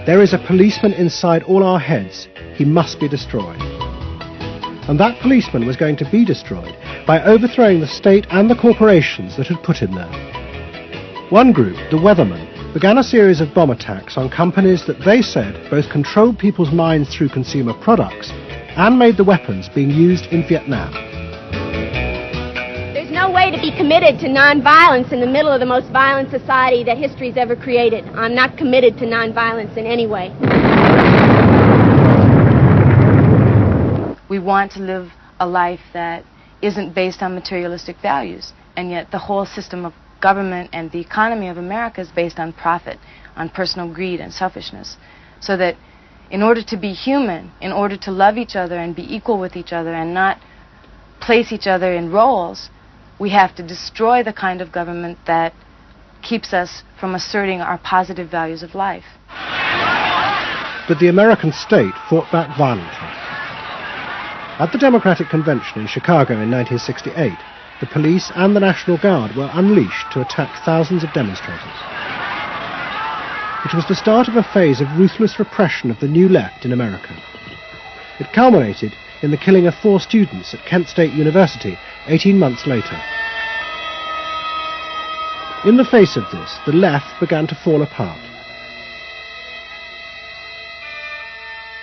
"There is a policeman inside all our heads. He must be destroyed." And that policeman was going to be destroyed by overthrowing the state and the corporations that had put him there. One group, the Weathermen, began a series of bomb attacks on companies that they said both controlled people's minds through consumer products and made the weapons being used in Vietnam. There's no way to be committed to nonviolence in the middle of the most violent society that history's ever created. I'm not committed to nonviolence in any way. We want to live a life that isn't based on materialistic values, and yet the whole system of government and the economy of America is based on profit, on personal greed and selfishness. So that in order to be human, in order to love each other and be equal with each other and not place each other in roles, we have to destroy the kind of government that keeps us from asserting our positive values of life. But the American state fought back violently. At the Democratic Convention in Chicago in 1968, the police and the National Guard were unleashed to attack thousands of demonstrators. It was the start of a phase of ruthless repression of the New Left in America. It culminated in the killing of 4 students at Kent State University 18 months later. In the face of this, the left began to fall apart.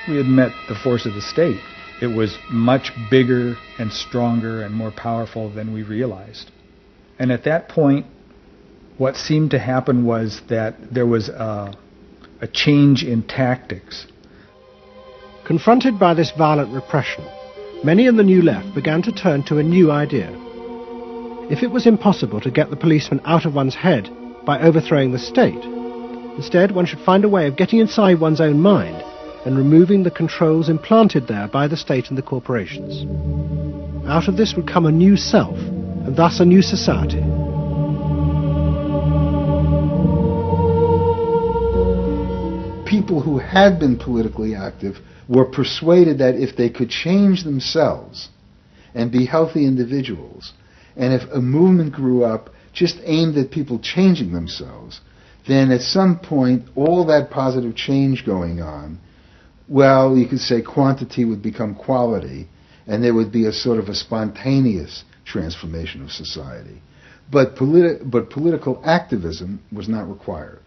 We had met the force of the state. It was much bigger and stronger and more powerful than we realized. And at that point, what seemed to happen was that there was a change in tactics. Confronted by this violent repression, many in the New Left began to turn to a new idea. If it was impossible to get the policeman out of one's head by overthrowing the state, instead one should find a way of getting inside one's own mind and removing the controls implanted there by the state and the corporations. Out of this would come a new self, and thus a new society. People who had been politically active were persuaded that if they could change themselves and be healthy individuals, and if a movement grew up just aimed at people changing themselves, then at some point all that positive change going on, well, you could say quantity would become quality, and there would be a sort of a spontaneous transformation of society. But political activism was not required.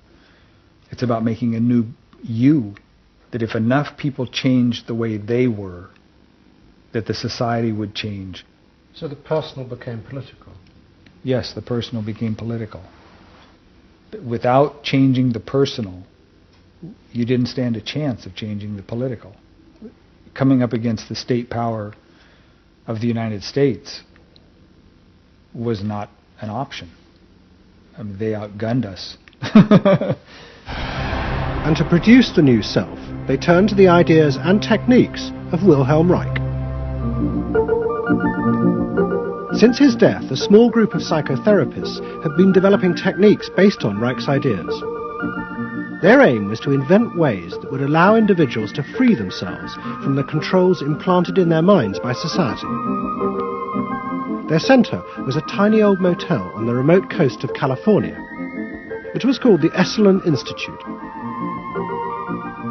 It's about making a new you, that if enough people changed the way they were, that the society would change. So the personal became political? Yes, the personal became political. Without changing the personal, you didn't stand a chance of changing the political. Coming up against the state power of the United States was not an option. I mean, they outgunned us. And to produce the new self, they turned to the ideas and techniques of Wilhelm Reich. Since his death, a small group of psychotherapists have been developing techniques based on Reich's ideas. Their aim was to invent ways that would allow individuals to free themselves from the controls implanted in their minds by society. Their center was a tiny old motel on the remote coast of California. It was called the Esalen Institute.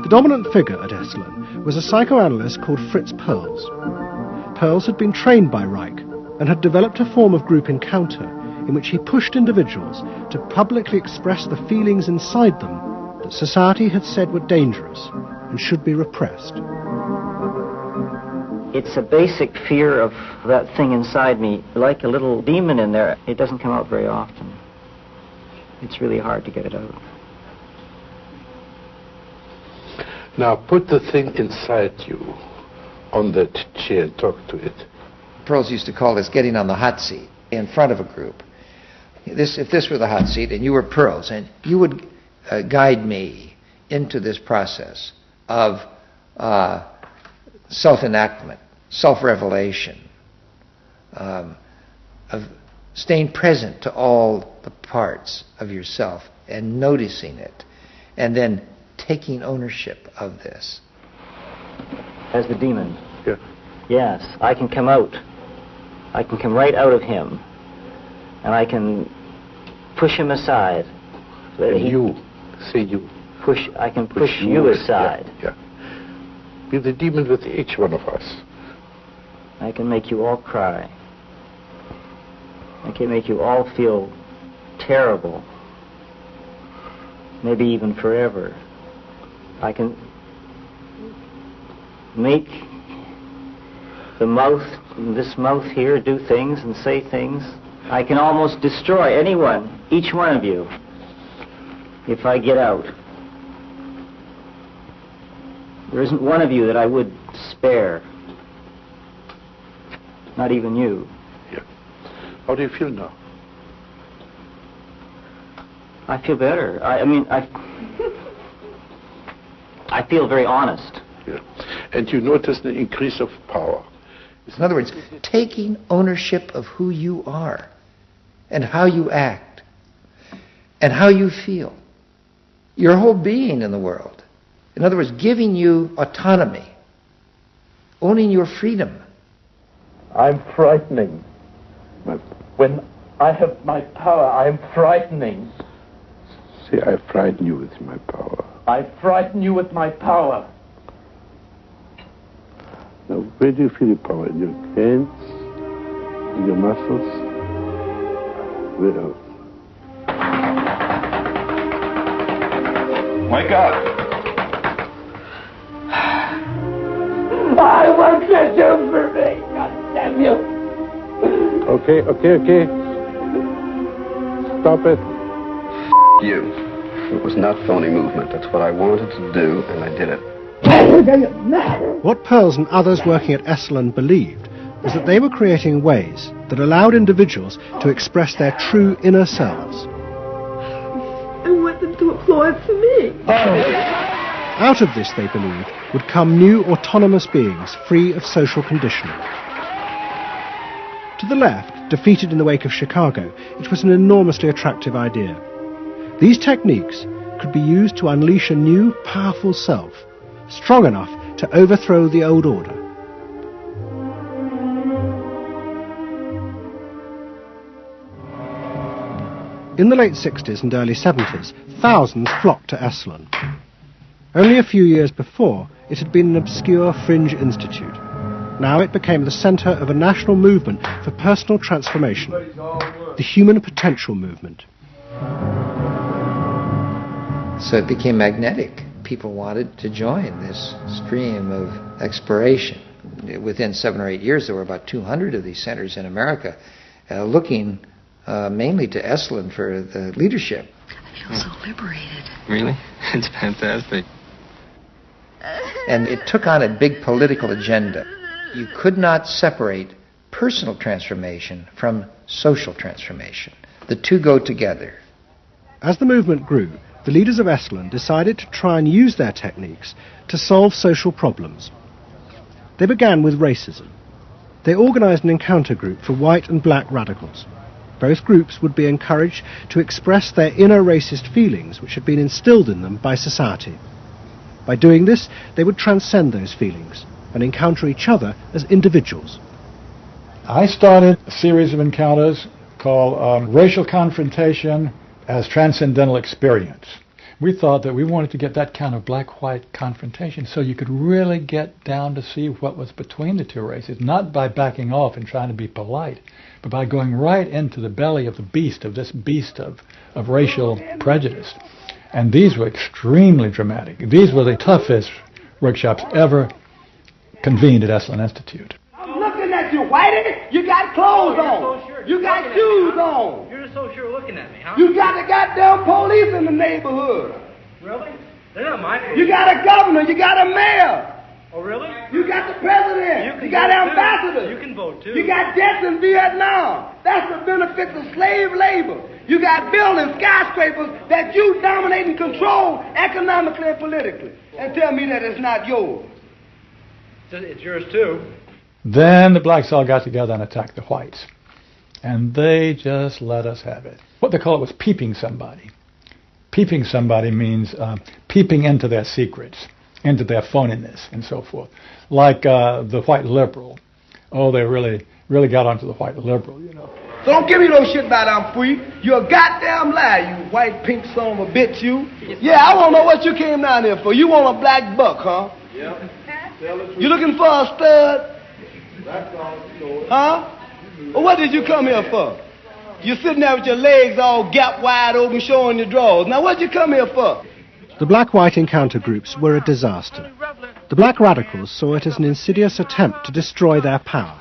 The dominant figure at Esalen was a psychoanalyst called Fritz Perls. Perls had been trained by Reich and had developed a form of group encounter in which he pushed individuals to publicly express the feelings inside them that society had said were dangerous and should be repressed. It's a basic fear of that thing inside me, like a little demon in there. It doesn't come out very often. It's really hard to get it out. Now put the thing inside you on that chair, talk to it. Perls used to call this getting on the hot seat in front of a group. If this were the hot seat and you were Perls, and you would guide me into this process of self-enactment, self-revelation, of staying present to all the parts of yourself and noticing it, and then taking ownership of this. As the demon? Yeah. Yes, I can come out. I can come right out of him, and I can push him aside. You Say you. I can push you aside. Yeah. Be the demon with each one of us. I can make you all cry. I can make you all feel terrible. Maybe even forever. I can make this mouth here, do things and say things. I can almost destroy anyone, each one of you, if I get out. There isn't one of you that I would spare. Not even you. Yeah. How do you feel now? I feel better. I feel very honest. Yeah. And you notice the increase of power. In other words, taking ownership of who you are and how you act and how you feel. Your whole being in the world. In other words, giving you autonomy, owning your freedom. I'm frightening. When I have my power, I'm frightening. See, I frighten you with my power. I frighten you with my power. Now, where do you feel your power? In your hands? In your muscles? Where else? Wake up! I want you for me! God damn you! Okay. Stop it. You. It was not phony movement. That's what I wanted to do, and I did it. What Pearls and others working at Esalen believed was that they were creating ways that allowed individuals to express their true inner selves. I want them to applaud for me. Out of this, they believed, would come new autonomous beings free of social conditioning. To the left, defeated in the wake of Chicago, it was an enormously attractive idea. These techniques could be used to unleash a new, powerful self, strong enough to overthrow the old order. In the late 60s and early 70s, thousands flocked to Esalen. Only a few years before, it had been an obscure fringe institute. Now it became the centre of a national movement for personal transformation, the Human Potential Movement. So it became magnetic. People wanted to join this stream of exploration. Within 7 or 8 years, there were about 200 of these centers in America, looking mainly to Esalen for the leadership. I feel so liberated. Really? It's fantastic. And it took on a big political agenda. You could not separate personal transformation from social transformation. The two go together. As the movement grew, the leaders of Esalen decided to try and use their techniques to solve social problems. They began with racism. They organised an encounter group for white and black radicals. Both groups would be encouraged to express their inner racist feelings which had been instilled in them by society. By doing this, they would transcend those feelings and encounter each other as individuals. I started a series of encounters called Racial Confrontation as Transcendental Experience. We thought that we wanted to get that kind of black-white confrontation so you could really get down to see what was between the two races, not by backing off and trying to be polite, but by going right into the belly of the beast, of this beast of racial prejudice. And these were extremely dramatic. These were the toughest workshops ever convened at Esalen Institute. I'm looking at you, Whitey. You got clothes on. You got shoes on. You're so sure looking at me, huh? You got the goddamn police in the neighborhood. Really? They're not my police. You got a governor. You got a mayor. Oh, really? You got the president. You got ambassadors. You can vote, too. You got jets in Vietnam. That's the benefits of slave labor. You got buildings, skyscrapers that you dominate and control economically and politically. And tell me that it's not yours. It's yours, too. Then the blacks all got together and attacked the whites. And they just let us have it. What they call it was peeping somebody. Peeping somebody means peeping into their secrets, into their phoniness, and so forth. Like the white liberal. Oh, they really got onto the white liberal, you know. So don't give me no shit about I'm free. You're a goddamn liar, you white pink son of a bitch, you. Yeah, I want to know what you came down here for. You want a black buck, huh? Yeah. You looking for a stud? Huh? Well, what did you come here for? You're sitting there with your legs all gap wide open showing your drawers. Now what did you come here for? The black-white encounter groups were a disaster. The black radicals saw it as an insidious attempt to destroy their power.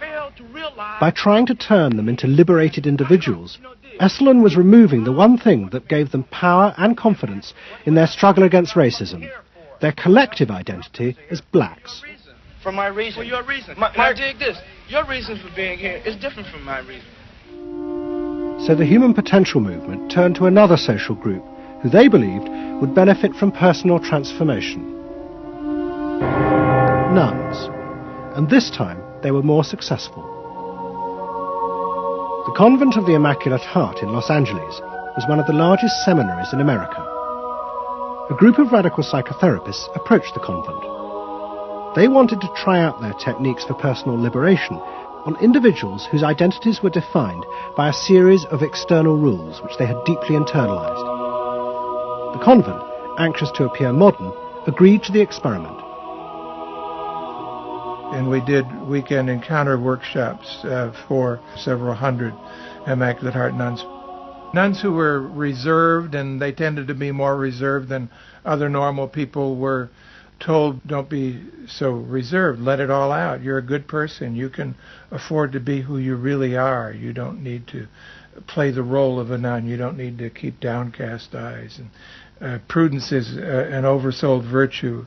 By trying to turn them into liberated individuals, Esalen was removing the one thing that gave them power and confidence in their struggle against racism, their collective identity as blacks. For my reason. For your reason. Now dig this. Your reason for being here is different from my reason. So the Human Potential movement turned to another social group who they believed would benefit from personal transformation. Nuns. And this time they were more successful. The Convent of the Immaculate Heart in Los Angeles was one of the largest seminaries in America. A group of radical psychotherapists approached the convent. They wanted to try out their techniques for personal liberation on individuals whose identities were defined by a series of external rules which they had deeply internalized. The convent, anxious to appear modern, agreed to the experiment. And we did weekend encounter workshops for several hundred Immaculate Heart nuns. Nuns who were reserved, and they tended to be more reserved than other normal people, were told, don't be so reserved, let it all out. You're a good person. You can afford to be who you really are. You don't need to play the role of a nun. You don't need to keep downcast eyes. And prudence is an oversold virtue.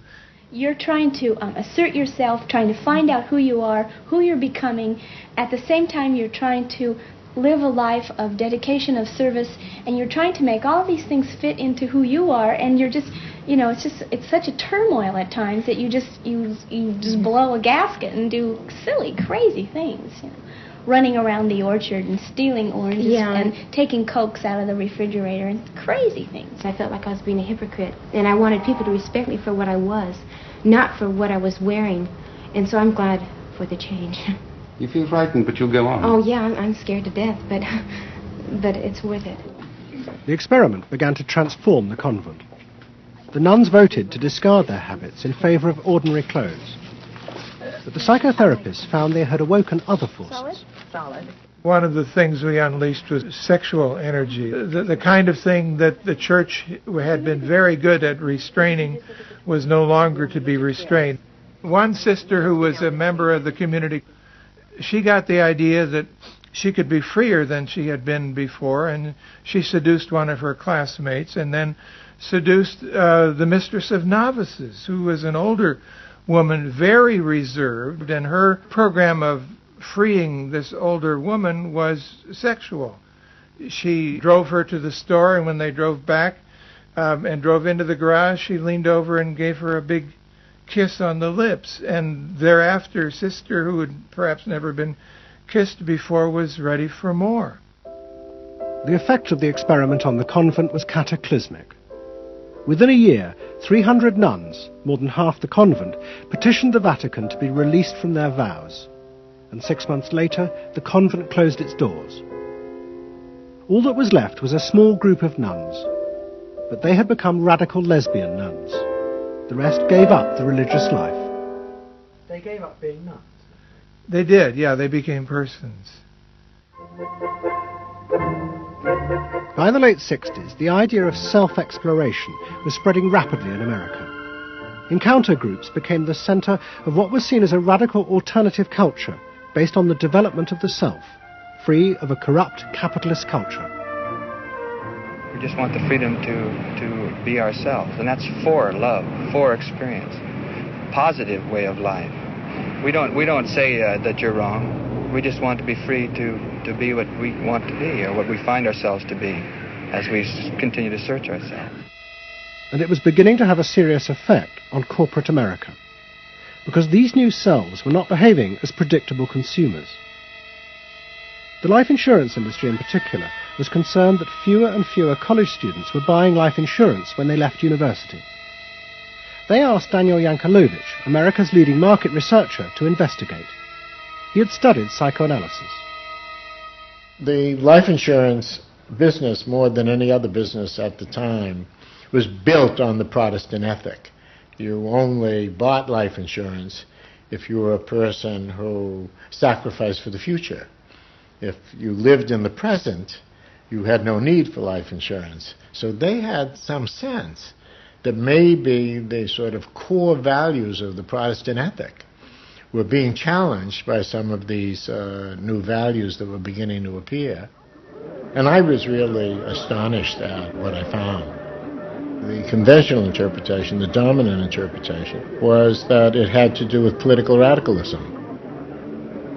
You're trying to assert yourself, trying to find out who you are, who you're becoming. At the same time, you're trying to live a life of dedication, of service, and you're trying to make all these things fit into who you are, and you're just, you know, it's such a turmoil at times that you just blow a gasket and do silly, crazy things, you know. Running around the orchard and stealing oranges and taking Cokes out of the refrigerator and crazy things. I felt like I was being a hypocrite, and I wanted people to respect me for what I was, not for what I was wearing. And so I'm glad for the change. You feel frightened, but you'll go on. Oh, yeah, I'm scared to death, but it's worth it. The experiment began to transform the convent. The nuns voted to discard their habits in favor of ordinary clothes. But the psychotherapists found they had awoken other forces. Solid. One of the things we unleashed was sexual energy. The kind of thing that the church had been very good at restraining was no longer to be restrained. One sister who was a member of the community, she got the idea that she could be freer than she had been before, and she seduced one of her classmates and then seduced the mistress of novices, who was an older woman, very reserved, and her program of freeing this older woman was sexual. She drove her to the store, and when they drove back and drove into the garage, she leaned over and gave her a big kiss on the lips, and thereafter, sister, who had perhaps never been kissed before, was ready for more. The effect of the experiment on the convent was cataclysmic. Within a year, 300 nuns, more than half the convent, petitioned the Vatican to be released from their vows. And 6 months later, the convent closed its doors. All that was left was a small group of nuns, but they had become radical lesbian nuns. The rest gave up the religious life. They gave up being nuns. They did, yeah, they became persons. By the late 60s, the idea of self-exploration was spreading rapidly in America. Encounter groups became the center of what was seen as a radical alternative culture based on the development of the self, free of a corrupt capitalist culture. We just want the freedom to be ourselves, and that's for love, for experience, positive way of life. We don't say that you're wrong. We just want to be free to be what we want to be, or what we find ourselves to be, as we continue to search ourselves. And it was beginning to have a serious effect on corporate America, because these new selves were not behaving as predictable consumers. The life insurance industry in particular was concerned that fewer and fewer college students were buying life insurance when they left university. They asked Daniel Yankelovich, America's leading market researcher, to investigate. He had studied psychoanalysis. The life insurance business, more than any other business at the time, was built on the Protestant ethic. You only bought life insurance if you were a person who sacrificed for the future. If you lived in the present, you had no need for life insurance. So they had some sense that maybe the sort of core values of the Protestant ethic were being challenged by some of these new values that were beginning to appear. And I was really astonished at what I found. The conventional interpretation, the dominant interpretation, was that it had to do with political radicalism.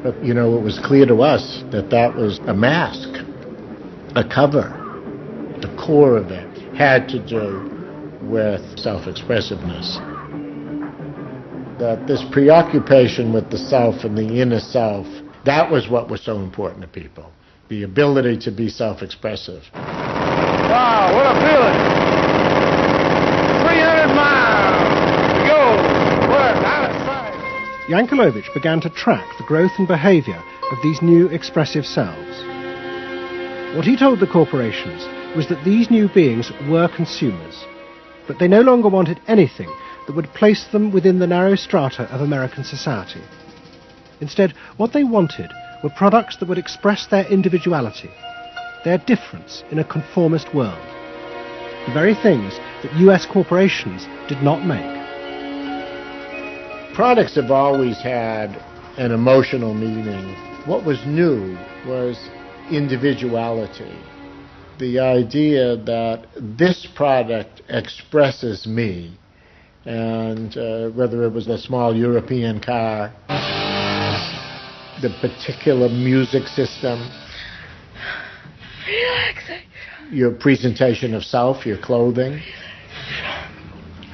But, you know, it was clear to us that that was a mask, a cover. The core of it had to do with self-expressiveness. That this preoccupation with the self and the inner self, that was what was so important to people. The ability to be self-expressive. Wow, what a feeling! 300 miles to go. We're out of sight. Yankelovich began to track the growth and behavior of these new expressive selves. What he told the corporations was that these new beings were consumers, but they no longer wanted anything that would place them within the narrow strata of American society. Instead, what they wanted were products that would express their individuality, their difference in a conformist world, the very things that US corporations did not make. Products have always had an emotional meaning. What was new was individuality. The idea that this product expresses me, and whether it was a small European car, the particular music system, Relaxing. your presentation of self, your clothing.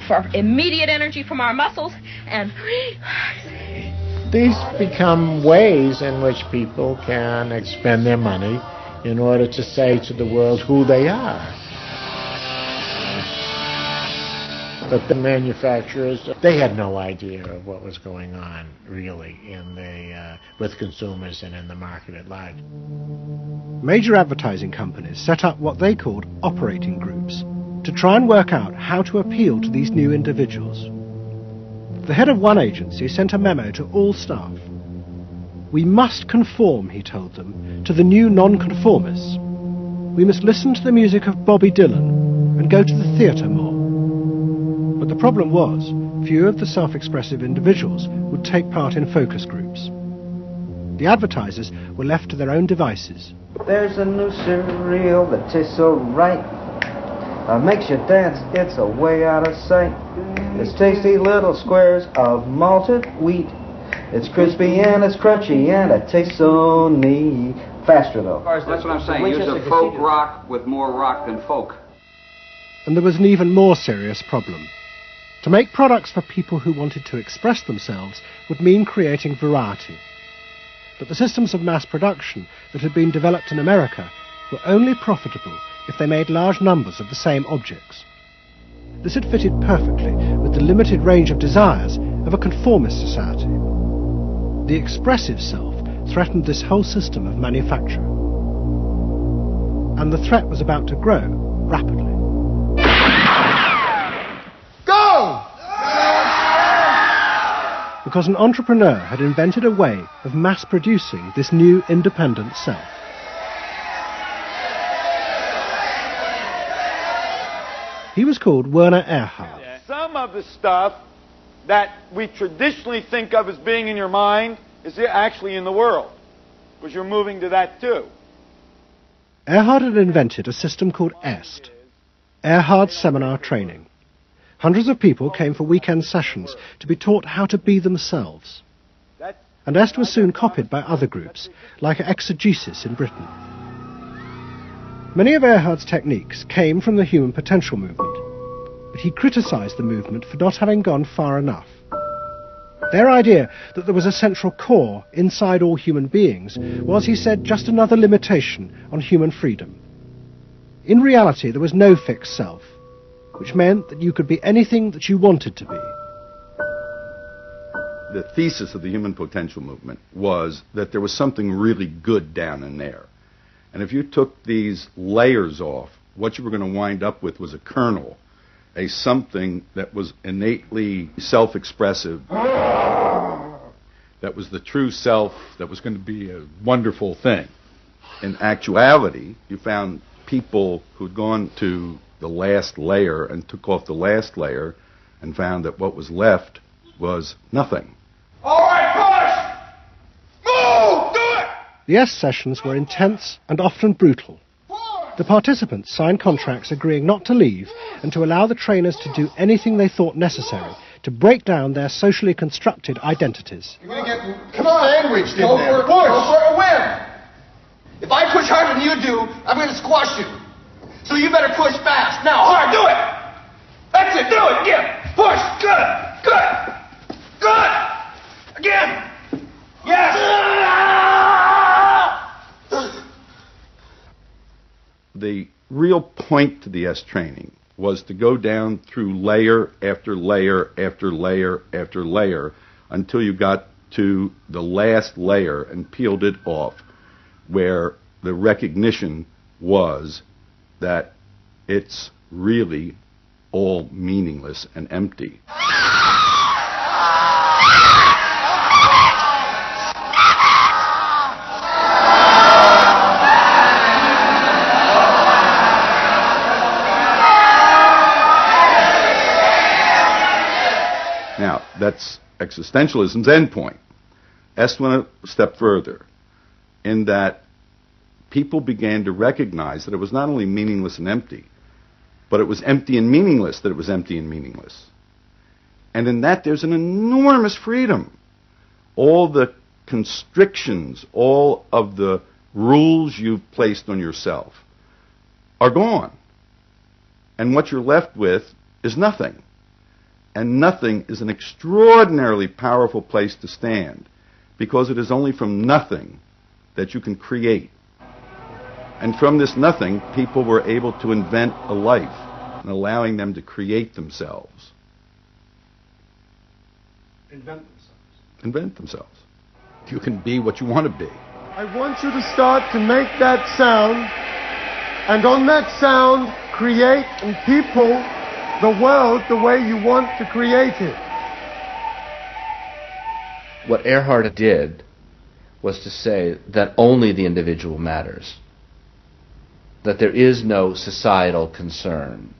For immediate energy from our muscles and relaxing. These become ways in which people can expend their money in order to say to the world who they are. But the manufacturers, they had no idea of what was going on, really, with consumers and in the market at large. Major advertising companies set up what they called operating groups to try and work out how to appeal to these new individuals. The head of one agency sent a memo to all staff. We must conform, he told them, to the new nonconformists. We must listen to the music of Bobby Dylan and go to the theatre more. But the problem was, few of the self-expressive individuals would take part in focus groups. The advertisers were left to their own devices. There's a new cereal that tastes so right. Makes you dance, it's a way out of sight. It's tasty little squares of malted wheat. It's crispy and it's crunchy and it tastes so neat. Faster though. That's what I'm saying. Use a folk rock with more rock than folk. And there was an even more serious problem. To make products for people who wanted to express themselves would mean creating variety. But the systems of mass production that had been developed in America were only profitable if they made large numbers of the same objects. This had fitted perfectly with the limited range of desires of a conformist society. The expressive self threatened this whole system of manufacture. And the threat was about to grow rapidly. Go! Because an entrepreneur had invented a way of mass-producing this new independent self. He was called Werner Erhard. Some of the stuff that we traditionally think of as being in your mind is actually in the world, because you're moving to that too. Erhard had invented a system called EST, Erhard Seminar Training. Hundreds of people came for weekend sessions to be taught how to be themselves. And EST was soon copied by other groups, like Exegesis in Britain. Many of Erhard's techniques came from the human potential movement, but he criticized the movement for not having gone far enough. Their idea that there was a central core inside all human beings was, he said, just another limitation on human freedom. In reality, there was no fixed self, which meant that you could be anything that you wanted to be. The thesis of the human potential movement was that there was something really good down in there. And if you took these layers off, what you were going to wind up with was a kernel, a something that was innately self-expressive, that was the true self, that was going to be a wonderful thing. In actuality, you found people who'd gone to the last layer and took off the last layer and found that what was left was nothing. All right, push! Move! Do it! The S sessions were intense and often brutal. The participants signed contracts agreeing not to leave and to allow the trainers to do anything they thought necessary to break down their socially constructed identities. You're going to get sandwiched in there. Push! Go for a win! If I push harder than you do, I'm going to squash you. So you better push fast. Now, hard, do it! That's it, do it, yeah! Push, good, good, good! Again! Yes! The real point to the S training was to go down through layer after layer after layer after layer until you got to the last layer and peeled it off, where the recognition was that it's really all meaningless and empty. Now, that's existentialism's endpoint. S went a step further in that people began to recognize that it was not only meaningless and empty, but it was empty and meaningless that it was empty and meaningless. And in that there's an enormous freedom. All the constrictions, all of the rules you've placed on yourself are gone. And what you're left with is nothing. And nothing is an extraordinarily powerful place to stand, because it is only from nothing that you can create. And from this nothing, people were able to invent a life, and allowing them to create themselves. Invent themselves. You can be what you want to be. I want you to start to make that sound, and on that sound, create in people the world the way you want to create it. What Earhart did was to say that only the individual matters, that there is no societal concern,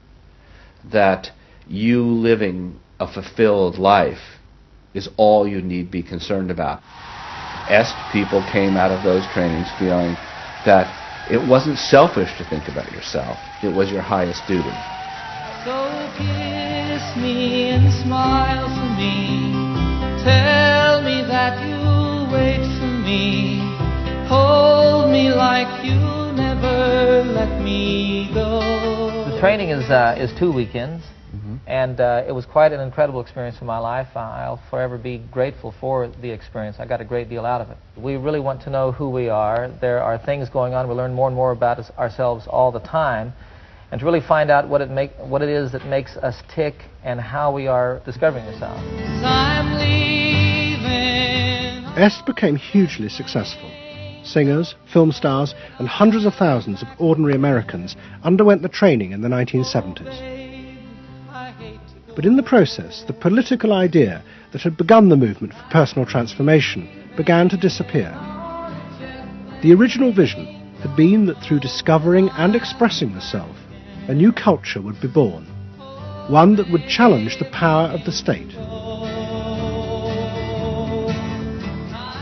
that you living a fulfilled life is all you need be concerned about. Est people came out of those trainings feeling that it wasn't selfish to think about yourself, it was your highest duty. So kiss me and smile for me. Tell me that you'll wait for me. Hold me like you never let me go. The training is 2 weekends, and it was quite an incredible experience in my life. I'll forever be grateful for the experience. I got a great deal out of it. We really want to know who we are. There are things going on. We learn more and more about ourselves all the time. And to really find out what it is that makes us tick and how we are discovering ourselves. Est became hugely successful. Singers, film stars, and hundreds of thousands of ordinary Americans underwent the training in the 1970s. But in the process, the political idea that had begun the movement for personal transformation began to disappear. The original vision had been that through discovering and expressing the self, a new culture would be born, one that would challenge the power of the state.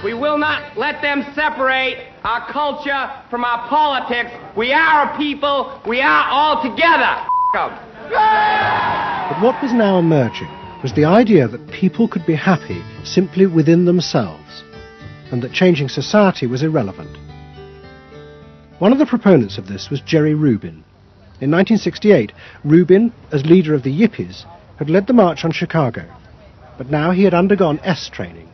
We will not let them separate our culture from our politics. We are a people. We are all together. But what was now emerging was the idea that people could be happy simply within themselves, and that changing society was irrelevant. One of the proponents of this was Jerry Rubin. In 1968, Rubin, as leader of the Yippies, had led the march on Chicago, but now he had undergone S training.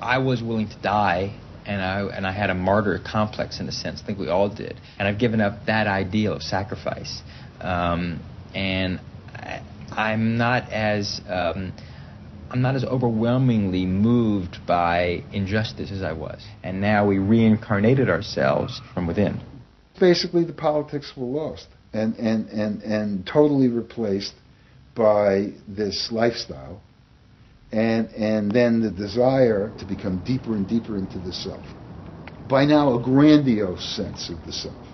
I was willing to die, and I had a martyr complex in a sense. I think we all did. And I've given up that ideal of sacrifice. And I'm not as I'm not as overwhelmingly moved by injustice as I was. And now we reincarnated ourselves from within. Basically, the politics were lost and totally replaced by this lifestyle, and then the desire to become deeper and deeper into the self. By now, a grandiose sense of the self.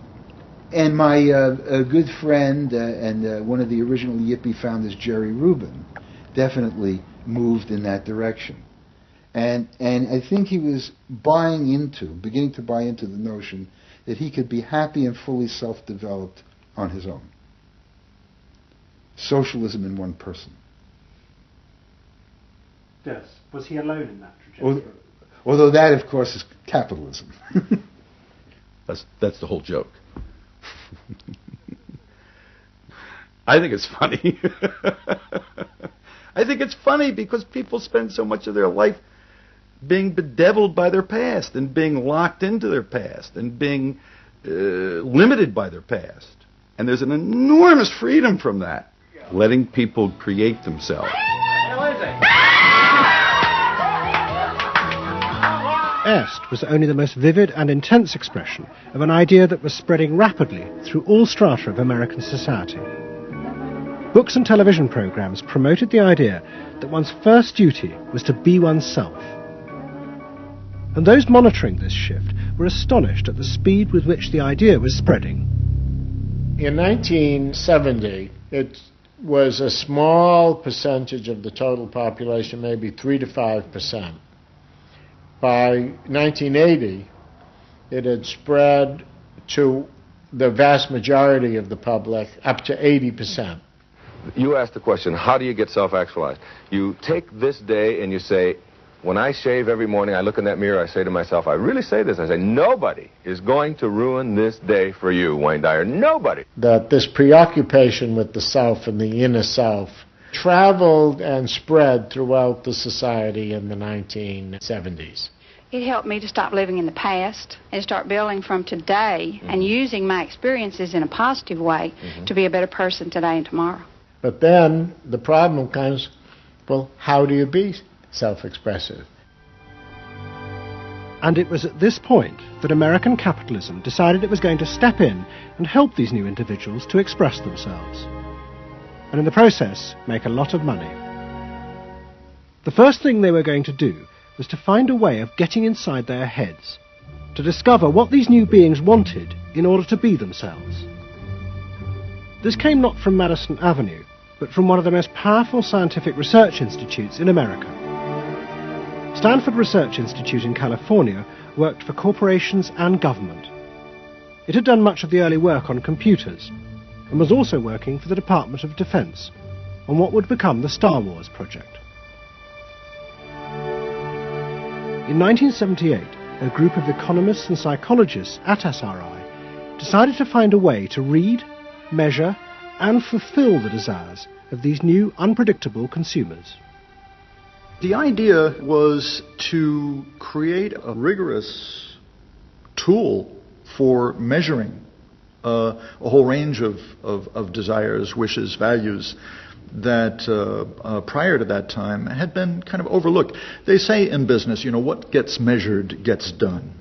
And my a good friend and one of the original Yippie founders, Jerry Rubin, definitely moved in that direction. And I think he was beginning to buy into the notion that he could be happy and fully self-developed on his own. Socialism in one person. Yes. Was he alone in that trajectory? Although that, of course, is capitalism. That's the whole joke. I think it's funny. I think it's funny because people spend so much of their life being bedeviled by their past and being locked into their past and being limited by their past. And there's an enormous freedom from that. Letting people create themselves. Est was only the most vivid and intense expression of an idea that was spreading rapidly through all strata of American society. Books and television programs promoted the idea that one's first duty was to be oneself. And those monitoring this shift were astonished at the speed with which the idea was spreading. In 1970, it was a small percentage of the total population, maybe 3 to 5%. By 1980, it had spread to the vast majority of the public, up to 80%. You asked the question, how do you get self-actualized? You take this day and you say, when I shave every morning, I look in that mirror, I say to myself, I really say this, I say, nobody is going to ruin this day for you, Wayne Dyer, nobody. That this preoccupation with the self and the inner self traveled and spread throughout the society in the 1970s. It helped me to stop living in the past and start building from today and using my experiences in a positive way to be a better person today and tomorrow. But then the problem comes, well, how do you be self-expressive? And it was at this point that American capitalism decided it was going to step in and help these new individuals to express themselves. And in the process, make a lot of money. The first thing they were going to do was to find a way of getting inside their heads, to discover what these new beings wanted in order to be themselves. This came not from Madison Avenue, but from one of the most powerful scientific research institutes in America. Stanford Research Institute in California worked for corporations and government. It had done much of the early work on computers, and was also working for the Department of Defense on what would become the Star Wars project. In 1978, a group of economists and psychologists at SRI decided to find a way to read, measure, and fulfill the desires of these new, unpredictable consumers. The idea was to create a rigorous tool for measuring a whole range of desires, wishes, values that prior to that time had been kind of overlooked. They say in business, what gets measured gets done.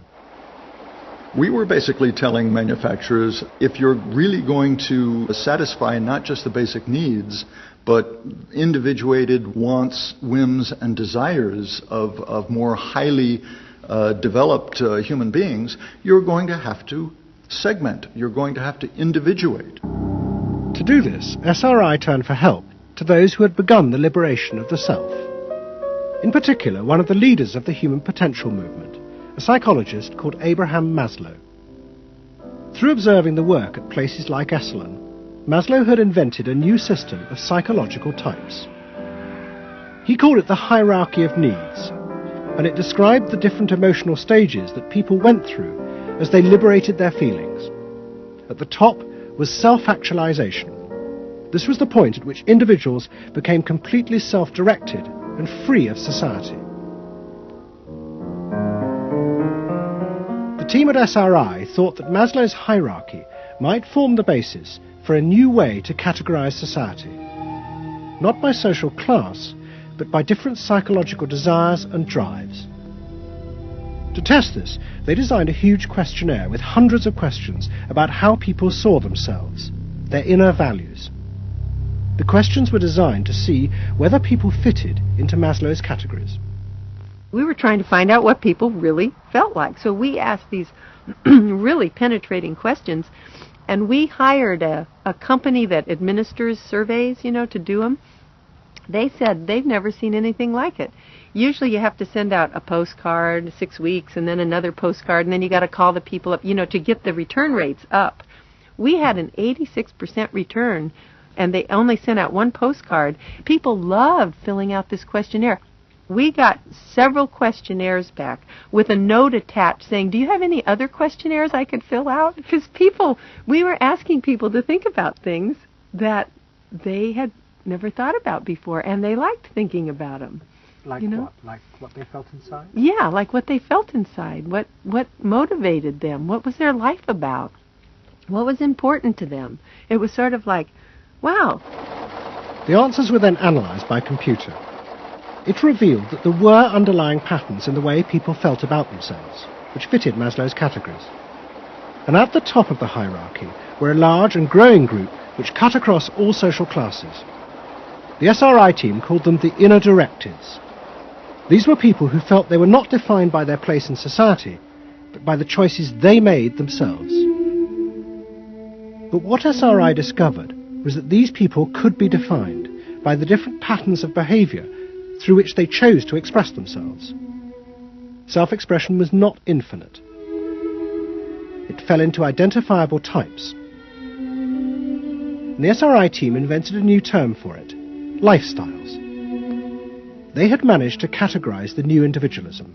We were basically telling manufacturers, if you're really going to satisfy not just the basic needs, but individuated wants, whims, and desires of more highly developed human beings, you're going to have to segment. You're going to have to individuate. To do this, SRI turned for help to those who had begun the liberation of the self. In particular, one of the leaders of the human potential movement, a psychologist called Abraham Maslow. Through observing the work at places like Esalen, Maslow had invented a new system of psychological types. He called it the hierarchy of needs, and it described the different emotional stages that people went through as they liberated their feelings. At the top was self-actualization. This was the point at which individuals became completely self-directed and free of society. The team at SRI thought that Maslow's hierarchy might form the basis for a new way to categorize society, not by social class, but by different psychological desires and drives. To test this, they designed a huge questionnaire with hundreds of questions about how people saw themselves, their inner values. The questions were designed to see whether people fitted into Maslow's categories. We were trying to find out what people really felt like. So we asked these really penetrating questions, and we hired a company that administers surveys, to do them. They said they've never seen anything like it. Usually you have to send out a postcard 6 weeks and then another postcard, and then you got to call the people up, to get the return rates up. We had an 86% return, and they only sent out one postcard. People loved filling out this questionnaire. We got several questionnaires back with a note attached saying, do you have any other questionnaires I could fill out? Because we were asking people to think about things that they had never thought about before, and they liked thinking about them. Like what? Like what they felt inside? Yeah, like what they felt inside. What motivated them? What was their life about? What was important to them? It was sort of like, wow. The answers were then analysed by computer. It revealed that there were underlying patterns in the way people felt about themselves, which fitted Maslow's categories. And at the top of the hierarchy were a large and growing group which cut across all social classes. The SRI team called them the inner directives. These were people who felt they were not defined by their place in society, but by the choices they made themselves. But what SRI discovered was that these people could be defined by the different patterns of behaviour through which they chose to express themselves. Self-expression was not infinite. It fell into identifiable types. And the SRI team invented a new term for it: lifestyles. They had managed to categorize the new individualism.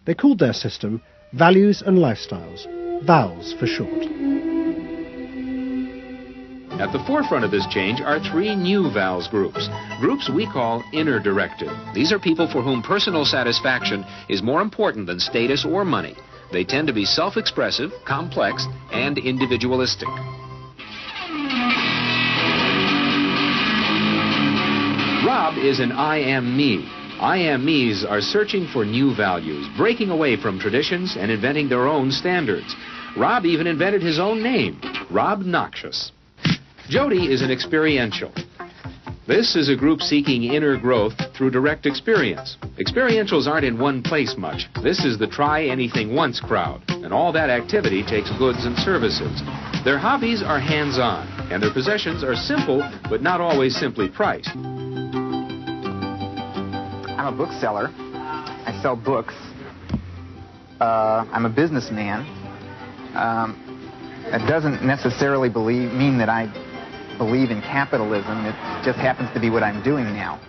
They called their system Values and Lifestyles, VALS for short. At the forefront of this change are 3 new VALS groups we call inner directive. These are people for whom personal satisfaction is more important than status or money. They tend to be self-expressive, complex, and individualistic. Rob is an I am me. I am me's are searching for new values, breaking away from traditions and inventing their own standards. Rob even invented his own name, Rob Noxious. Jody is an experiential. This is a group seeking inner growth through direct experience. Experientials aren't in one place much. This is the try-anything-once crowd, and all that activity takes goods and services. Their hobbies are hands-on, and their possessions are simple, but not always simply priced. I'm a bookseller. I sell books. I'm a businessman. It doesn't necessarily mean that I believe in capitalism. It just happens to be what I'm doing now.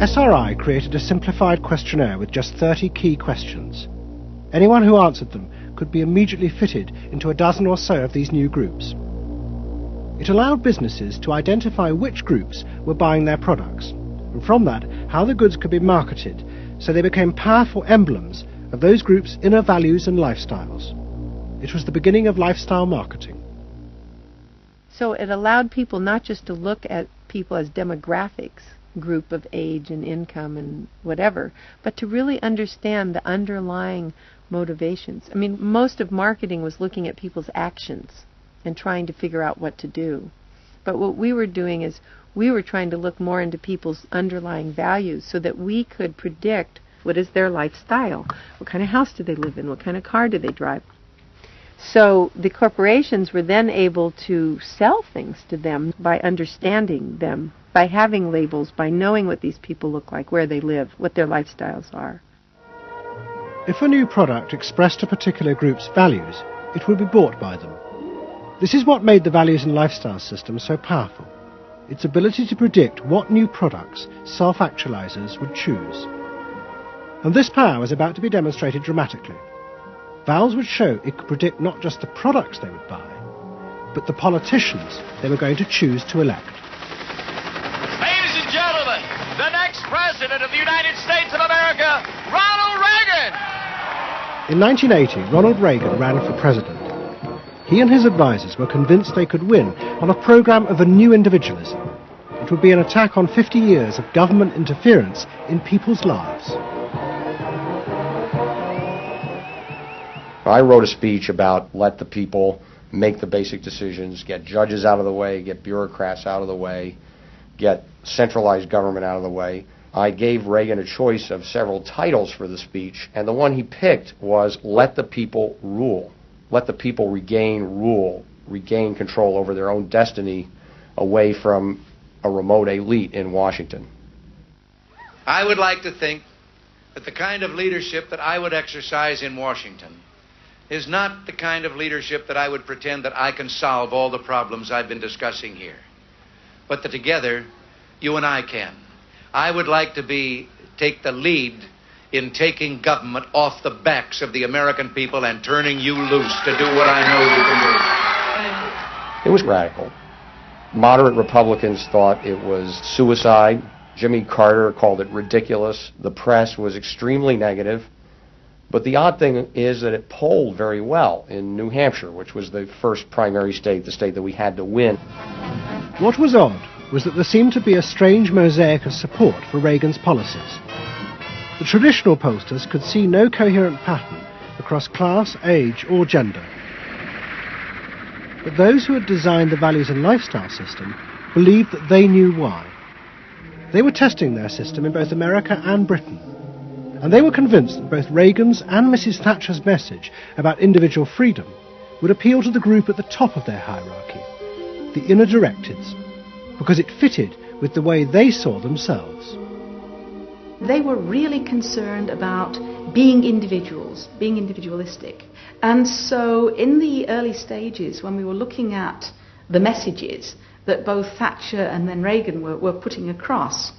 SRI created a simplified questionnaire with just 30 key questions. Anyone who answered them could be immediately fitted into a dozen or so of these new groups. It allowed businesses to identify which groups were buying their products, and from that, how the goods could be marketed, so they became powerful emblems of those groups' inner values and lifestyles. It was the beginning of lifestyle marketing. So it allowed people not just to look at people as demographics, group of age and income and whatever, but to really understand the underlying motivations. I mean, most of marketing was looking at people's actions and trying to figure out what to do. But what we were doing is we were trying to look more into people's underlying values so that we could predict what is their lifestyle, what kind of house do they live in, what kind of car do they drive. So the corporations were then able to sell things to them by understanding them, by having labels, by knowing what these people look like, where they live, what their lifestyles are. If a new product expressed a particular group's values, it would be bought by them. This is what made the values and lifestyle system so powerful: its ability to predict what new products self-actualizers would choose. And this power was about to be demonstrated dramatically. VALS would show it could predict not just the products they would buy, but the politicians they were going to choose to elect. Ladies and gentlemen, the next President of the United States of America, Ronald Reagan! In 1980, Ronald Reagan ran for president. He and his advisors were convinced they could win on a program of a new individualism. It would be an attack on 50 years of government interference in people's lives. I wrote a speech about let the people make the basic decisions, get judges out of the way, get bureaucrats out of the way, get centralized government out of the way. I gave Reagan a choice of several titles for the speech, and the one he picked was let the people rule. Let the people regain rule, regain control over their own destiny away from a remote elite in Washington. I would like to think that the kind of leadership that I would exercise in Washington is not the kind of leadership that I would pretend that I can solve all the problems I've been discussing here, but that together you and I can. I would like to take the lead in taking government off the backs of the American people and turning you loose to do what I know you can do. It was radical. Moderate Republicans thought it was suicide. Jimmy Carter called it ridiculous. The press was extremely negative. But the odd thing is that it polled very well in New Hampshire, which was the first primary state, the state that we had to win. What was odd was that there seemed to be a strange mosaic of support for Reagan's policies. The traditional pollsters could see no coherent pattern across class, age, or gender. But those who had designed the values and lifestyle system believed that they knew why. They were testing their system in both America and Britain. And they were convinced that both Reagan's and Mrs. Thatcher's message about individual freedom would appeal to the group at the top of their hierarchy, the inner directeds, because it fitted with the way they saw themselves. They were really concerned about being individuals, being individualistic. And so in the early stages, when we were looking at the messages that both Thatcher and then Reagan were putting across,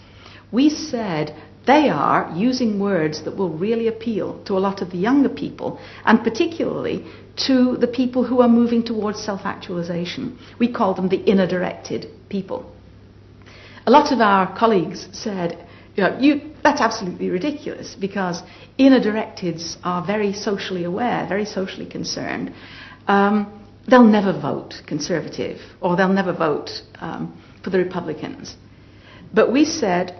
we said, they are using words that will really appeal to a lot of the younger people, and particularly to the people who are moving towards self-actualization. We call them the inner-directed people. A lot of our colleagues said, that's absolutely ridiculous, because inner-directeds are very socially aware, very socially concerned. They'll never vote Conservative, or they'll never vote for the Republicans. But we said,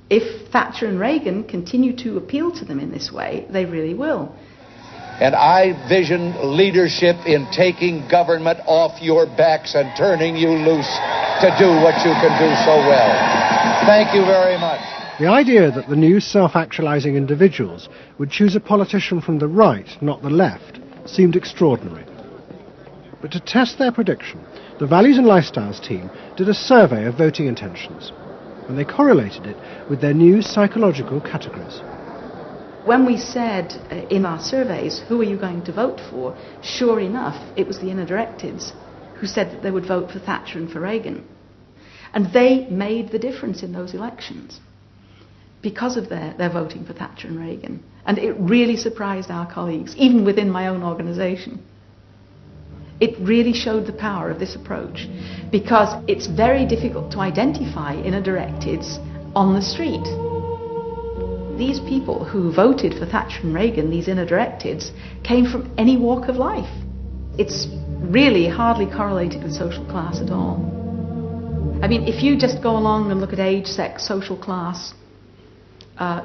if Thatcher and Reagan continue to appeal to them in this way, they really will. And I vision leadership in taking government off your backs and turning you loose to do what you can do so well. Thank you very much. The idea that the new self-actualizing individuals would choose a politician from the right, not the left, seemed extraordinary. But to test their prediction, the Values and Lifestyles team did a survey of voting intentions, and they correlated it with their new psychological categories. When we said in our surveys, who are you going to vote for, sure enough, it was the inner-directeds who said that they would vote for Thatcher and for Reagan. And they made the difference in those elections because of their voting for Thatcher and Reagan. And it really surprised our colleagues, even within my own organisation. It really showed the power of this approach, because it's very difficult to identify inner-directeds on the street. These people who voted for Thatcher and Reagan, these inner-directeds, came from any walk of life. It's really hardly correlated with social class at all. I mean, if you just go along and look at age, sex, social class,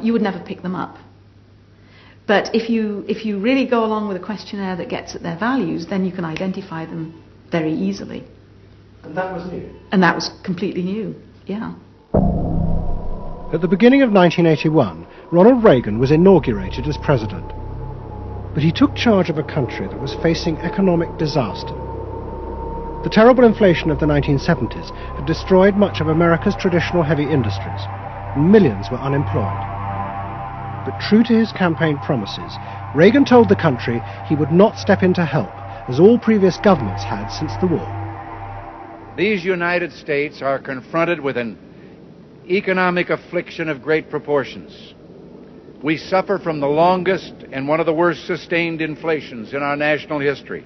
you would never pick them up. But if you really go along with a questionnaire that gets at their values, then you can identify them very easily. And that was new? And that was completely new, yeah. At the beginning of 1981, Ronald Reagan was inaugurated as president. But he took charge of a country that was facing economic disaster. The terrible inflation of the 1970s had destroyed much of America's traditional heavy industries, and millions were unemployed. But true to his campaign promises, Reagan told the country he would not step in to help, as all previous governments had since the war. These United States are confronted with an economic affliction of great proportions. We suffer from the longest and one of the worst sustained inflations in our national history.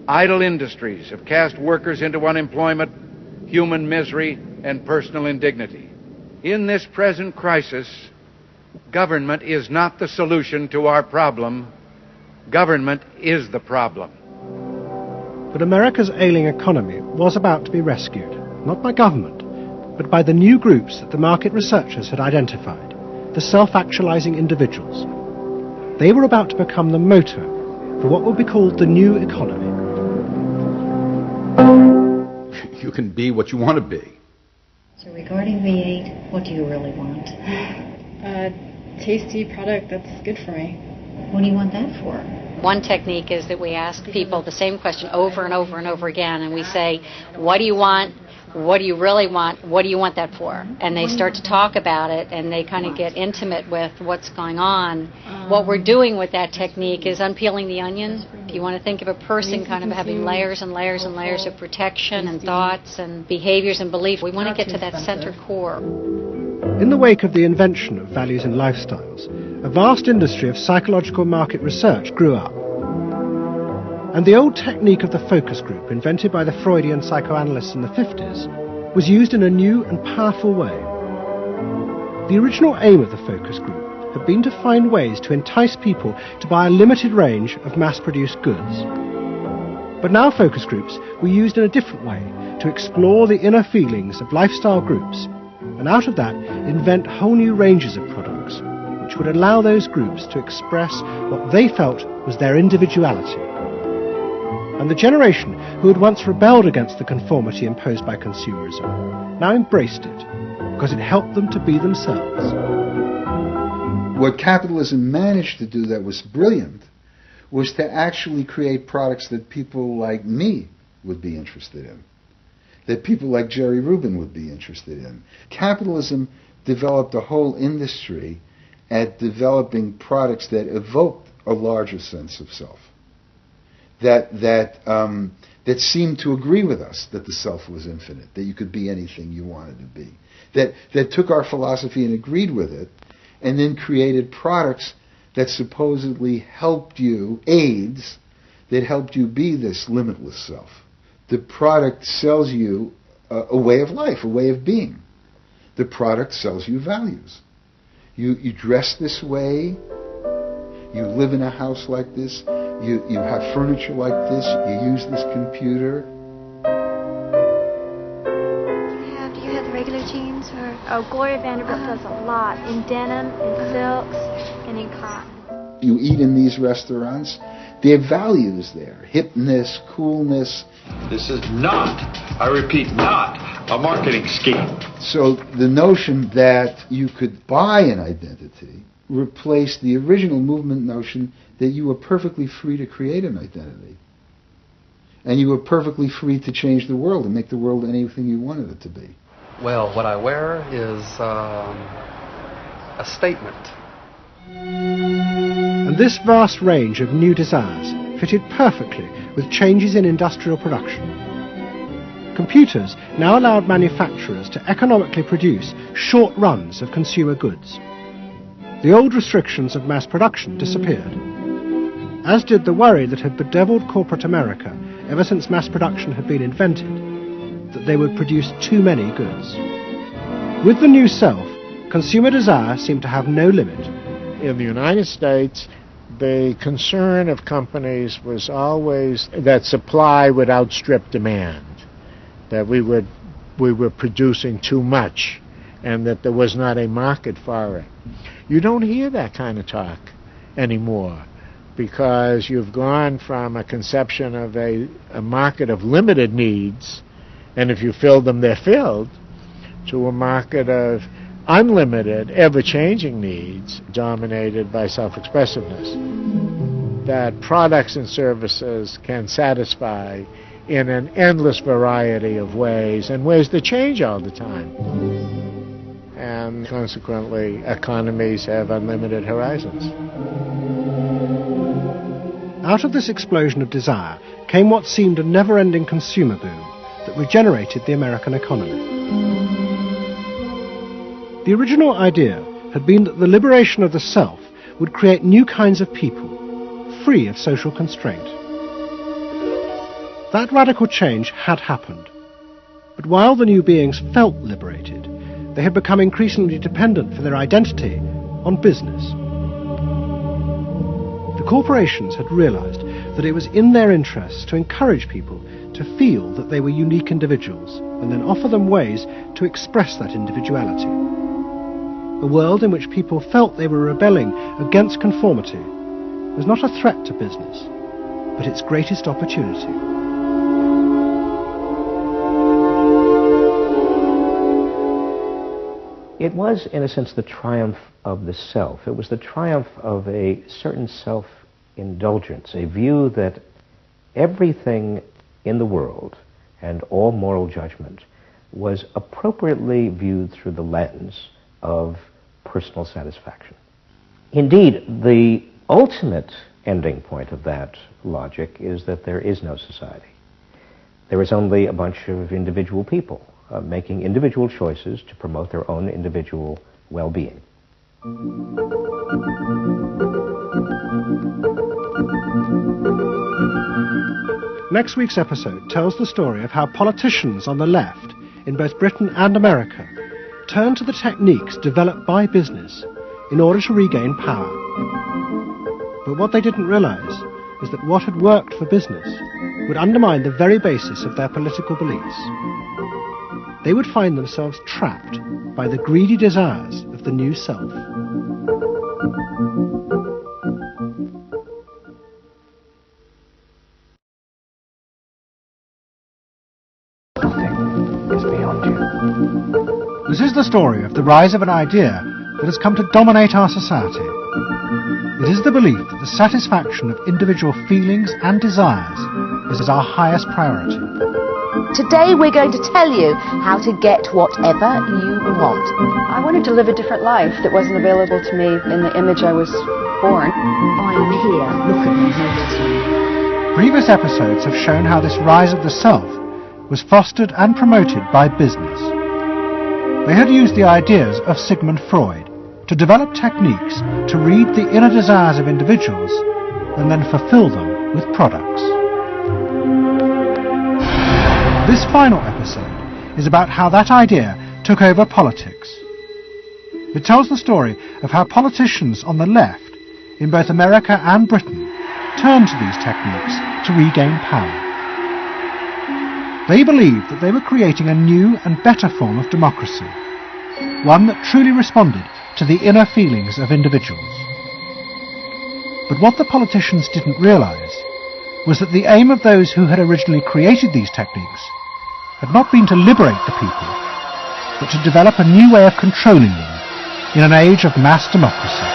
Idle industries have cast workers into unemployment, human misery, and personal indignity. In this present crisis, government is not the solution to our problem. Government is the problem. But America's ailing economy was about to be rescued, not by government, but by the new groups that the market researchers had identified, the self-actualizing individuals. They were about to become the motor for what would be called the new economy. You can be what you want to be. So regarding V8, what do you really want? A tasty product that's good for me. What do you want that for? One technique is that we ask people the same question over and over and over again, and we say, what do you want? What do you really want? What do you want that for? And they start to talk about it, and they kind of get intimate with what's going on. What we're doing with that technique is unpeeling the onion. If you want to think of a person kind of having layers and layers and layers of protection and thoughts and behaviors and beliefs, we want to get to that center core. In the wake of the invention of values and lifestyles, a vast industry of psychological market research grew up. And the old technique of the focus group, invented by the Freudian psychoanalysts in the 50s, was used in a new and powerful way. The original aim of the focus group had been to find ways to entice people to buy a limited range of mass-produced goods. But now focus groups were used in a different way to explore the inner feelings of lifestyle groups, and out of that invent whole new ranges of products, which would allow those groups to express what they felt was their individuality. And the generation who had once rebelled against the conformity imposed by consumerism now embraced it because it helped them to be themselves. What capitalism managed to do that was brilliant was to actually create products that people like me would be interested in, that people like Jerry Rubin would be interested in. Capitalism developed a whole industry at developing products that evoked a larger sense of self. That seemed to agree with us that the self was infinite, that you could be anything you wanted to be, that took our philosophy and agreed with it, and then created products that supposedly helped you, aids, that helped you be this limitless self. The product sells you a way of life, a way of being. The product sells you values. You dress this way, you live in a house like this, you have furniture like this, you use this computer. Do you have the regular jeans? Or? Oh, Gloria Vanderbilt does a lot in denim, in silks, and in cotton. You eat in these restaurants, there are values there, hipness, coolness. This is not, I repeat, not a marketing scheme. So the notion that you could buy an identity replaced the original movement notion that you were perfectly free to create an identity. And you were perfectly free to change the world and make the world anything you wanted it to be. Well, what I wear is a statement. And this vast range of new desires fitted perfectly with changes in industrial production. Computers now allowed manufacturers to economically produce short runs of consumer goods. The old restrictions of mass production disappeared, as did the worry that had bedeviled corporate America ever since mass production had been invented, that they would produce too many goods. With the new self, consumer desire seemed to have no limit. In the United States, the concern of companies was always that supply would outstrip demand, that we were producing too much, and that there was not a market for it. You don't hear that kind of talk anymore, because you've gone from a conception of a market of limited needs, and if you fill them, they're filled, to a market of unlimited, ever-changing needs dominated by self-expressiveness, that products and services can satisfy in an endless variety of ways, and ways that change all the time. And consequently, economies have unlimited horizons. Out of this explosion of desire came what seemed a never-ending consumer boom that regenerated the American economy. The original idea had been that the liberation of the self would create new kinds of people, free of social constraint. That radical change had happened, but while the new beings felt liberated, they had become increasingly dependent for their identity on business. The corporations had realized that it was in their interest to encourage people to feel that they were unique individuals and then offer them ways to express that individuality. A world in which people felt they were rebelling against conformity was not a threat to business, but its greatest opportunity. It was, in a sense, the triumph of the self. It was the triumph of a certain self-indulgence, a view that everything in the world and all moral judgment was appropriately viewed through the lens of personal satisfaction. Indeed, the ultimate ending point of that logic is that there is no society. There is only a bunch of individual people making individual choices to promote their own individual well-being. Next week's episode tells the story of how politicians on the left, in both Britain and America, turned to the techniques developed by business in order to regain power. But what they didn't realize is that what had worked for business would undermine the very basis of their political beliefs. They would find themselves trapped by the greedy desires of the new self. This is the story of the rise of an idea that has come to dominate our society. It is the belief that the satisfaction of individual feelings and desires is our highest priority. Today we're going to tell you how to get whatever you want. I wanted to live a different life that wasn't available to me in the image I was born. I'm here, look at me, notice me. Previous episodes have shown how this rise of the self was fostered and promoted by business. They had used the ideas of Sigmund Freud to develop techniques to read the inner desires of individuals and then fulfill them with products. This final episode is about how that idea took over politics. It tells the story of how politicians on the left, in both America and Britain, turned to these techniques to regain power. They believed that they were creating a new and better form of democracy, one that truly responded to the inner feelings of individuals. But what the politicians didn't realize was that the aim of those who had originally created these techniques had not been to liberate the people, but to develop a new way of controlling them in an age of mass democracy.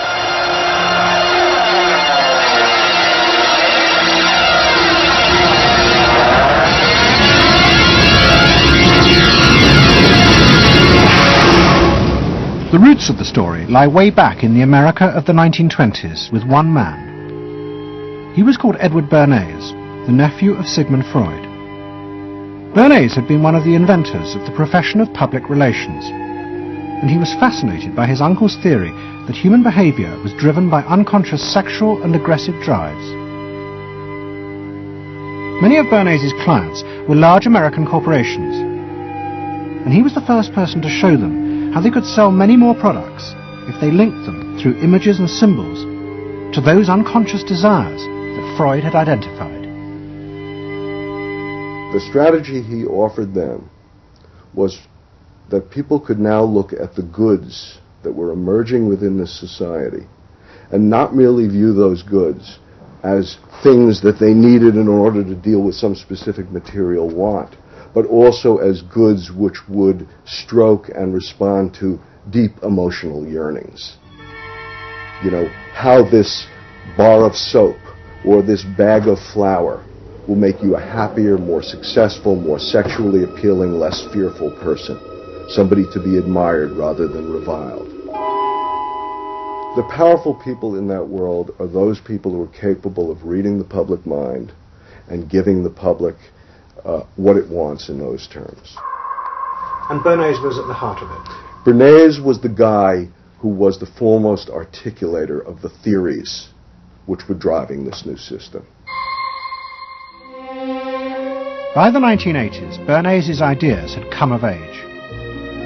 The roots of the story lie way back in the America of the 1920s with one man. He was called Edward Bernays, the nephew of Sigmund Freud. Bernays had been one of the inventors of the profession of public relations, and he was fascinated by his uncle's theory that human behavior was driven by unconscious sexual and aggressive drives. Many of Bernays' clients were large American corporations, and he was the first person to show them how they could sell many more products if they linked them through images and symbols to those unconscious desires that Freud had identified. The strategy he offered them was that people could now look at the goods that were emerging within this society and not merely view those goods as things that they needed in order to deal with some specific material want, but also as goods which would stroke and respond to deep emotional yearnings. You know, how this bar of soap or this bag of flour will make you a happier, more successful, more sexually appealing, less fearful person. Somebody to be admired rather than reviled. The powerful people in that world are those people who are capable of reading the public mind and giving the public what it wants in those terms. And Bernays was at the heart of it. Bernays was the guy who was the foremost articulator of the theories which were driving this new system. By the 1980s, Bernays' ideas had come of age.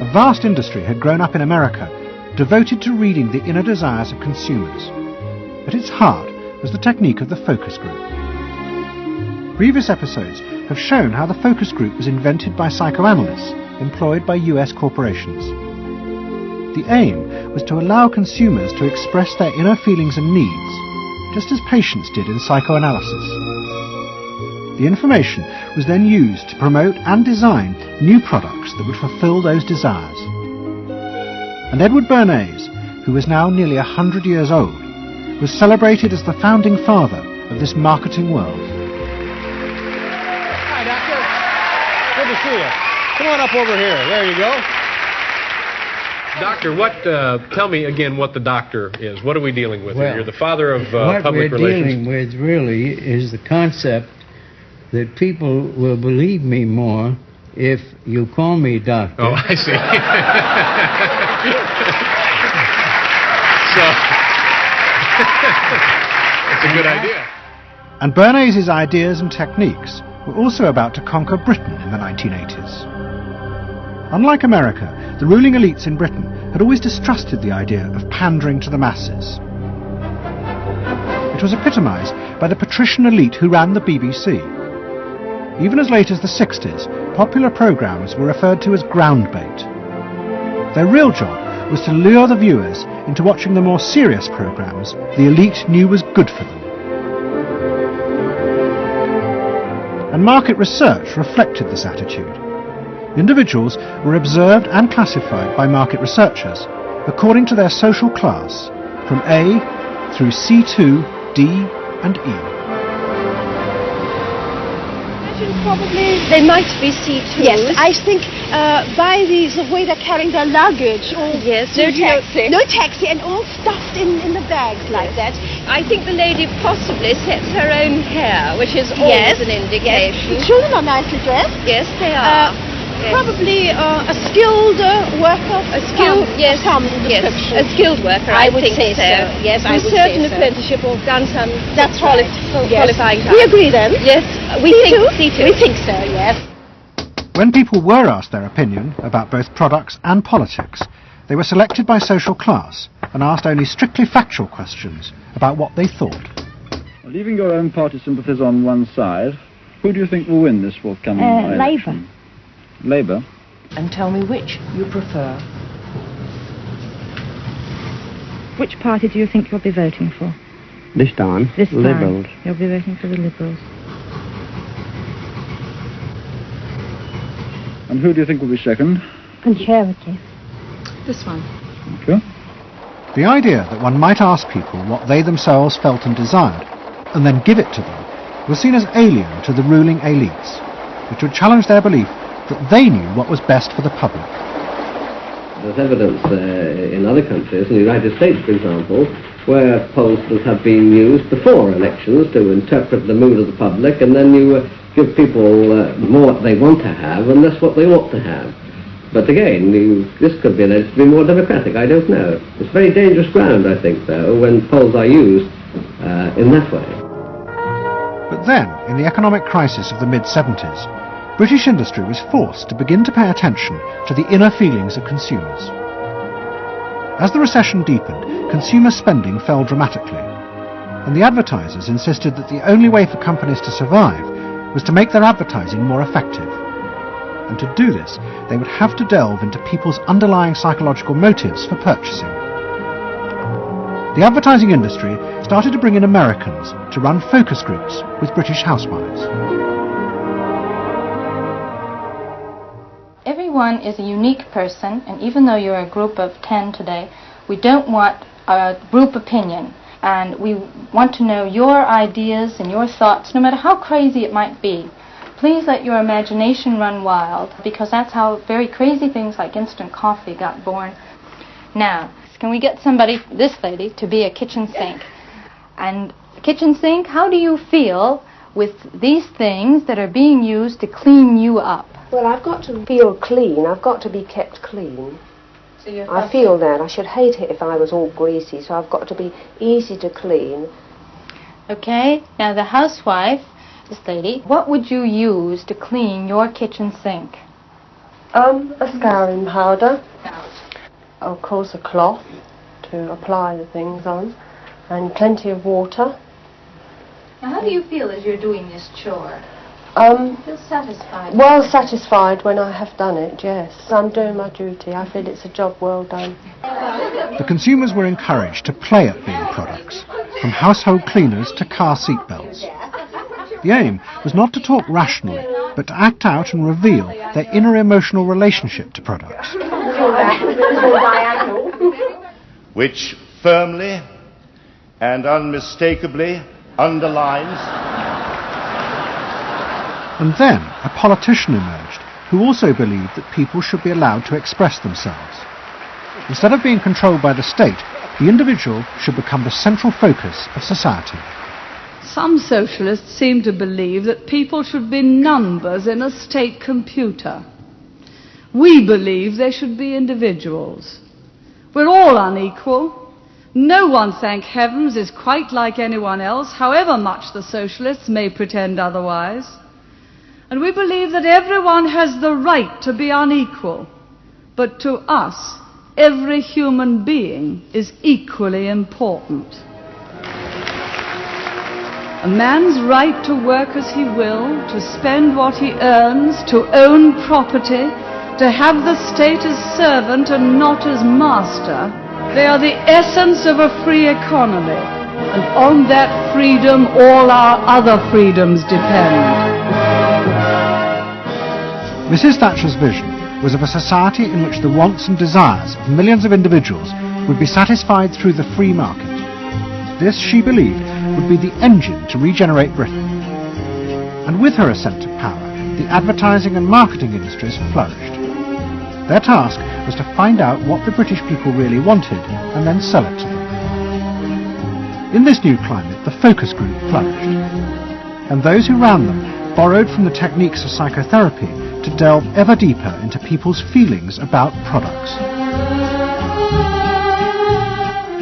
A vast industry had grown up in America, devoted to reading the inner desires of consumers. At its heart was the technique of the focus group. Previous episodes have shown how the focus group was invented by psychoanalysts employed by US corporations. The aim was to allow consumers to express their inner feelings and needs, just as patients did in psychoanalysis. The information was then used to promote and design new products that would fulfill those desires. And Edward Bernays, who was now nearly 100 years old, was celebrated as the founding father of this marketing world. Hi, Doctor. Good to see you. Come on up over here. There you go. Doctor, tell me again what the doctor is. What are we dealing with here? You're the father of public relations. What we're dealing with really is the concept that people will believe me more if you call me doctor. Oh, I see. That's a good idea. And Bernays' ideas and techniques were also about to conquer Britain in the 1980s. Unlike America, the ruling elites in Britain had always distrusted the idea of pandering to the masses. It was epitomised by the patrician elite who ran the BBC. Even as late as the 60s, popular programmes were referred to as ground bait. Their real job was to lure the viewers into watching the more serious programmes the elite knew was good for them. And market research reflected this attitude. Individuals were observed and classified by market researchers according to their social class, from A through C2, D and E. Probably they might be C2. Yes, I think by the way they're carrying their luggage, all no taxi, and all stuffed in the bags like that. I think the lady possibly sets her own hair, which is always an indication. Yes. Children are nicely dressed. Yes, they are. Probably a skilled worker. A skilled, yes, a skilled worker. I would say so. Yes, I would say so. Certain apprenticeship or done some. That's qualifying. We agree then. Yes, we think C2. We think so. Yes. When people were asked their opinion about both products and politics, they were selected by social class and asked only strictly factual questions about what they thought. Leaving your own party sympathies on one side, who do you think will win this forthcoming election? Labour. Labour. And tell me which you prefer. Which party do you think you'll be voting for? This time, Liberals. You'll be voting for the Liberals. And who do you think will be second? Conservative. This one. Thank you. The idea that one might ask people what they themselves felt and desired, and then give it to them, was seen as alien to the ruling elites, which would challenge their belief that they knew what was best for the public. There's evidence in other countries, in the United States for example, where pollsters have been used before elections to interpret the mood of the public, and then you give people more what they want to have and less what they ought to have. But again, this could be alleged to be more democratic, I don't know. It's very dangerous ground, I think, though, when polls are used in that way. But then, in the economic crisis of the mid-70s, British industry was forced to begin to pay attention to the inner feelings of consumers. As the recession deepened, consumer spending fell dramatically, and the advertisers insisted that the only way for companies to survive was to make their advertising more effective. And to do this, they would have to delve into people's underlying psychological motives for purchasing. The advertising industry started to bring in Americans to run focus groups with British housewives. Everyone is a unique person, and even though you're a group of 10 today, we don't want a group opinion. And we want to know your ideas and your thoughts, no matter how crazy it might be. Please let your imagination run wild, because that's how very crazy things like instant coffee got born. Now, can we get somebody, this lady, to be a kitchen sink? And kitchen sink, how do you feel with these things that are being used to clean you up? Well, I've got to feel clean. I've got to be kept clean. So I feel that. I should hate it if I was all greasy, so I've got to be easy to clean. Okay, now the housewife, this lady, what would you use to clean your kitchen sink? A scouring powder. Of course, a cloth to apply the things on, and plenty of water. Now, how do you feel as you're doing this chore? Feel satisfied? Well satisfied when I have done it, yes. I'm doing my duty. I feel it's a job well done. The consumers were encouraged to play at being products, from household cleaners to car seat belts. The aim was not to talk rationally, but to act out and reveal their inner emotional relationship to products. Which firmly and unmistakably underlines. And then a politician emerged who also believed that people should be allowed to express themselves. Instead of being controlled by the state, the individual should become the central focus of society. Some socialists seem to believe that people should be numbers in a state computer. We believe they should be individuals. We're all unequal. No one, thank heavens, is quite like anyone else, however much the socialists may pretend otherwise. And we believe that everyone has the right to be unequal. But to us, every human being is equally important. A man's right to work as he will, to spend what he earns, to own property, to have the state as servant and not as master, they are the essence of a free economy. And on that freedom, all our other freedoms depend. Mrs. Thatcher's vision was of a society in which the wants and desires of millions of individuals would be satisfied through the free market. This, she believed, would be the engine to regenerate Britain. And with her ascent to power, the advertising and marketing industries flourished. Their task was to find out what the British people really wanted and then sell it to them. In this new climate, the focus group flourished. And those who ran them borrowed from the techniques of psychotherapy to delve ever deeper into people's feelings about products.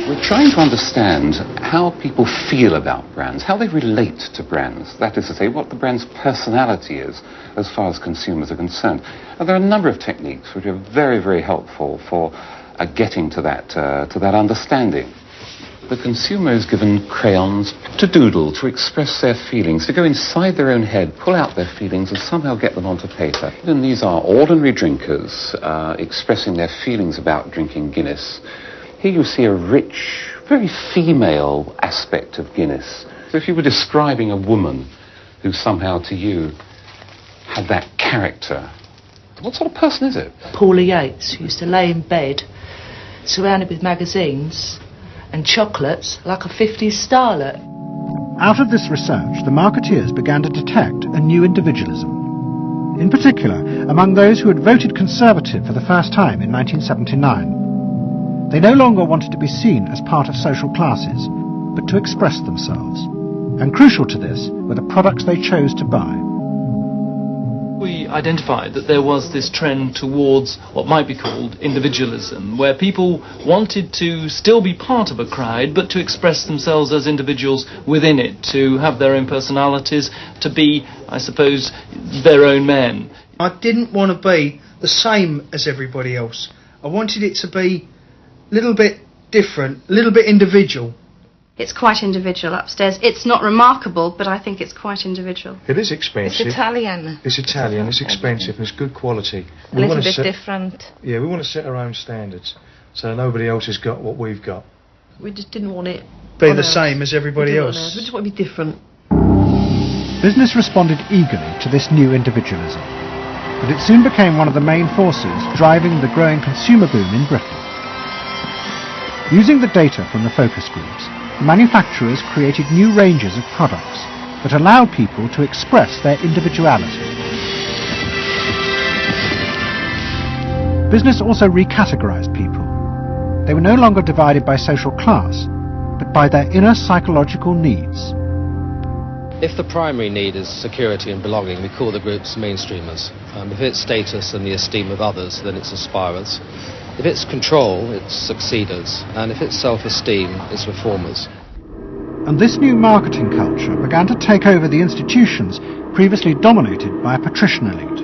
We're trying to understand how people feel about brands, how they relate to brands. That is to say, what the brand's personality is as far as consumers are concerned. And there are a number of techniques which are very, very helpful for getting to that understanding. The consumer is given crayons to doodle, to express their feelings, to go inside their own head, pull out their feelings and somehow get them onto paper. And these are ordinary drinkers expressing their feelings about drinking Guinness. Here you see a rich, very female aspect of Guinness. So if you were describing a woman who somehow to you had that character, what sort of person is it? Paula Yates, who used to lay in bed, surrounded with magazines and chocolates like a 50s starlet. Out of this research, the marketeers began to detect a new individualism. In particular, among those who had voted Conservative for the first time in 1979. They no longer wanted to be seen as part of social classes, but to express themselves. And crucial to this were the products they chose to buy. We identified that there was this trend towards what might be called individualism, where people wanted to still be part of a crowd, but to express themselves as individuals within it, to have their own personalities, to be, I suppose, their own men. I didn't want to be the same as everybody else. I wanted it to be a little bit different, a little bit individual. It's quite individual upstairs. It's not remarkable, but I think it's quite individual. It is expensive. It's Italian. It's Italian, it's expensive, and it's good quality. A little bit different. Yeah, we want to set our own standards, so nobody else has got what we've got. We just didn't want it be the same as everybody else. We just want to be different. Business responded eagerly to this new individualism, but it soon became one of the main forces driving the growing consumer boom in Britain. Using the data from the focus groups, manufacturers created new ranges of products that allowed people to express their individuality. Business also recategorized people. They were no longer divided by social class, but by their inner psychological needs. If the primary need is security and belonging, we call the groups mainstreamers. If it's status and the esteem of others, then it's aspirers. If it's control, it's succeeders. And if it's self-esteem, it's reformers. And this new marketing culture began to take over the institutions previously dominated by a patrician elite,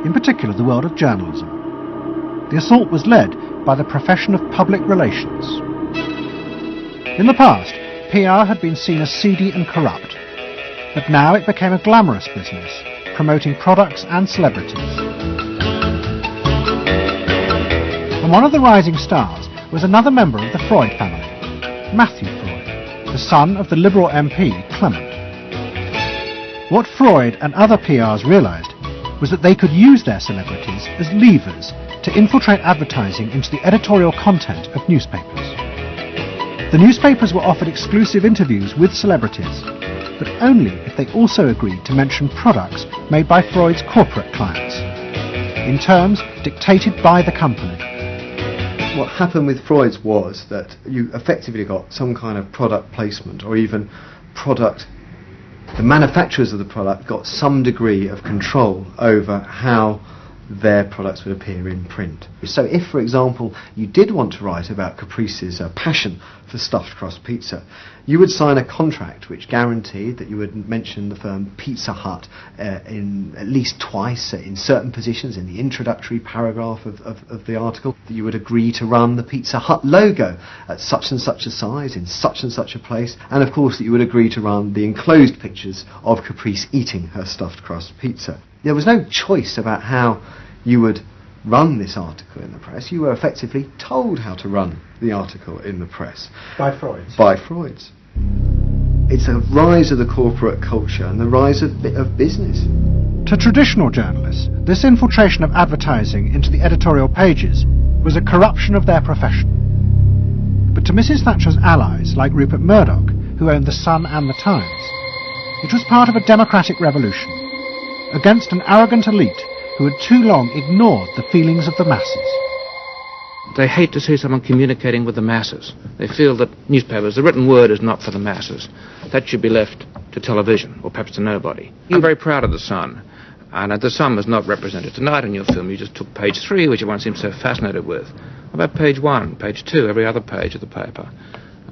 in particular the world of journalism. The assault was led by the profession of public relations. In the past, PR had been seen as seedy and corrupt, but now it became a glamorous business, promoting products and celebrities. And one of the rising stars was another member of the Freud family, Matthew Freud, the son of the Liberal MP Clement. What Freud and other PRs realised was that they could use their celebrities as levers to infiltrate advertising into the editorial content of newspapers. The newspapers were offered exclusive interviews with celebrities, but only if they also agreed to mention products made by Freud's corporate clients, in terms dictated by the company. What happened with Freud's was that you effectively got some kind of product placement, or even the manufacturers of the product got some degree of control over how their products would appear in print. So if, for example, you did want to write about Caprice's passion for stuffed crust pizza, you would sign a contract which guaranteed that you would mention the firm Pizza Hut in at least twice in certain positions in the introductory paragraph of the article, that you would agree to run the Pizza Hut logo at such and such a size in such and such a place, and of course that you would agree to run the enclosed pictures of Caprice eating her stuffed crust pizza. There was no choice about how you would run this article in the press. You were effectively told how to run the article in the press. By Freud's? By Freud's. It's a rise of the corporate culture and the rise of business. To traditional journalists, this infiltration of advertising into the editorial pages was a corruption of their profession. But to Mrs. Thatcher's allies, like Rupert Murdoch, who owned The Sun and The Times, it was part of a democratic revolution against an arrogant elite who had too long ignored the feelings of the masses. They hate to see someone communicating with the masses. They feel that newspapers, the written word is not for the masses. That should be left to television, or perhaps to nobody. I'm very proud of The Sun, and The Sun was not represented tonight in your film. You just took page 3, which everyone seems so fascinated with. What about page 1, page 2, every other page of the paper?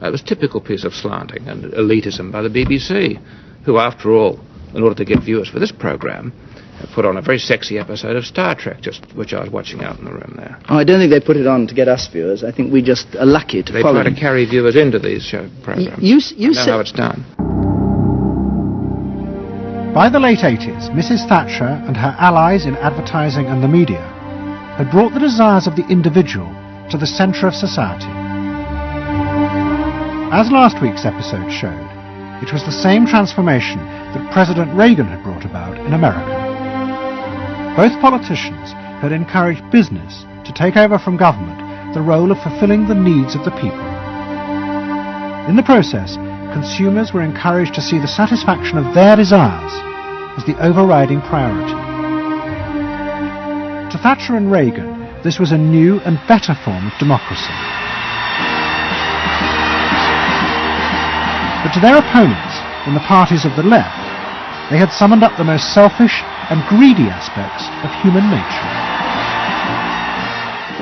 It was a typical piece of slanting and elitism by the BBC, who, after all, in order to get viewers for this programme, put on a very sexy episode of Star Trek, which I was watching out in the room there. Oh, I don't think they put it on to get us viewers. I think we just are lucky to follow. They try to carry viewers into these show programmes. You know how it's done. By the late 80s, Mrs. Thatcher and her allies in advertising and the media had brought the desires of the individual to the centre of society. As last week's episode showed, it was the same transformation that President Reagan had brought about in America. Both politicians had encouraged business to take over from government the role of fulfilling the needs of the people. In the process, consumers were encouraged to see the satisfaction of their desires as the overriding priority. To Thatcher and Reagan, this was a new and better form of democracy. But to their opponents in the parties of the left, they had summoned up the most selfish and greedy aspects of human nature.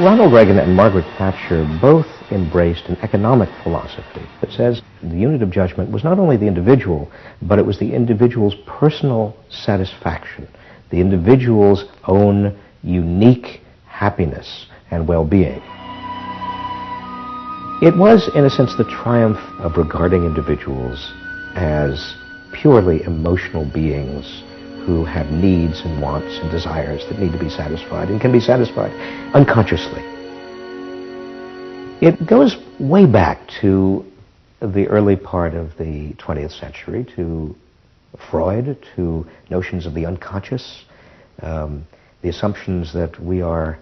Ronald Reagan and Margaret Thatcher both embraced an economic philosophy that says the unit of judgment was not only the individual, but it was the individual's personal satisfaction, the individual's own unique happiness and well-being. It was, in a sense, the triumph of regarding individuals as purely emotional beings who have needs and wants and desires that need to be satisfied and can be satisfied unconsciously. It goes way back to the early part of the 20th century, to Freud, to notions of the unconscious, the assumptions that we are,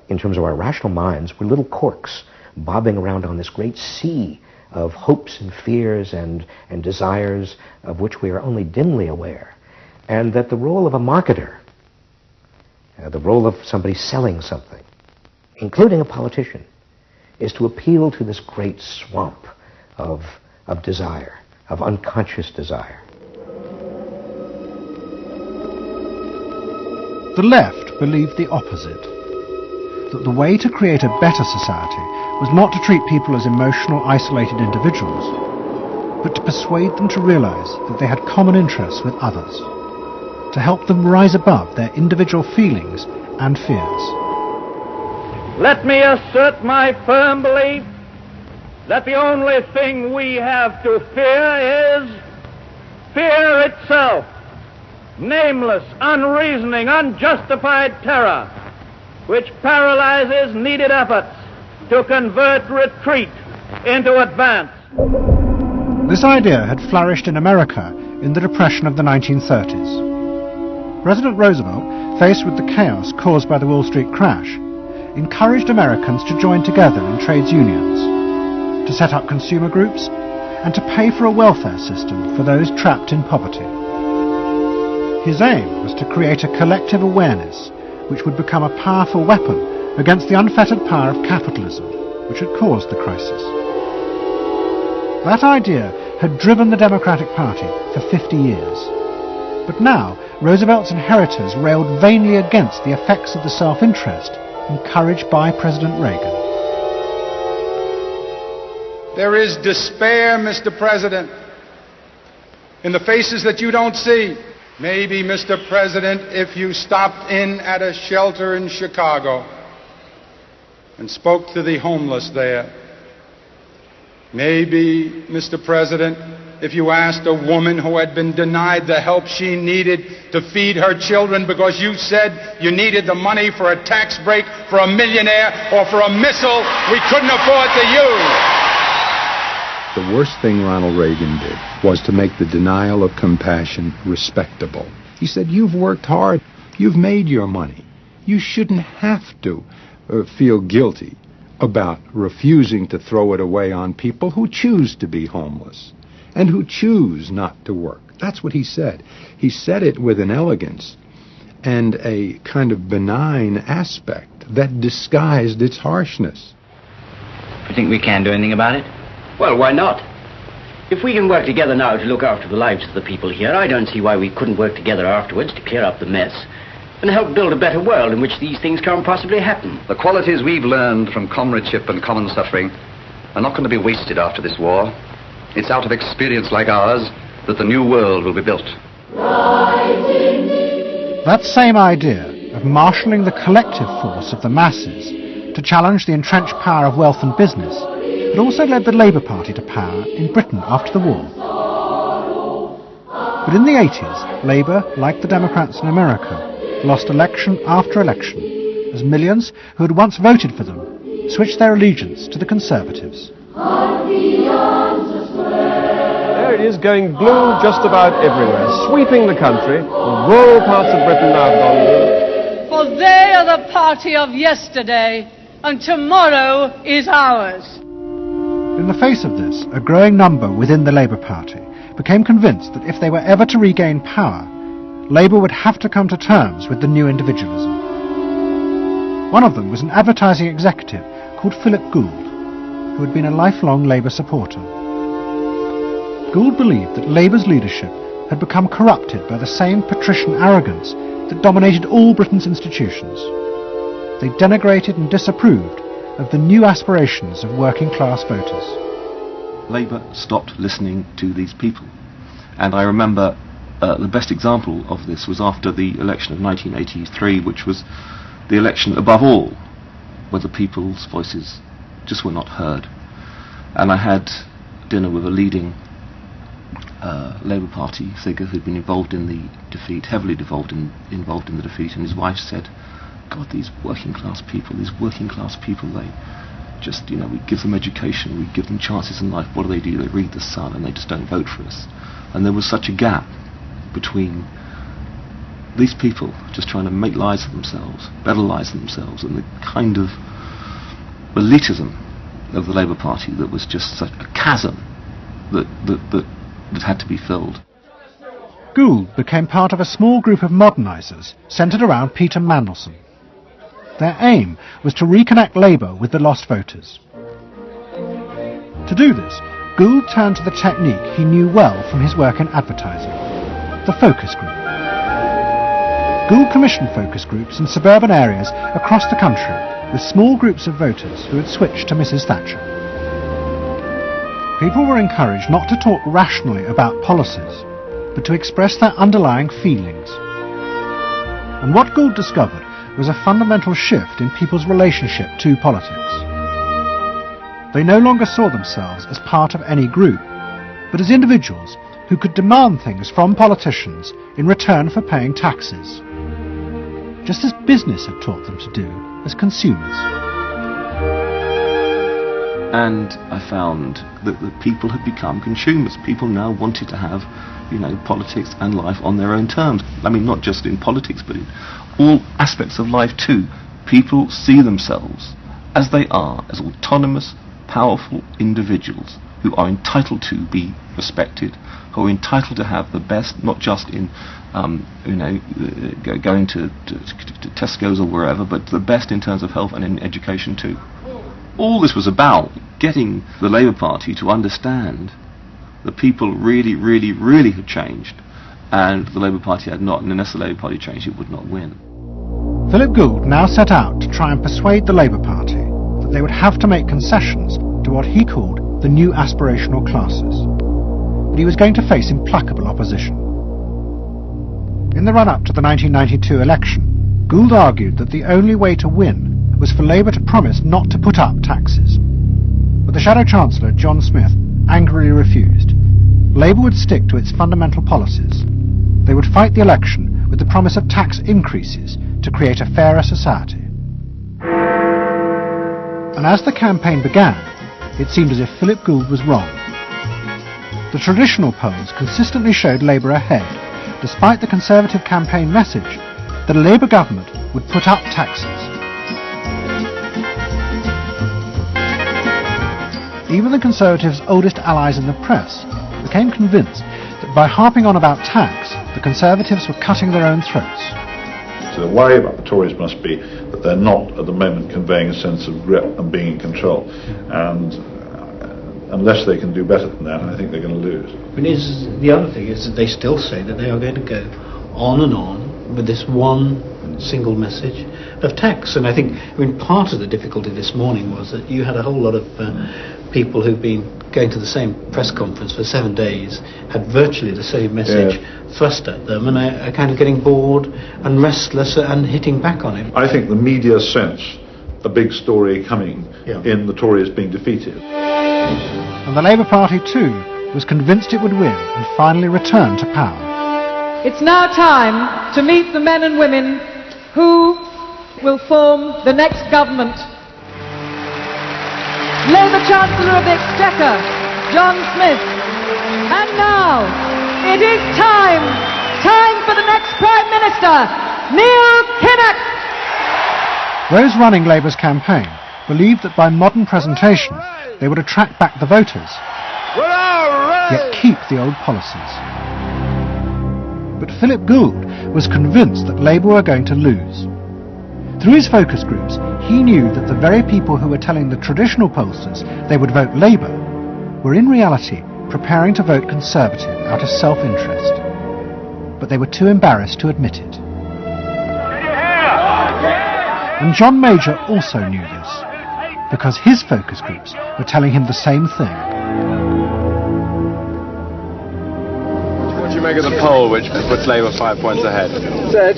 in terms of our rational minds, we're little corks bobbing around on this great sea of hopes and fears and desires of which we are only dimly aware. And that the role of a marketer, the role of somebody selling something, including a politician, is to appeal to this great swamp of desire, of unconscious desire. The left believed the opposite, that the way to create a better society was not to treat people as emotional, isolated individuals, but to persuade them to realize that they had common interests with others, to help them rise above their individual feelings and fears. Let me assert my firm belief that the only thing we have to fear is fear itself. Nameless, unreasoning, unjustified terror, which paralyzes needed efforts to convert retreat into advance. This idea had flourished in America in the Depression of the 1930s. President Roosevelt, faced with the chaos caused by the Wall Street crash, encouraged Americans to join together in trades unions, to set up consumer groups, and to pay for a welfare system for those trapped in poverty. His aim was to create a collective awareness which would become a powerful weapon against the unfettered power of capitalism, which had caused the crisis. That idea had driven the Democratic Party for 50 years. But now, Roosevelt's inheritors railed vainly against the effects of the self-interest encouraged by President Reagan. There is despair, Mr. President, in the faces that you don't see. Maybe, Mr. President, if you stopped in at a shelter in Chicago and spoke to the homeless there. Maybe, Mr. President, if you asked a woman who had been denied the help she needed to feed her children because you said you needed the money for a tax break for a millionaire or for a missile we couldn't afford to use. The worst thing Ronald Reagan did was to make the denial of compassion respectable. He said, you've worked hard, you've made your money. You shouldn't have to feel guilty about refusing to throw it away on people who choose to be homeless and who choose not to work. That's what he said. He said it with an elegance and a kind of benign aspect that disguised its harshness. You think we can do anything about it? Well, why not? If we can work together now to look after the lives of the people here, I don't see why we couldn't work together afterwards to clear up the mess and help build a better world in which these things can't possibly happen. The qualities we've learned from comradeship and common suffering are not going to be wasted after this war. It's out of experience like ours that the new world will be built. That same idea of marshalling the collective force of the masses to challenge the entrenched power of wealth and business had also led the Labour Party to power in Britain after the war. But in the 80s, Labour, like the Democrats in America, lost election after election as millions who had once voted for them switched their allegiance to the Conservatives. There it is, going blue just about everywhere, sweeping the country. The rural parts of Britain now have gone blue. For they are the party of yesterday, and tomorrow is ours. In the face of this, a growing number within the Labour Party became convinced that if they were ever to regain power, Labour would have to come to terms with the new individualism. One of them was an advertising executive called Philip Gould, who had been a lifelong Labour supporter. Gould believed that Labour's leadership had become corrupted by the same patrician arrogance that dominated all Britain's institutions. They denigrated and disapproved of the new aspirations of working-class voters. Labour stopped listening to these people. And I remember the best example of this was after the election of 1983, which was the election above all where the people's voices just were not heard. And I had dinner with a leading Labour Party figure who'd been involved in the defeat, heavily involved in the defeat, and his wife said, God, these working class people, they just, we give them education, we give them chances in life. What do? They read The Sun and they just don't vote for us. And there was such a gap between these people just trying to make lives for themselves, better lives for themselves, and the kind of elitism of the Labour Party that was just such a chasm that had to be filled. Gould became part of a small group of modernisers centred around Peter Mandelson. Their aim was to reconnect Labour with the lost voters. To do this, Gould turned to the technique he knew well from his work in advertising, the focus group. Gould commissioned focus groups in suburban areas across the country with small groups of voters who had switched to Mrs. Thatcher. People were encouraged not to talk rationally about policies, but to express their underlying feelings. And what Gould discovered was a fundamental shift in people's relationship to politics. They no longer saw themselves as part of any group, but as individuals who could demand things from politicians in return for paying taxes, just as business had taught them to do as consumers. And I found that the people had become consumers. People now wanted to have, politics and life on their own terms. I mean, not just in politics, but in all aspects of life too. People see themselves as they are, as autonomous, powerful individuals who are entitled to be respected, who are entitled to have the best, not just in, going to Tesco's or wherever, but the best in terms of health and in education too. All this was about getting the Labour Party to understand that people really, really, really had changed, and the Labour Party had not, and unless the Labour Party changed, it would not win. Philip Gould now set out to try and persuade the Labour Party that they would have to make concessions to what he called the new aspirational classes, but he was going to face implacable opposition. In the run-up to the 1992 election, Gould argued that the only way to win was for Labour to promise not to put up taxes. But the Shadow Chancellor, John Smith, angrily refused. Labour would stick to its fundamental policies. They would fight the election with the promise of tax increases to create a fairer society. And as the campaign began, it seemed as if Philip Gould was wrong. The traditional polls consistently showed Labour ahead, despite the Conservative campaign message that a Labour government would put up taxes. Even the Conservatives' oldest allies in the press became convinced that by harping on about tax, the Conservatives were cutting their own throats. So the worry about the Tories must be that they're not at the moment conveying a sense of grip and being in control, and unless they can do better than that, I think they're going to lose. The other thing is that they still say that they are going to go on and on with this one single message of tax. And I think, part of the difficulty this morning was that you had a whole lot of people who've been going to the same press conference for 7 days, had virtually the same message thrust at them, and are kind of getting bored and restless and hitting back on it. I think the media sense a big story coming in the Tories being defeated. And the Labour Party too was convinced it would win and finally return to power. It's now time to meet the men and women who will form the next government. Labour Chancellor of the Exchequer, John Smith. And now, it is time for the next Prime Minister, Neil Kinnock. Those running Labour's campaign believed that by modern presentation they would attract back the voters, yet keep the old policies. But Philip Gould was convinced that Labour were going to lose. Through his focus groups, he knew that the very people who were telling the traditional pollsters they would vote Labour were in reality preparing to vote Conservative out of self-interest. But they were too embarrassed to admit it. And John Major also knew this, because his focus groups were telling him the same thing. What do you make of the poll which puts Labour 5 points ahead? Sir,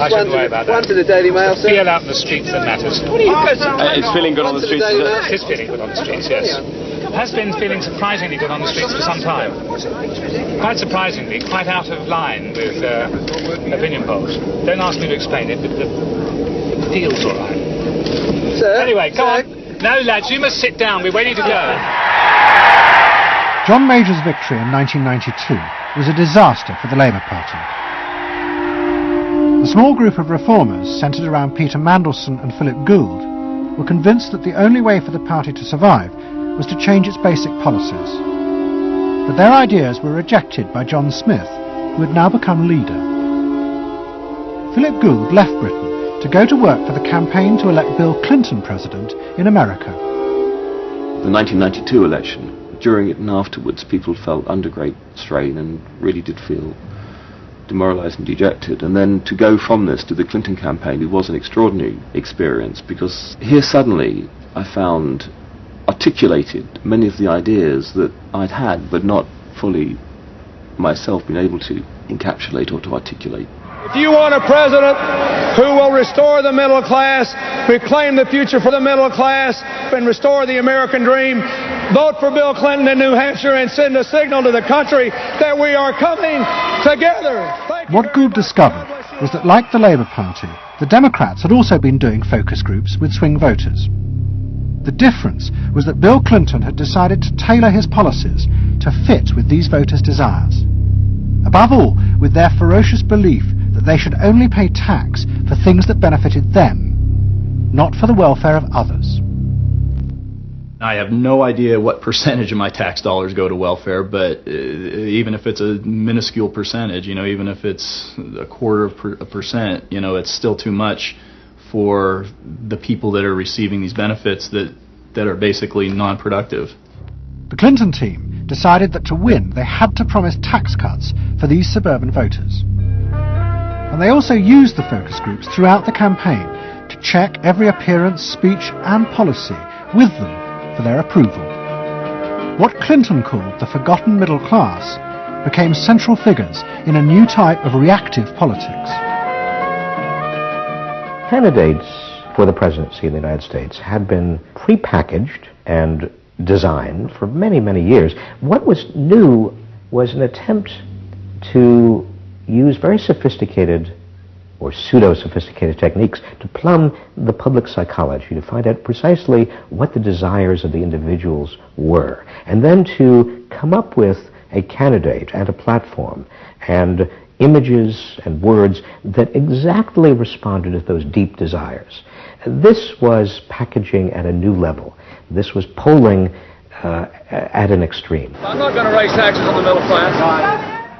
one to the Daily Mail, sir. Feel out in the streets that matters. It's feeling good on the streets, is it? It is feeling good on the streets, yes. Has been feeling surprisingly good on the streets for some time. Quite surprisingly, quite out of line with opinion polls. Don't ask me to explain it, but the feel's all right. Sir? Anyway, go on. No, lads, you must sit down. We're waiting to go. John Major's victory in 1992 was a disaster for the Labour Party. The small group of reformers centred around Peter Mandelson and Philip Gould were convinced that the only way for the party to survive was to change its basic policies. But their ideas were rejected by John Smith, who had now become leader. Philip Gould left Britain to go to work for the campaign to elect Bill Clinton president in America. The 1992 election, during it and afterwards, people felt under great strain and really did feel demoralised and dejected. And then to go from this to the Clinton campaign, it was an extraordinary experience, because here suddenly I found articulated many of the ideas that I'd had but not fully myself been able to encapsulate or to articulate. If you want a president who will restore the middle class, reclaim the future for the middle class, and restore the American dream, vote for Bill Clinton in New Hampshire and send a signal to the country that we are coming together. What Gould discovered was that, like the Labour Party, the Democrats had also been doing focus groups with swing voters. The difference was that Bill Clinton had decided to tailor his policies to fit with these voters' desires. Above all, with their ferocious belief that they should only pay tax for things that benefited them, not for the welfare of others. I have no idea what percentage of my tax dollars go to welfare, but even if it's a minuscule percentage, even if it's 0.25%, it's still too much for the people that are receiving these benefits that are basically non-productive. The Clinton team decided that to win, they had to promise tax cuts for these suburban voters. And they also used the focus groups throughout the campaign to check every appearance, speech and policy with them for their approval. What Clinton called the forgotten middle class became central figures in a new type of reactive politics. Candidates for the presidency of the United States had been prepackaged and designed for many, many years. What was new was an attempt to use very sophisticated or pseudo-sophisticated techniques to plumb the public psychology, to find out precisely what the desires of the individuals were, and then to come up with a candidate and a platform and images and words that exactly responded to those deep desires. This was packaging at a new level. This was polling at an extreme. I'm not going to raise taxes on the middle class.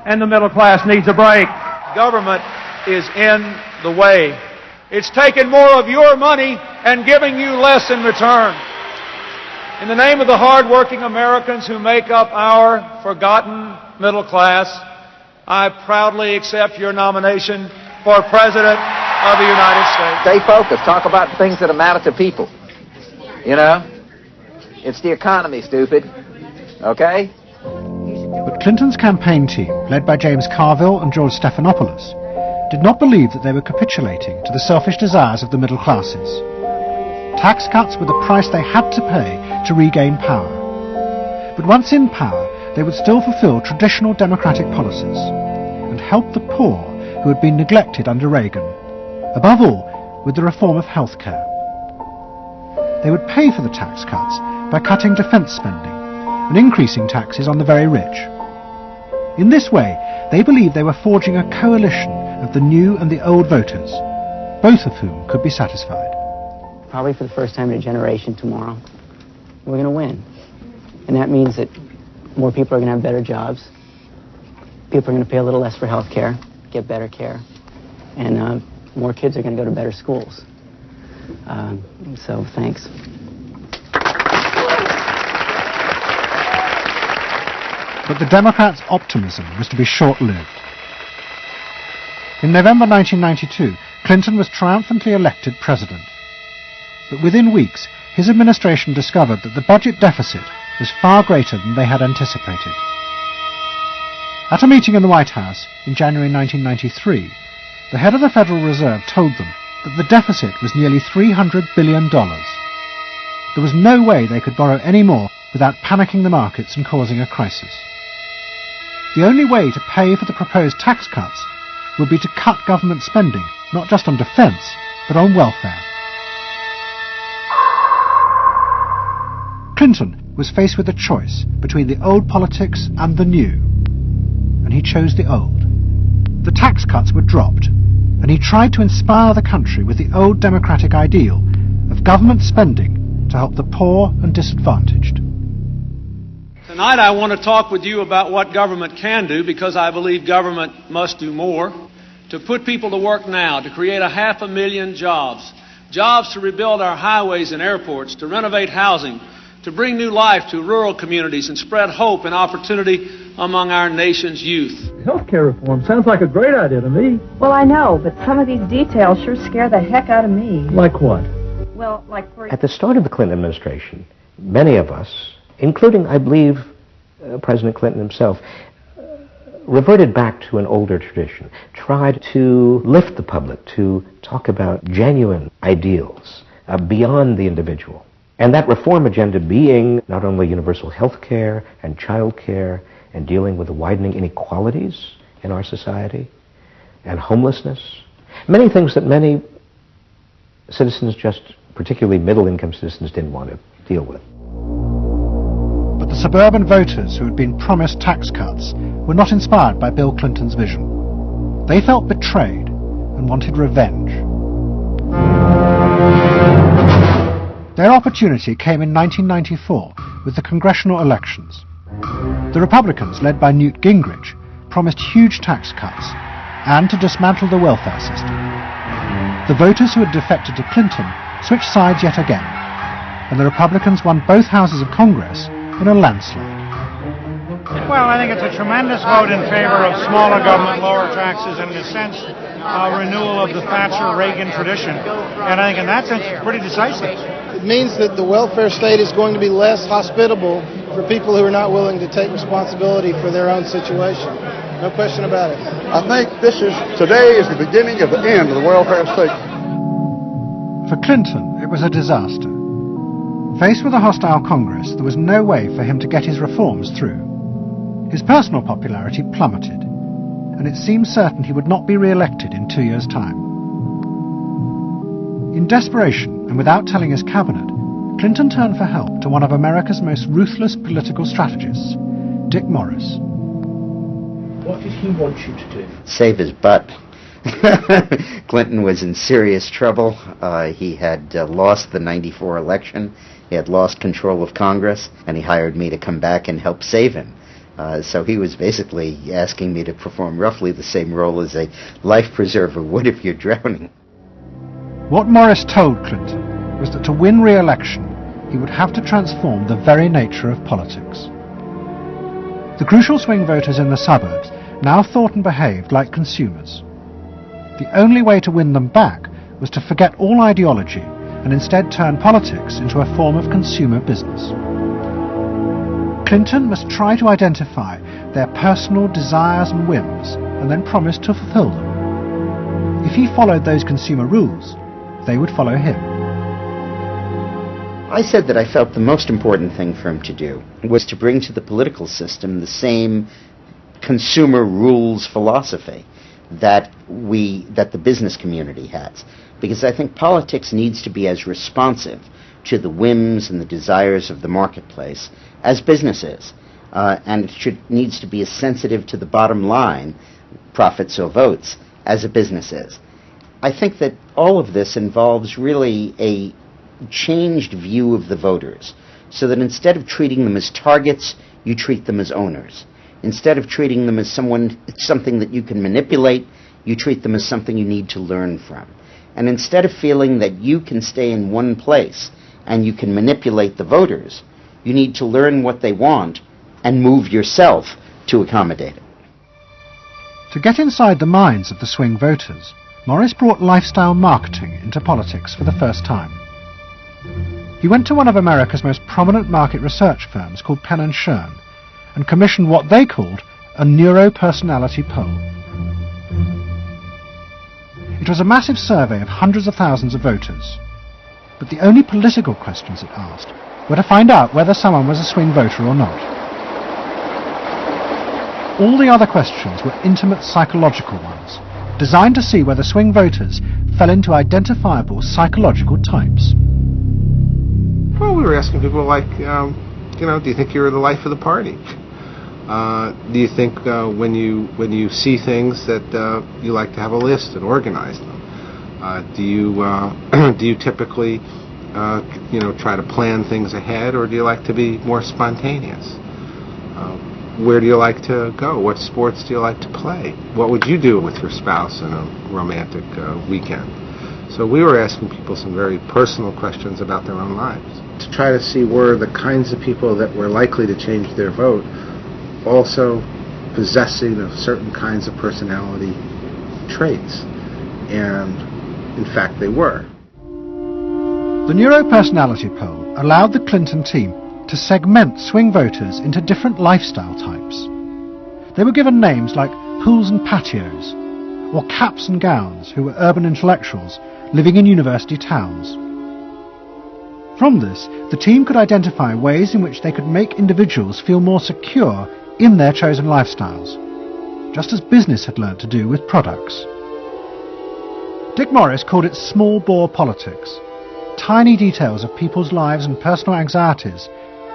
And the middle class needs a break. Government is in the way. It's taking more of your money and giving you less in return. In the name of the hard-working Americans who make up our forgotten middle class, I proudly accept your nomination for President of the United States. Stay focused. Talk about things that matter to people. It's the economy, stupid. Okay? But Clinton's campaign team, led by James Carville and George Stephanopoulos, did not believe that they were capitulating to the selfish desires of the middle classes. Tax cuts were the price they had to pay to regain power. But once in power, they would still fulfill traditional democratic policies and help the poor who had been neglected under Reagan, above all with the reform of health care. They would pay for the tax cuts by cutting defence spending and increasing taxes on the very rich. In this way, they believed they were forging a coalition of the new and the old voters, both of whom could be satisfied. Probably for the first time in a generation tomorrow, we're going to win. And that means that more people are going to have better jobs. People are going to pay a little less for health care, get better care. And more kids are going to go to better schools. So thanks. But the Democrats' optimism was to be short-lived. In November 1992, Clinton was triumphantly elected president. But within weeks, his administration discovered that the budget deficit was far greater than they had anticipated. At a meeting in the White House in January 1993, the head of the Federal Reserve told them that the deficit was nearly $300 billion. There was no way they could borrow any more without panicking the markets and causing a crisis. The only way to pay for the proposed tax cuts would be to cut government spending, not just on defence, but on welfare. Clinton was faced with a choice between the old politics and the new, and he chose the old. The tax cuts were dropped, and he tried to inspire the country with the old democratic ideal of government spending to help the poor and disadvantaged. Tonight I want to talk with you about what government can do, because I believe government must do more. To put people to work now, to create 500,000 jobs. Jobs to rebuild our highways and airports, to renovate housing, to bring new life to rural communities and spread hope and opportunity among our nation's youth. Healthcare reform sounds like a great idea to me. Well, I know, but some of these details sure scare the heck out of me. Like what? Well, like for... At the start of the Clinton administration, many of us, including, I believe, President Clinton himself, reverted back to an older tradition, tried to lift the public, to talk about genuine ideals beyond the individual. And that reform agenda being not only universal health care and child care and dealing with the widening inequalities in our society and homelessness, many things that many citizens, just particularly middle-income citizens, didn't want to deal with. But the suburban voters who had been promised tax cuts were not inspired by Bill Clinton's vision. They felt betrayed and wanted revenge. Their opportunity came in 1994 with the congressional elections. The Republicans, led by Newt Gingrich, promised huge tax cuts and to dismantle the welfare system. The voters who had defected to Clinton switched sides yet again, and the Republicans won both houses of Congress in a landslide. Well, I think it's a tremendous vote in favor of smaller government, lower taxes, and in a sense, a renewal of the Thatcher-Reagan tradition. And I think in that sense, it's pretty decisive. It means that the welfare state is going to be less hospitable for people who are not willing to take responsibility for their own situation. No question about it. I think today is the beginning of the end of the welfare state. For Clinton, it was a disaster. Faced with a hostile Congress, there was no way for him to get his reforms through. His personal popularity plummeted, and it seemed certain he would not be re-elected in 2 years' time. In desperation, and without telling his cabinet, Clinton turned for help to one of America's most ruthless political strategists, Dick Morris. What did he want you to do? Save his butt. Clinton was in serious trouble. He had lost the '94 election. He had lost control of Congress, and he hired me to come back and help save him. So he was basically asking me to perform roughly the same role as a life preserver would if you're drowning. What Morris told Clinton was that to win re-election, he would have to transform the very nature of politics. The crucial swing voters in the suburbs now thought and behaved like consumers. The only way to win them back was to forget all ideology and instead turn politics into a form of consumer business. Clinton must try to identify their personal desires and whims and then promise to fulfill them. If he followed those consumer rules, they would follow him. I said that I felt the most important thing for him to do was to bring to the political system the same consumer rules philosophy that the business community has. Because I think politics needs to be as responsive to the whims and the desires of the marketplace as business is. And it needs to be as sensitive to the bottom line, profits or votes, as a business is. I think that all of this involves really a changed view of the voters, so that instead of treating them as targets, you treat them as owners. Instead of treating them as something that you can manipulate, you treat them as something you need to learn from. And instead of feeling that you can stay in one place and you can manipulate the voters, you need to learn what they want and move yourself to accommodate it. To get inside the minds of the swing voters, Morris brought lifestyle marketing into politics for the first time. He went to one of America's most prominent market research firms called Penn & Schern and commissioned what they called a neuropersonality poll. It was a massive survey of hundreds of thousands of voters, but the only political questions it asked were to find out whether someone was a swing voter or not. All the other questions were intimate psychological ones, designed to see whether swing voters fell into identifiable psychological types. Well, we were asking people like, do you think you're the life of the party? Do you think when you see things that you like to have a list and organize them? Do you typically try to plan things ahead, or do you like to be more spontaneous? Where do you like to go? What sports do you like to play? What would you do with your spouse in a romantic weekend? So we were asking people some very personal questions about their own lives, to try to see were the kinds of people that were likely to change their vote also possessing of certain kinds of personality traits. And in fact they were. The neuropersonality poll allowed the Clinton team to segment swing voters into different lifestyle types. They were given names like pools and patios, or caps and gowns, who were urban intellectuals living in university towns. From this, the team could identify ways in which they could make individuals feel more secure in their chosen lifestyles, just as business had learnt to do with products. Dick Morris called it small bore politics, tiny details of people's lives and personal anxieties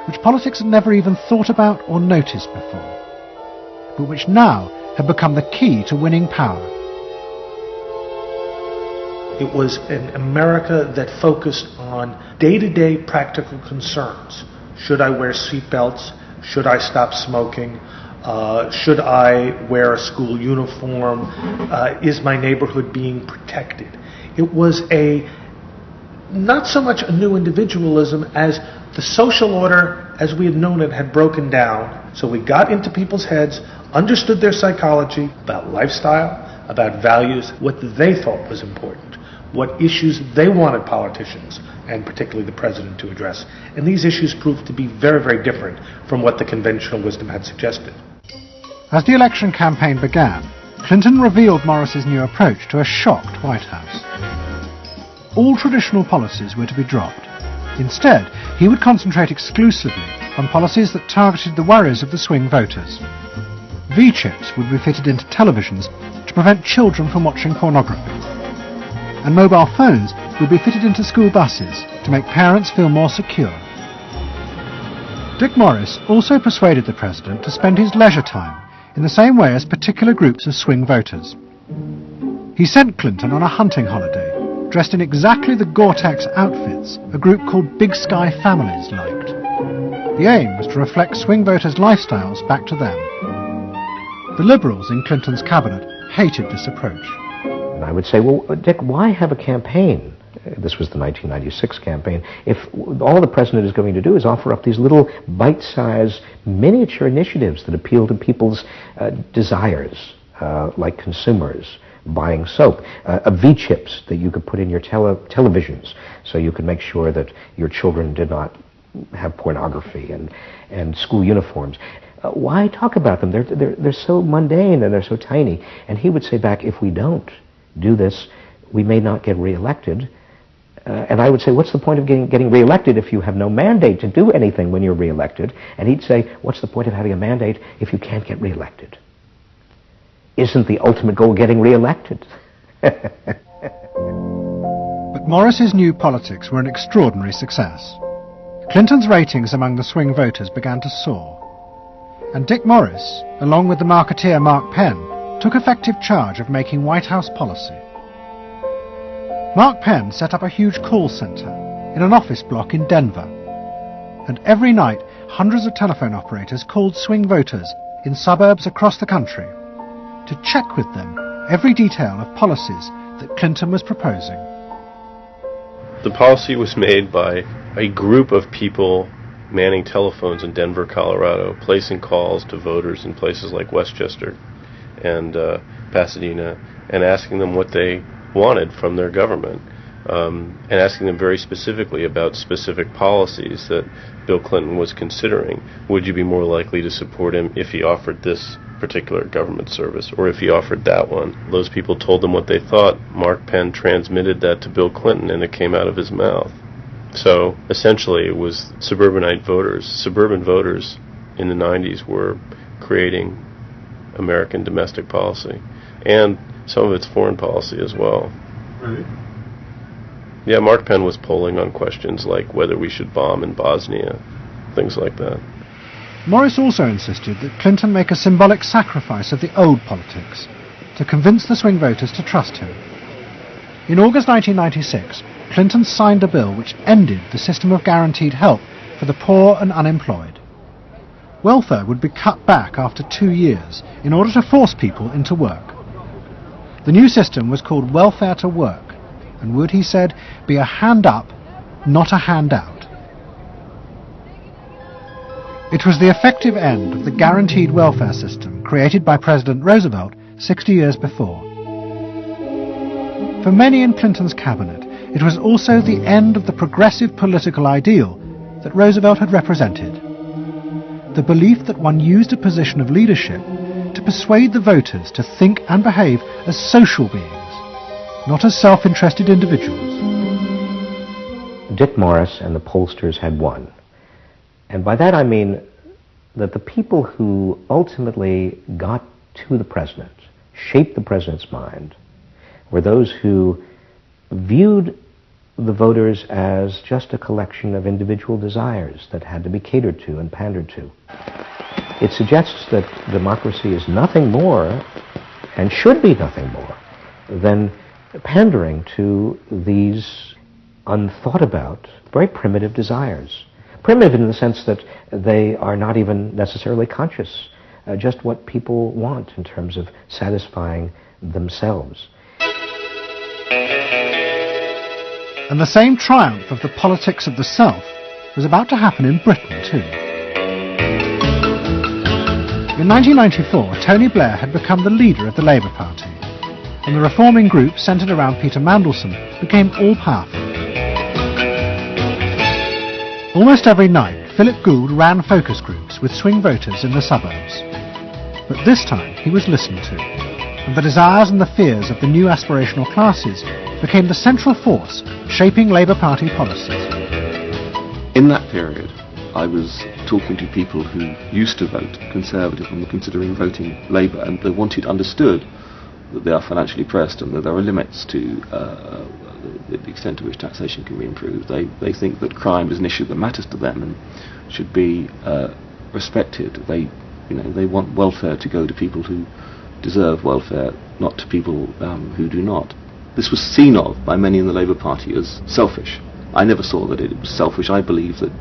which politics had never even thought about or noticed before, but which now had become the key to winning power. It was an America that focused on day-to-day practical concerns. Should I wear seatbelts? Should I stop smoking? Should I wear a school uniform? Is my neighborhood being protected? It was not so much a new individualism as the social order as we had known it had broken down. So we got into people's heads, understood their psychology about lifestyle, about values, what they thought was important, what issues they wanted politicians, and particularly the president, to address. And these issues proved to be very, very different from what the conventional wisdom had suggested. As the election campaign began, Clinton revealed Morris's new approach to a shocked White House. All traditional policies were to be dropped. Instead, he would concentrate exclusively on policies that targeted the worries of the swing voters. V-chips would be fitted into televisions to prevent children from watching pornography. And mobile phones would be fitted into school buses to make parents feel more secure. Dick Morris also persuaded the president to spend his leisure time in the same way as particular groups of swing voters. He sent Clinton on a hunting holiday, dressed in exactly the Gore-Tex outfits a group called Big Sky Families liked. The aim was to reflect swing voters' lifestyles back to them. The Liberals in Clinton's cabinet hated this approach. And I would say, well, Dick, why have a campaign? This was the 1996 campaign. If all the president is going to do is offer up these little bite-sized miniature initiatives that appeal to people's desires, like consumers, buying soap, V-chips that you could put in your televisions so you could make sure that your children did not have pornography, and school uniforms. Why talk about them? They're so mundane and they're so tiny. And he would say back, if we don't do this, we may not get reelected. And I would say, what's the point of getting reelected if you have no mandate to do anything when you're reelected? And he'd say, what's the point of having a mandate if you can't get reelected? Isn't the ultimate goal getting reelected? But Morris's new politics were an extraordinary success. Clinton's ratings among the swing voters began to soar. And Dick Morris, along with the marketeer Mark Penn, took effective charge of making White House policy. Mark Penn set up a huge call center in an office block in Denver. And every night, hundreds of telephone operators called swing voters in suburbs across the country to check with them every detail of policies that Clinton was proposing. The policy was made by a group of people manning telephones in Denver, Colorado, placing calls to voters in places like Westchester and Pasadena, and asking them what they wanted from their government, and asking them very specifically about specific policies that Bill Clinton was considering. Would you be more likely to support him if he offered this particular government service, or if he offered that one? Those people told them what they thought. Mark Penn transmitted that to Bill Clinton, and it came out of his mouth. So essentially it was suburban voters in the 90s were creating American domestic policy, and some of its foreign policy as well. Right. Yeah, Mark Penn was polling on questions like whether we should bomb in Bosnia, things like that. Morris also insisted that Clinton make a symbolic sacrifice of the old politics to convince the swing voters to trust him. In August 1996, Clinton signed a bill which ended the system of guaranteed help for the poor and unemployed. Welfare would be cut back after 2 years in order to force people into work. The new system was called Welfare to Work, and would, he said, be a hand up, not a handout. It was the effective end of the guaranteed welfare system created by President Roosevelt 60 years before. For many in Clinton's cabinet, it was also the end of the progressive political ideal that Roosevelt had represented. The belief that one used a position of leadership to persuade the voters to think and behave as social beings, not as self-interested individuals. Dick Morris and the pollsters had won. And by that I mean that the people who ultimately got to the president, shaped the president's mind, were those who viewed the voters as just a collection of individual desires that had to be catered to and pandered to. It suggests that democracy is nothing more, and should be nothing more, than pandering to these unthought about, very primitive desires. Primitive in the sense that they are not even necessarily conscious, just what people want in terms of satisfying themselves. And the same triumph of the politics of the self was about to happen in Britain too. In 1994, Tony Blair had become the leader of the Labour Party, and the reforming group centred around Peter Mandelson became all-powerful. Almost every night, Philip Gould ran focus groups with swing voters in the suburbs. But this time he was listened to, and the desires and the fears of the new aspirational classes became the central force shaping Labour Party policies. In that period, I was talking to people who used to vote Conservative and were considering voting Labour, and they wanted understood that they are financially pressed and that there are limits to the extent to which taxation can be improved. They think that crime is an issue that matters to them and should be respected. They want welfare to go to people who deserve welfare, not to people who do not. This was seen of by many in the Labour Party as selfish. I never saw that it was selfish. I believe that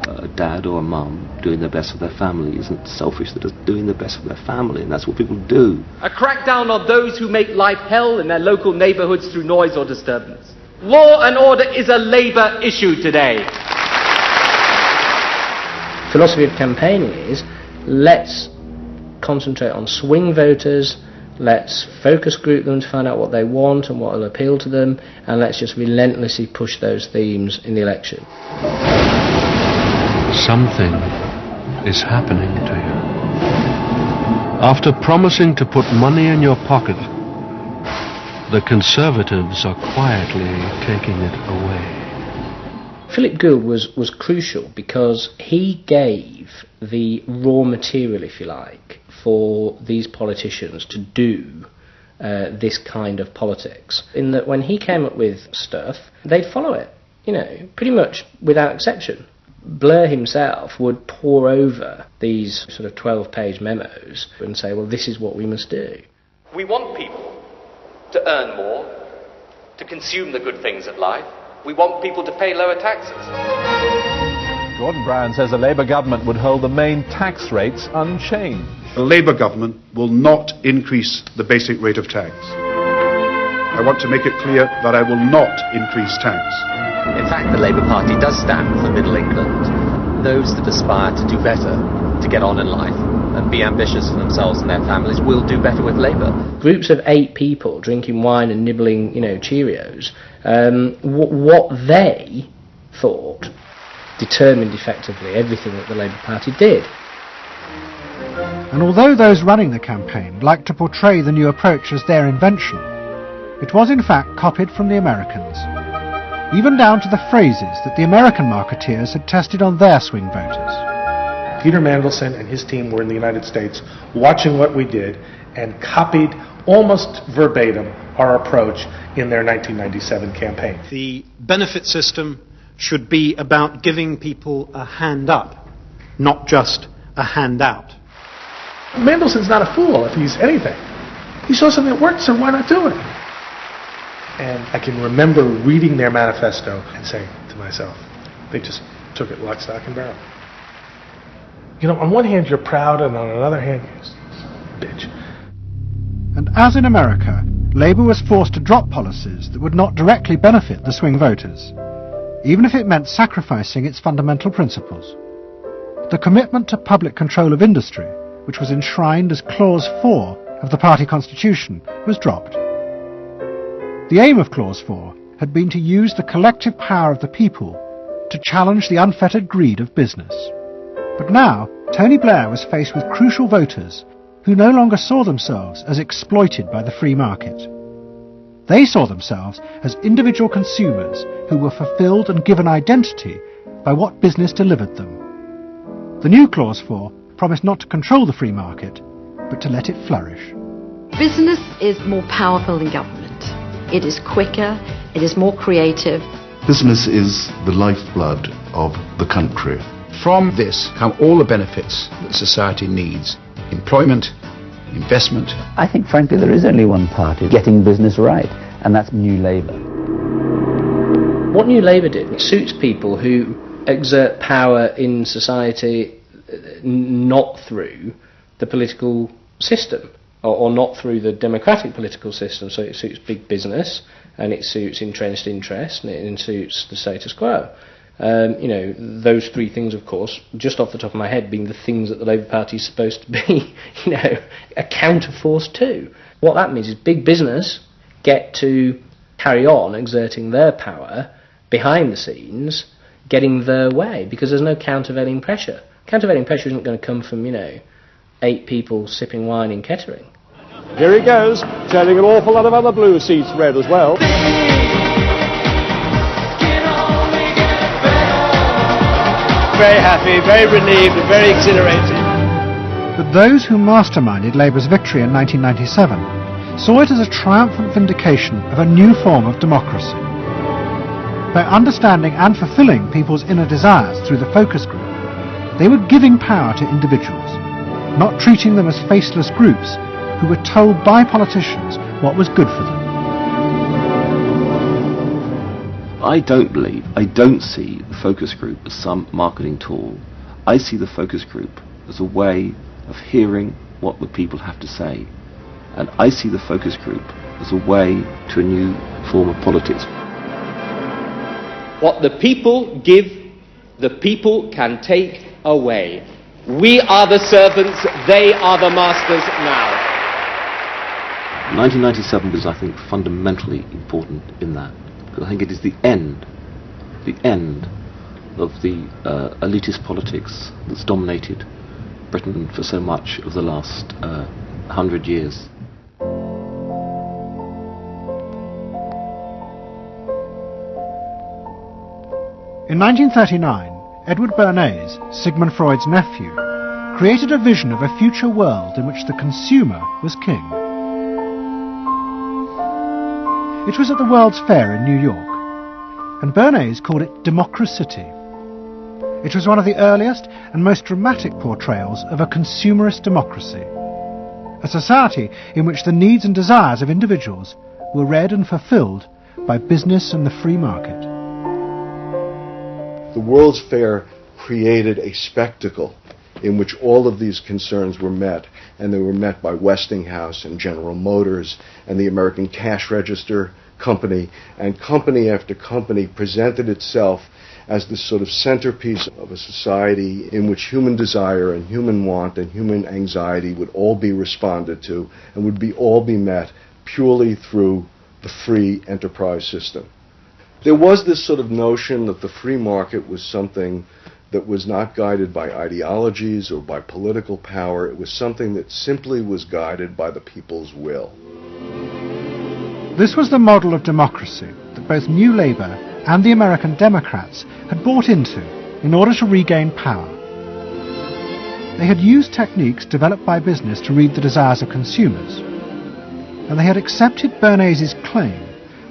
a dad or a mum doing their best for their family isn't selfish. They're just doing their best for their family, and that's what people do. A crackdown on those who make life hell in their local neighbourhoods through noise or disturbance. Law and order is a Labour issue today. Philosophy of campaigning is, let's concentrate on swing voters, let's focus group them to find out what they want and what will appeal to them, and let's just relentlessly push those themes in the election. Something is happening to you. After promising to put money in your pocket, the Conservatives are quietly taking it away. Philip Gould was crucial because he gave the raw material, if you like, for these politicians to do this kind of politics. In that when he came up with stuff, they'd follow it, pretty much without exception. Blair himself would pore over these sort of 12-page memos and say, well, this is what we must do. We want people to earn more, to consume the good things of life. We want people to pay lower taxes. Gordon Brown says the Labour government would hold the main tax rates unchanged. The Labour government will not increase the basic rate of tax. I want to make it clear that I will not increase tax. In fact, the Labour Party does stand for Middle England. Those that aspire to do better, to get on in life, and be ambitious for themselves and their families will do better with Labour. Groups of 8 people drinking wine and nibbling, Cheerios, what they thought determined effectively everything that the Labour Party did. And although those running the campaign liked to portray the new approach as their invention, it was in fact copied from the Americans, even down to the phrases that the American marketeers had tested on their swing voters. Peter Mandelson and his team were in the United States watching what we did and copied almost verbatim our approach in their 1997 campaign. The benefit system should be about giving people a hand up, not just a handout. Mandelson's not a fool if he's anything. He saw something that worked, so why not do it? And I can remember reading their manifesto and saying to myself, they just took it lock, stock, and barrel. On one hand you're proud, and on another hand you're bitch. And as in America, Labour was forced to drop policies that would not directly benefit the swing voters, even if it meant sacrificing its fundamental principles. The commitment to public control of industry, which was enshrined as Clause 4 of the party constitution, was dropped. The aim of Clause 4 had been to use the collective power of the people to challenge the unfettered greed of business. But now, Tony Blair was faced with crucial voters who no longer saw themselves as exploited by the free market. They saw themselves as individual consumers who were fulfilled and given identity by what business delivered them. The new Clause 4 promised not to control the free market, but to let it flourish. Business is more powerful than government. It is quicker, it is more creative. Business is the lifeblood of the country. From this come all the benefits that society needs: employment, investment. I think, frankly, there is only one party getting business right, and that's New Labour. What New Labour did suits people who exert power in society not through the political system, or not through the democratic political system. So it suits big business, and it suits entrenched interest, and it suits the status quo. Those three things, of course, just off the top of my head, being the things that the Labour Party is supposed to be, a counterforce to. What that means is big business get to carry on exerting their power behind the scenes, getting their way, because there's no countervailing pressure. Countervailing pressure isn't going to come from, 8 people sipping wine in Kettering. Here he goes, turning an awful lot of other blue seats red as well. Very happy, very relieved, and very exhilarated. But those who masterminded Labour's victory in 1997 saw it as a triumphant vindication of a new form of democracy. By understanding and fulfilling people's inner desires through the focus group, they were giving power to individuals, not treating them as faceless groups who were told by politicians what was good for them. I don't see the focus group as some marketing tool. I see the focus group as a way of hearing what the people have to say. And I see the focus group as a way to a new form of politics. What the people give, the people can take away. We are the servants, they are the masters now. 1997 was, I think, fundamentally important in that. Because I think it is the end of the elitist politics that's dominated Britain for so much of the last 100 years. In 1939, Edward Bernays, Sigmund Freud's nephew, created a vision of a future world in which the consumer was king. It was at the World's Fair in New York, and Bernays called it Democracity. It was one of the earliest and most dramatic portrayals of a consumerist democracy, a society in which the needs and desires of individuals were read and fulfilled by business and the free market. The World's Fair created a spectacle in which all of these concerns were met, and they were met by Westinghouse and General Motors and the American Cash Register Company, and company after company presented itself as this sort of centerpiece of a society in which human desire and human want and human anxiety would all be responded to and would all be met purely through the free enterprise system. There was this sort of notion that the free market was something that was not guided by ideologies or by political power. It was something that simply was guided by the people's will. This was the model of democracy that both New Labour and the American Democrats had bought into in order to regain power. They had used techniques developed by business to read the desires of consumers, and they had accepted Bernays' claim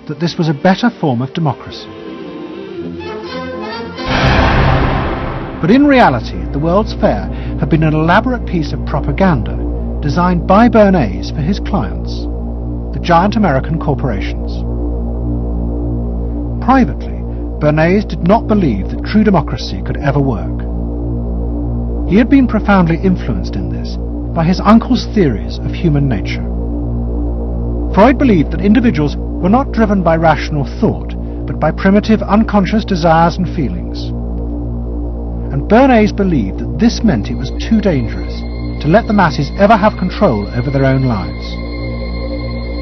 that this was a better form of democracy. But in reality, the World's Fair had been an elaborate piece of propaganda designed by Bernays for his clients, the giant American corporations. Privately, Bernays did not believe that true democracy could ever work. He had been profoundly influenced in this by his uncle's theories of human nature. Freud believed that individuals were not driven by rational thought, but by primitive unconscious desires and feelings. And Bernays believed that this meant it was too dangerous to let the masses ever have control over their own lives.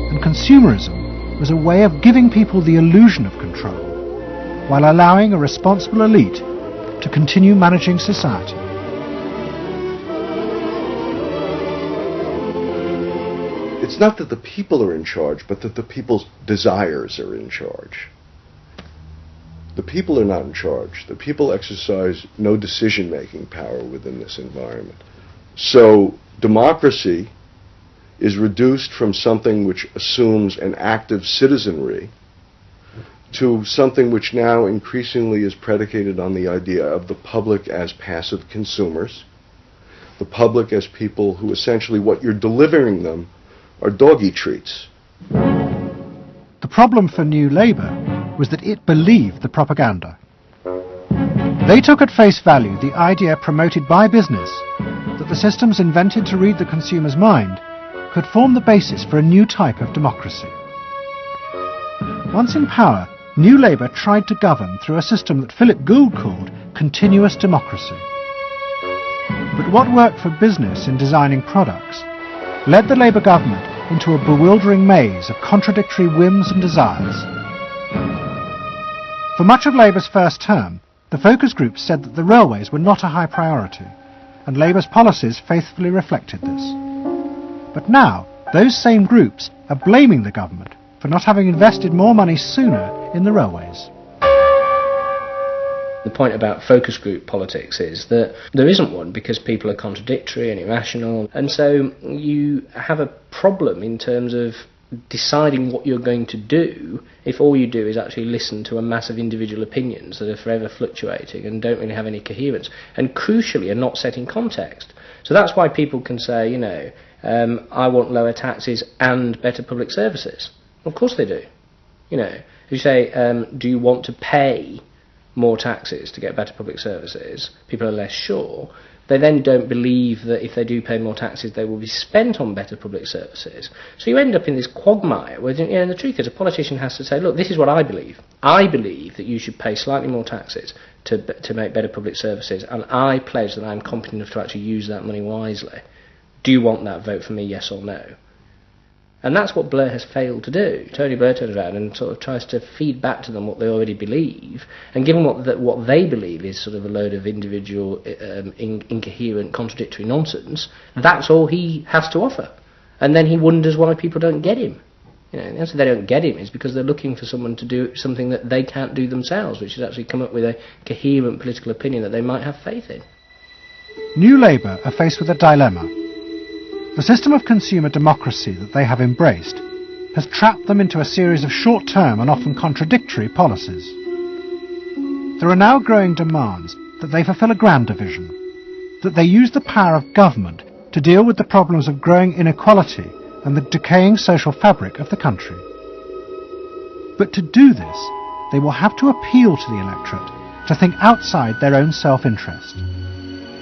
And consumerism was a way of giving people the illusion of control, while allowing a responsible elite to continue managing society. It It's not that the people are in charge, but that the people's desires are in charge. The people are not in charge. The people exercise no decision-making power within this environment. So democracy is reduced from something which assumes an active citizenry to something which now increasingly is predicated on the idea of the public as passive consumers, the public as people who essentially what you're delivering them are doggy treats. The problem for New Labour was that it believed the propaganda. They took at face value the idea promoted by business that the systems invented to read the consumer's mind could form the basis for a new type of democracy. Once in power, New Labour tried to govern through a system that Philip Gould called continuous democracy. But what worked for business in designing products led the Labour government into a bewildering maze of contradictory whims and desires. For much of Labour's first term, the focus groups said that the railways were not a high priority, and Labour's policies faithfully reflected this. But now, those same groups are blaming the government for not having invested more money sooner in the railways. The point about focus group politics is that there isn't one because people are contradictory and irrational, and so you have a problem in terms of deciding what you're going to do if all you do is actually listen to a mass of individual opinions that are forever fluctuating and don't really have any coherence, and crucially are not set in context. So that's why people can say, you know, I want lower taxes and better public services. Of course they do. You know, if you say, do you want to pay more taxes to get better public services, people are less sure. They then don't believe that if they do pay more taxes, they will be spent on better public services. So you end up in this quagmire where, you know, the truth is a politician has to say, look, this is what I believe. I believe that you should pay slightly more taxes to make better public services, and I pledge that I'm competent enough to actually use that money wisely. Do you want that? Vote for me, yes or no. And that's what Blair has failed to do. Tony Blair turns around and sort of tries to feed back to them what they already believe, and given what they believe is sort of a load of individual, incoherent, contradictory nonsense, that's all he has to offer. And then he wonders why people don't get him. You know, the answer they don't get him is because they're looking for someone to do something that they can't do themselves, which is actually come up with a coherent political opinion that they might have faith in. New Labour are faced with a dilemma. The system of consumer democracy that they have embraced has trapped them into a series of short-term and often contradictory policies. There are now growing demands that they fulfil a grander vision, that they use the power of government to deal with the problems of growing inequality and the decaying social fabric of the country. But to do this, they will have to appeal to the electorate to think outside their own self-interest.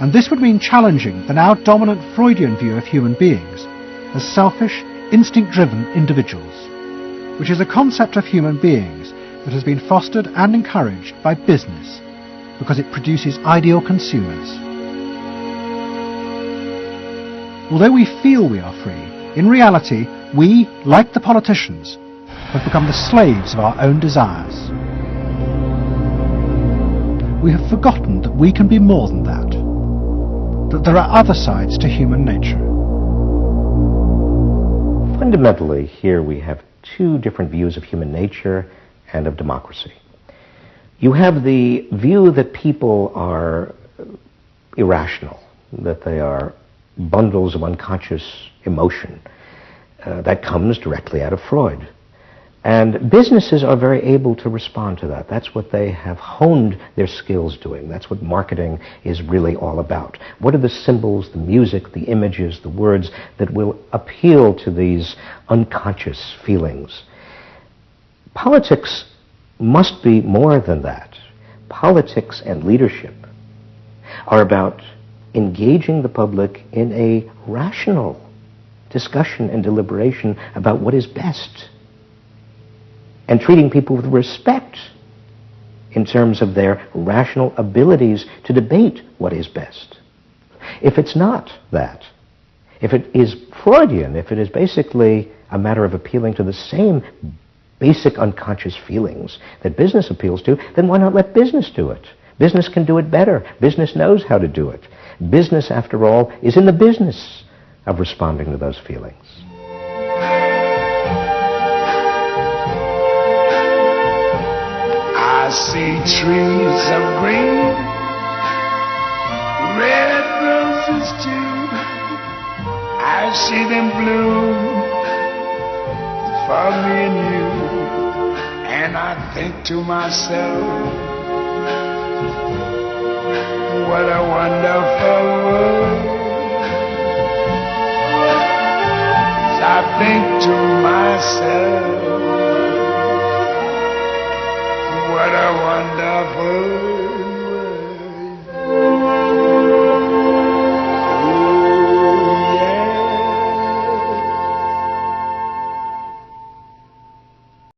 And this would mean challenging the now dominant Freudian view of human beings as selfish, instinct-driven individuals, which is a concept of human beings that has been fostered and encouraged by business because it produces ideal consumers. Although we feel we are free, in reality, we, like the politicians, have become the slaves of our own desires. We have forgotten that we can be more than that, that there are other sides to human nature. Fundamentally, here we have two different views of human nature and of democracy. You have the view that people are irrational, that they are bundles of unconscious emotion. That comes directly out of Freud. And businesses are very able to respond to that. That's what they have honed their skills doing. That's what marketing is really all about. What are the symbols, the music, the images, the words that will appeal to these unconscious feelings? Politics must be more than that. Politics and leadership are about engaging the public in a rational discussion and deliberation about what is best, and treating people with respect in terms of their rational abilities to debate what is best. If it's not that, if it is Freudian, if it is basically a matter of appealing to the same basic unconscious feelings that business appeals to, then why not let business do it? Business can do it better. Business knows how to do it. Business, after all, is in the business of responding to those feelings. see trees of green, red roses too. I see them bloom for me and you, and I think to myself, what a wonderful world.